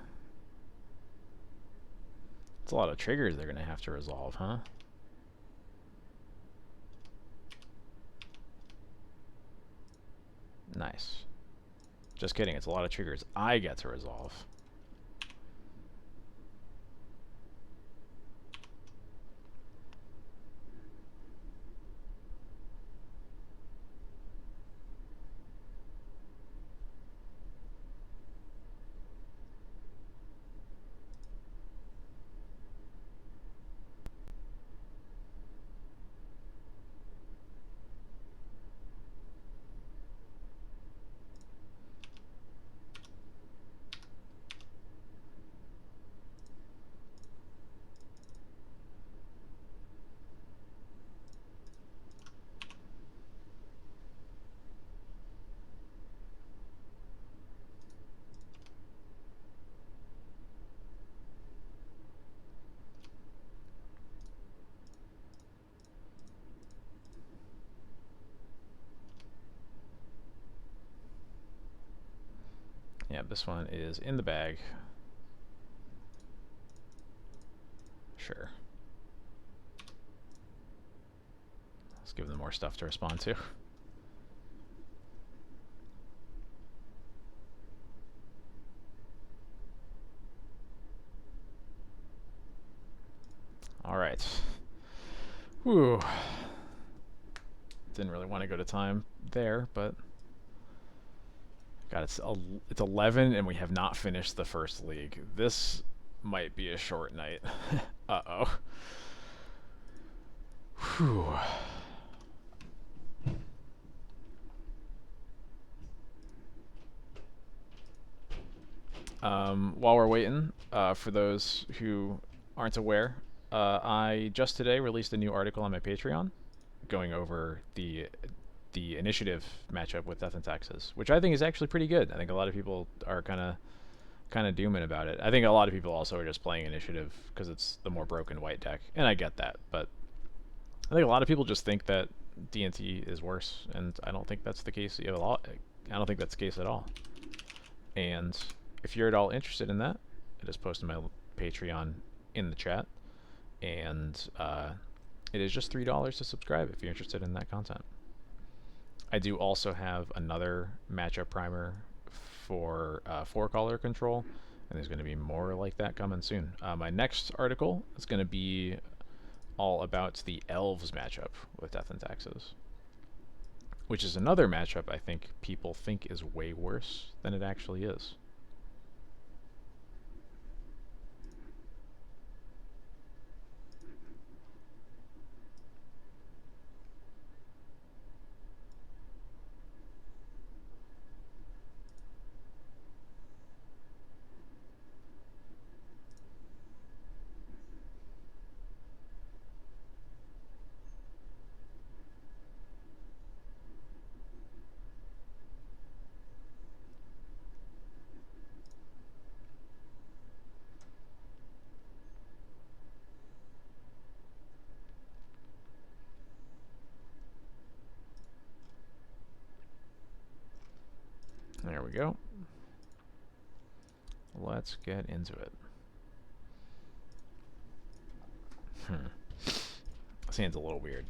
It's a lot of triggers they're going to have to resolve, huh? Nice. Just kidding, it's a lot of triggers I get to resolve. Yeah, this one is in the bag. Sure. Let's give them more stuff to respond to. Alright. Whew. Didn't really want to go to time there, but... God, it's 11 and we have not finished the first league. This might be a short night. Uh-oh. Whew. While we're waiting, for those who aren't aware, I just today released a new article on my Patreon going over the initiative matchup with Death and Taxes, which I think is actually pretty good. I think a lot of people are kind of dooming about it. I think a lot of people also are just playing initiative because it's the more broken white deck, and I get that, but I think a lot of people just think that D&T is worse, and I don't think that's the case at all. I don't think that's the case at all. And if you're at all interested in that, I just posted my Patreon in the chat, and it is just $3 to subscribe if you're interested in that content. I do also have another matchup primer for 4-color control, and there's going to be more like that coming soon. My next article is going to be all about the Elves matchup with Death and Taxes, which is another matchup I think people think is way worse than it actually is. There we go. Let's get into it. This hand's a little weird.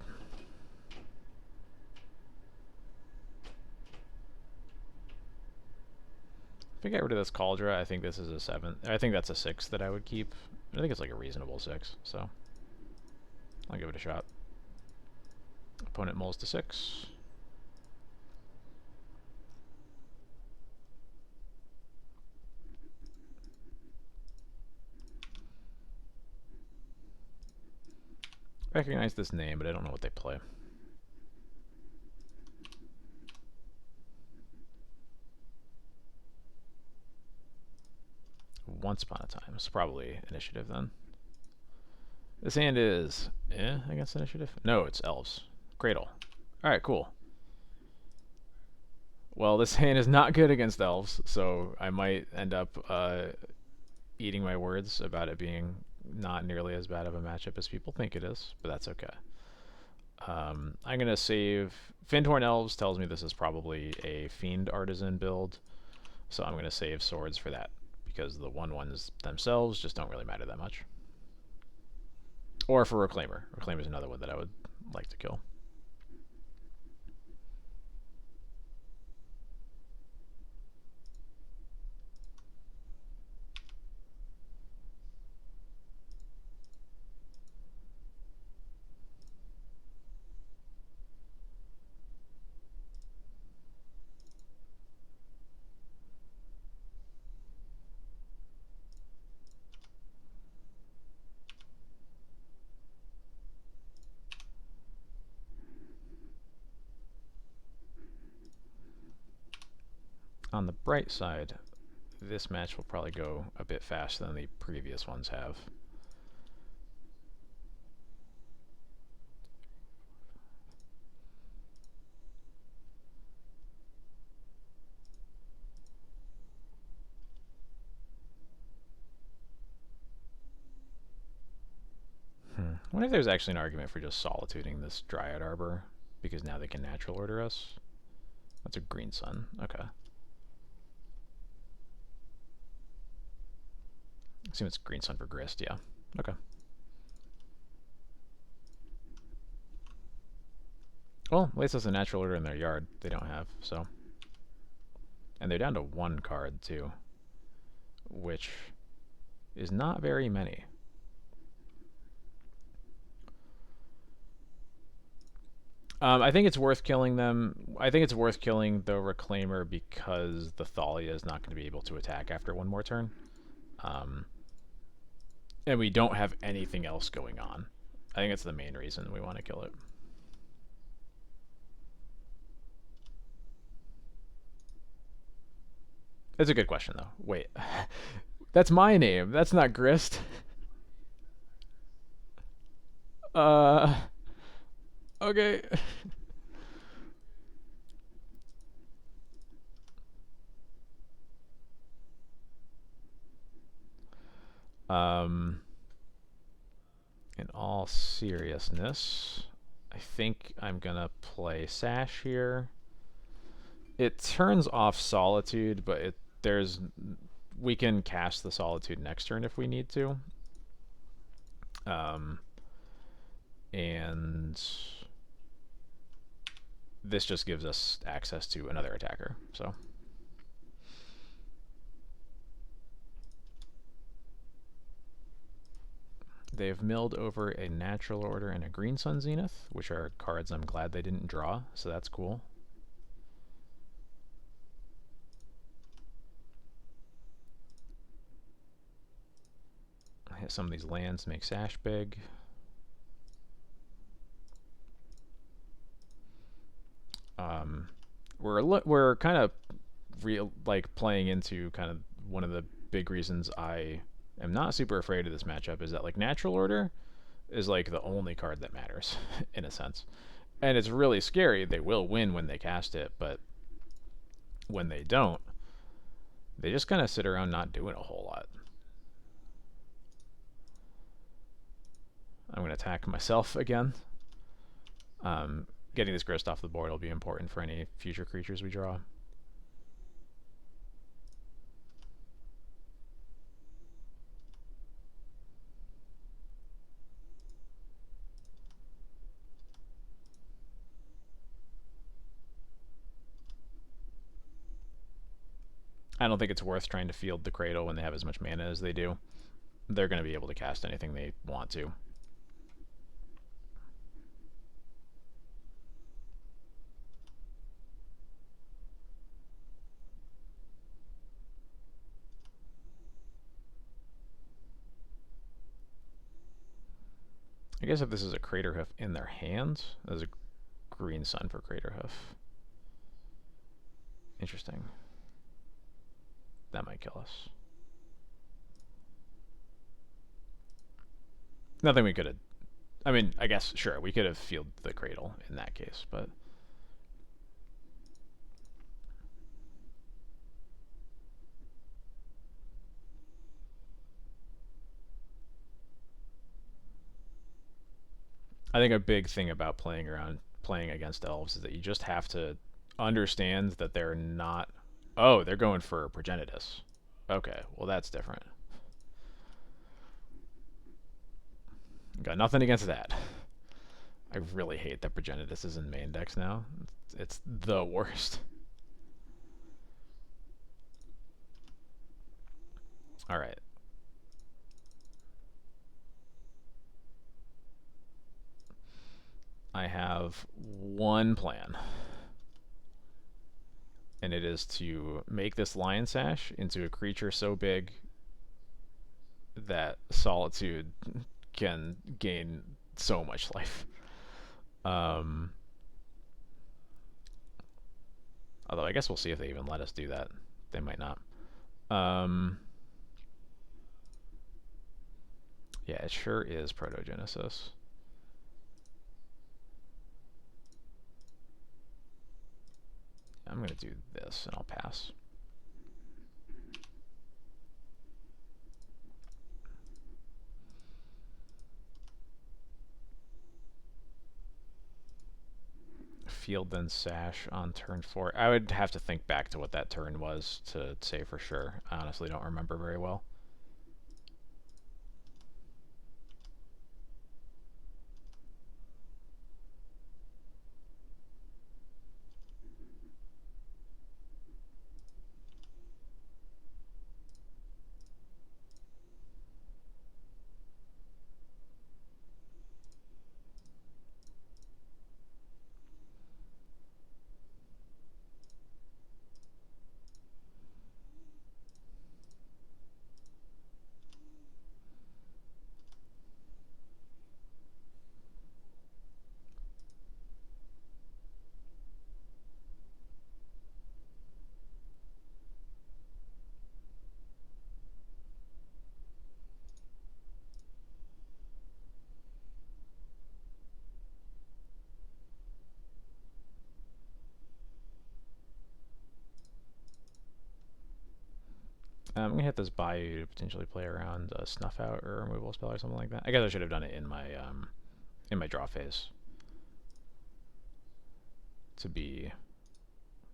If I get rid of this Cauldra, I think this is a 7. I think that's a 6 that I would keep. I think it's like a reasonable 6, so I'll give it a shot. Opponent mulls to 6. Recognize this name, but I don't know what they play. Once upon a time. It's probably initiative then. This hand is against initiative? No, it's elves. Cradle. Alright, cool. Well, this hand is not good against elves, so I might end up eating my words about it being not nearly as bad of a matchup as people think it is, but that's okay. I'm going to save... Findhorn Elves tells me this is probably a Fiend Artisan build, so I'm going to save swords for that, because the 1/1s themselves just don't really matter that much. Or for Reclaimer. Reclaimer is another one that I would like to kill. On the bright side, this match will probably go a bit faster than the previous ones have. I wonder if there's actually an argument for just solituding this Dryad Arbor, because now they can natural order us. That's a green sun. Okay. Assume it's green sun for Grist, yeah. Okay. Well, at least it's a natural order in their yard they don't have, so. And they're down to 1 card, too. Which is not very many. I think it's worth killing them. I think it's worth killing the Reclaimer because the Thalia is not going to be able to attack after 1 more turn. And we don't have anything else going on. I think that's the main reason we want to kill it. It's a good question, though. Wait. That's my name. That's not Grist. Okay. In all seriousness, I think I'm gonna play Sash here. It turns off Solitude, but we can cast the Solitude next turn if we need to. And this just gives us access to another attacker, so. They've milled over a Natural Order and a Green Sun Zenith, which are cards I'm glad they didn't draw, so that's cool. I hit some of these lands to make Sash big. We're kind of playing into kind of one of the big reasons I am not super afraid of this matchup is that like Natural Order is like the only card that matters in a sense, and it's really scary. They will win when they cast it, but when they don't, they just kind of sit around not doing a whole lot. I'm going to attack myself again. Getting this Grist off the board will be important for any future creatures we draw. I don't think it's worth trying to field the Cradle when they have as much mana as they do. They're going to be able to cast anything they want to. I guess if this is a Craterhoof in their hands, there's a green sun for Craterhoof. Interesting. That might kill us. Nothing we could have... I mean, I guess, sure, we could have fielded the Cradle in that case, but... I think a big thing about playing against elves is that you just have to understand that they're not... Oh, they're going for Progenitus. Okay, well that's different. Got nothing against that. I really hate that Progenitus is in main decks now. It's the worst. Alright. I have one plan. And it is to make this Lion Sash into a creature so big that Solitude can gain so much life. Although I guess we'll see if they even let us do that. They might not. Yeah, it sure is Protogenesis. I'm going to do this, and I'll pass. Field then Sash on turn 4. I would have to think back to what that turn was to say for sure. I honestly don't remember very well. I'm gonna hit this Bayou to potentially play around a Snuff Out or Removal Spell or something like that. I guess I should have done it in my draw phase to be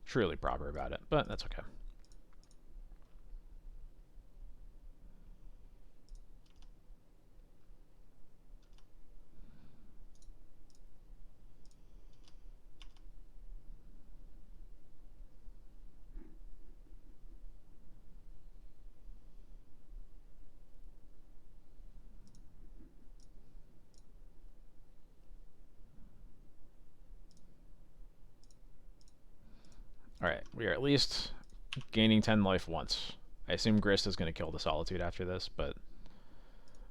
truly proper about it, but that's okay. Alright, we are at least gaining 10 life once. I assume Grist is going to kill the Solitude after this, but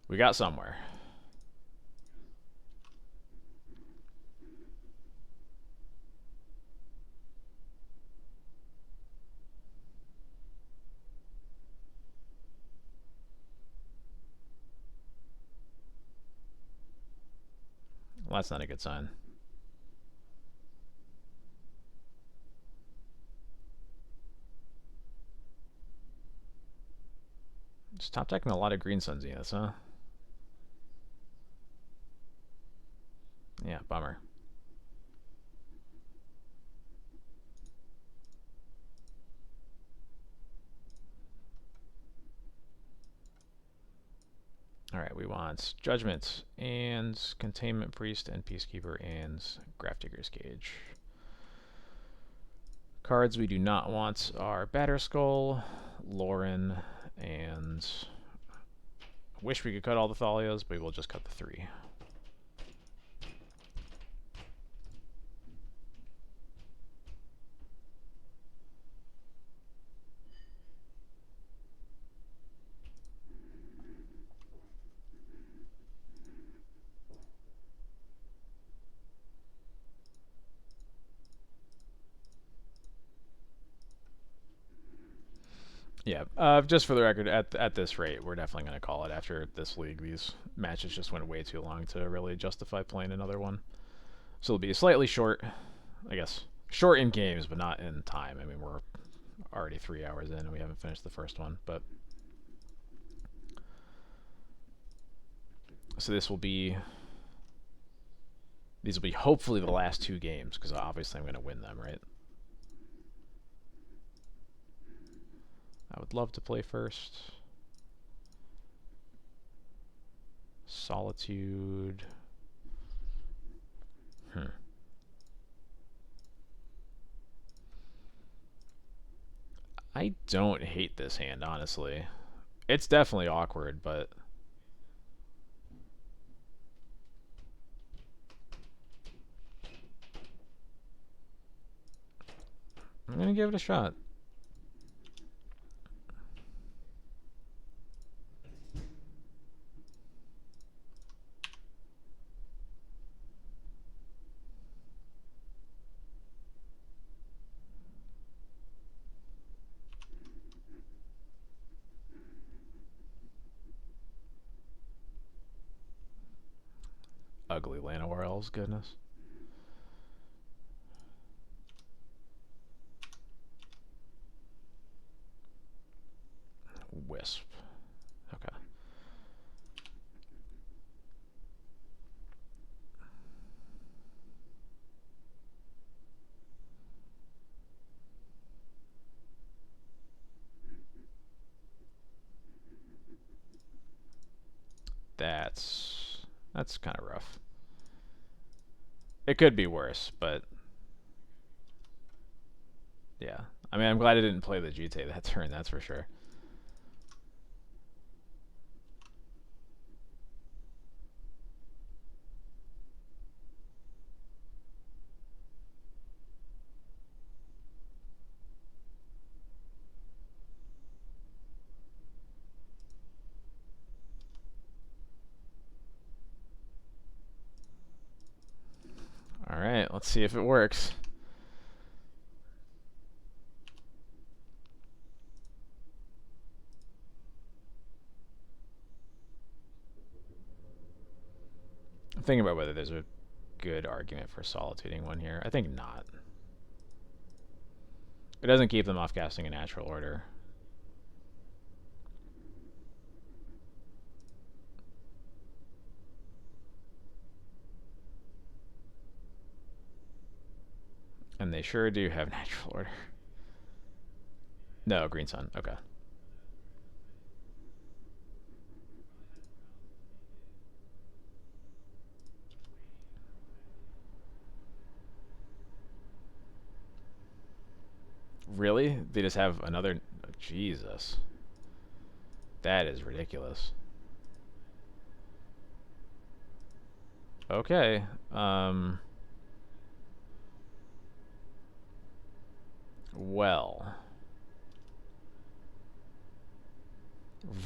we got somewhere. Well, that's not a good sign. Just top decking a lot of Green Sun Zeniths, huh? Yeah, bummer. Alright, we want Judgment and Containment Priest and Peacekeeper and Grafdigger's Cage. Cards we do not want are Batterskull, Lauren, and I wish we could cut all the Thalias, but we'll just cut the 3. Yeah, just for the record, at this rate, we're definitely going to call it after this league. These matches just went way too long to really justify playing another one. So it'll be slightly short, I guess. Short in games, but not in time. I mean, we're already 3 hours in and we haven't finished the first one. But so these will be hopefully the last 2 games, because obviously I'm going to win them, right? I would love to play first. Solitude. I don't hate this hand, honestly. It's definitely awkward, but I'm going to give it a shot. Ugly Llanowar Elves, goodness. Wisp. Okay. That's kind of rough. It could be worse, but yeah. I mean, I'm glad I didn't play the GT that turn, that's for sure. Alright, let's see if it works. I'm thinking about whether there's a good argument for solituding one here. I think not. It doesn't keep them off casting a natural order. And they sure do have natural order. No, Green Sun. Okay. Really? They just have another... Jesus. That is ridiculous. Okay. Well.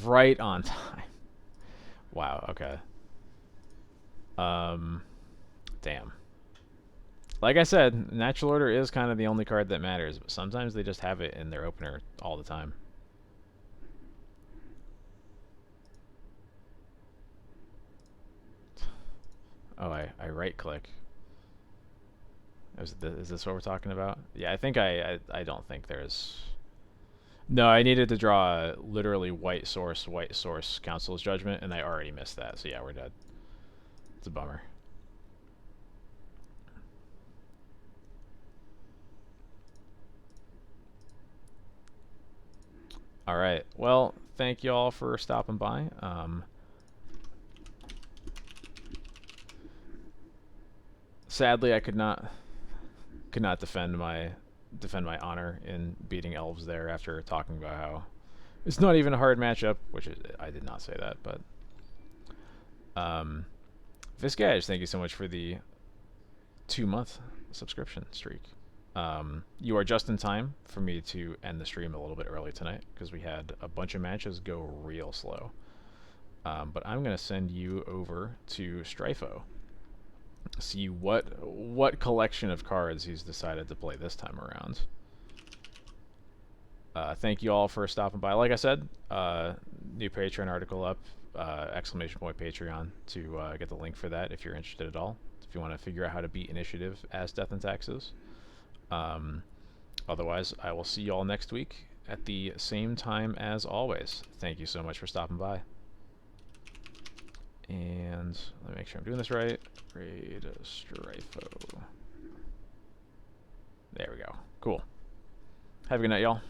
Right on time. Wow, okay. Damn. Like I said, Natural Order is kind of the only card that matters, but sometimes they just have it in their opener all the time. Oh, I right click. Is this what we're talking about? Yeah, I think I don't think there's... No, I needed to draw literally white source, Council's Judgment, and I already missed that, so yeah, we're dead. It's a bummer. Alright, well, thank you all for stopping by. Sadly, I could not defend my honor in beating elves there after talking about how it's not even a hard matchup, which is, I did not say that, but Viscage, thank you so much for the 2-month subscription streak. You are just in time for me to end the stream a little bit early tonight because we had a bunch of matches go real slow. But I'm gonna send you over to Strifo. See what collection of cards he's decided to play this time around. Thank you all for stopping by. Like I said, new Patreon article up, ! Patreon to get the link for that if you're interested at all. If you want to figure out how to beat Initiative as Death and Taxes. Otherwise, I will see you all next week at the same time as always. Thank you so much for stopping by. And let me make sure I'm doing this right. Raid Strifo. There we go. Cool. Have a good night, y'all.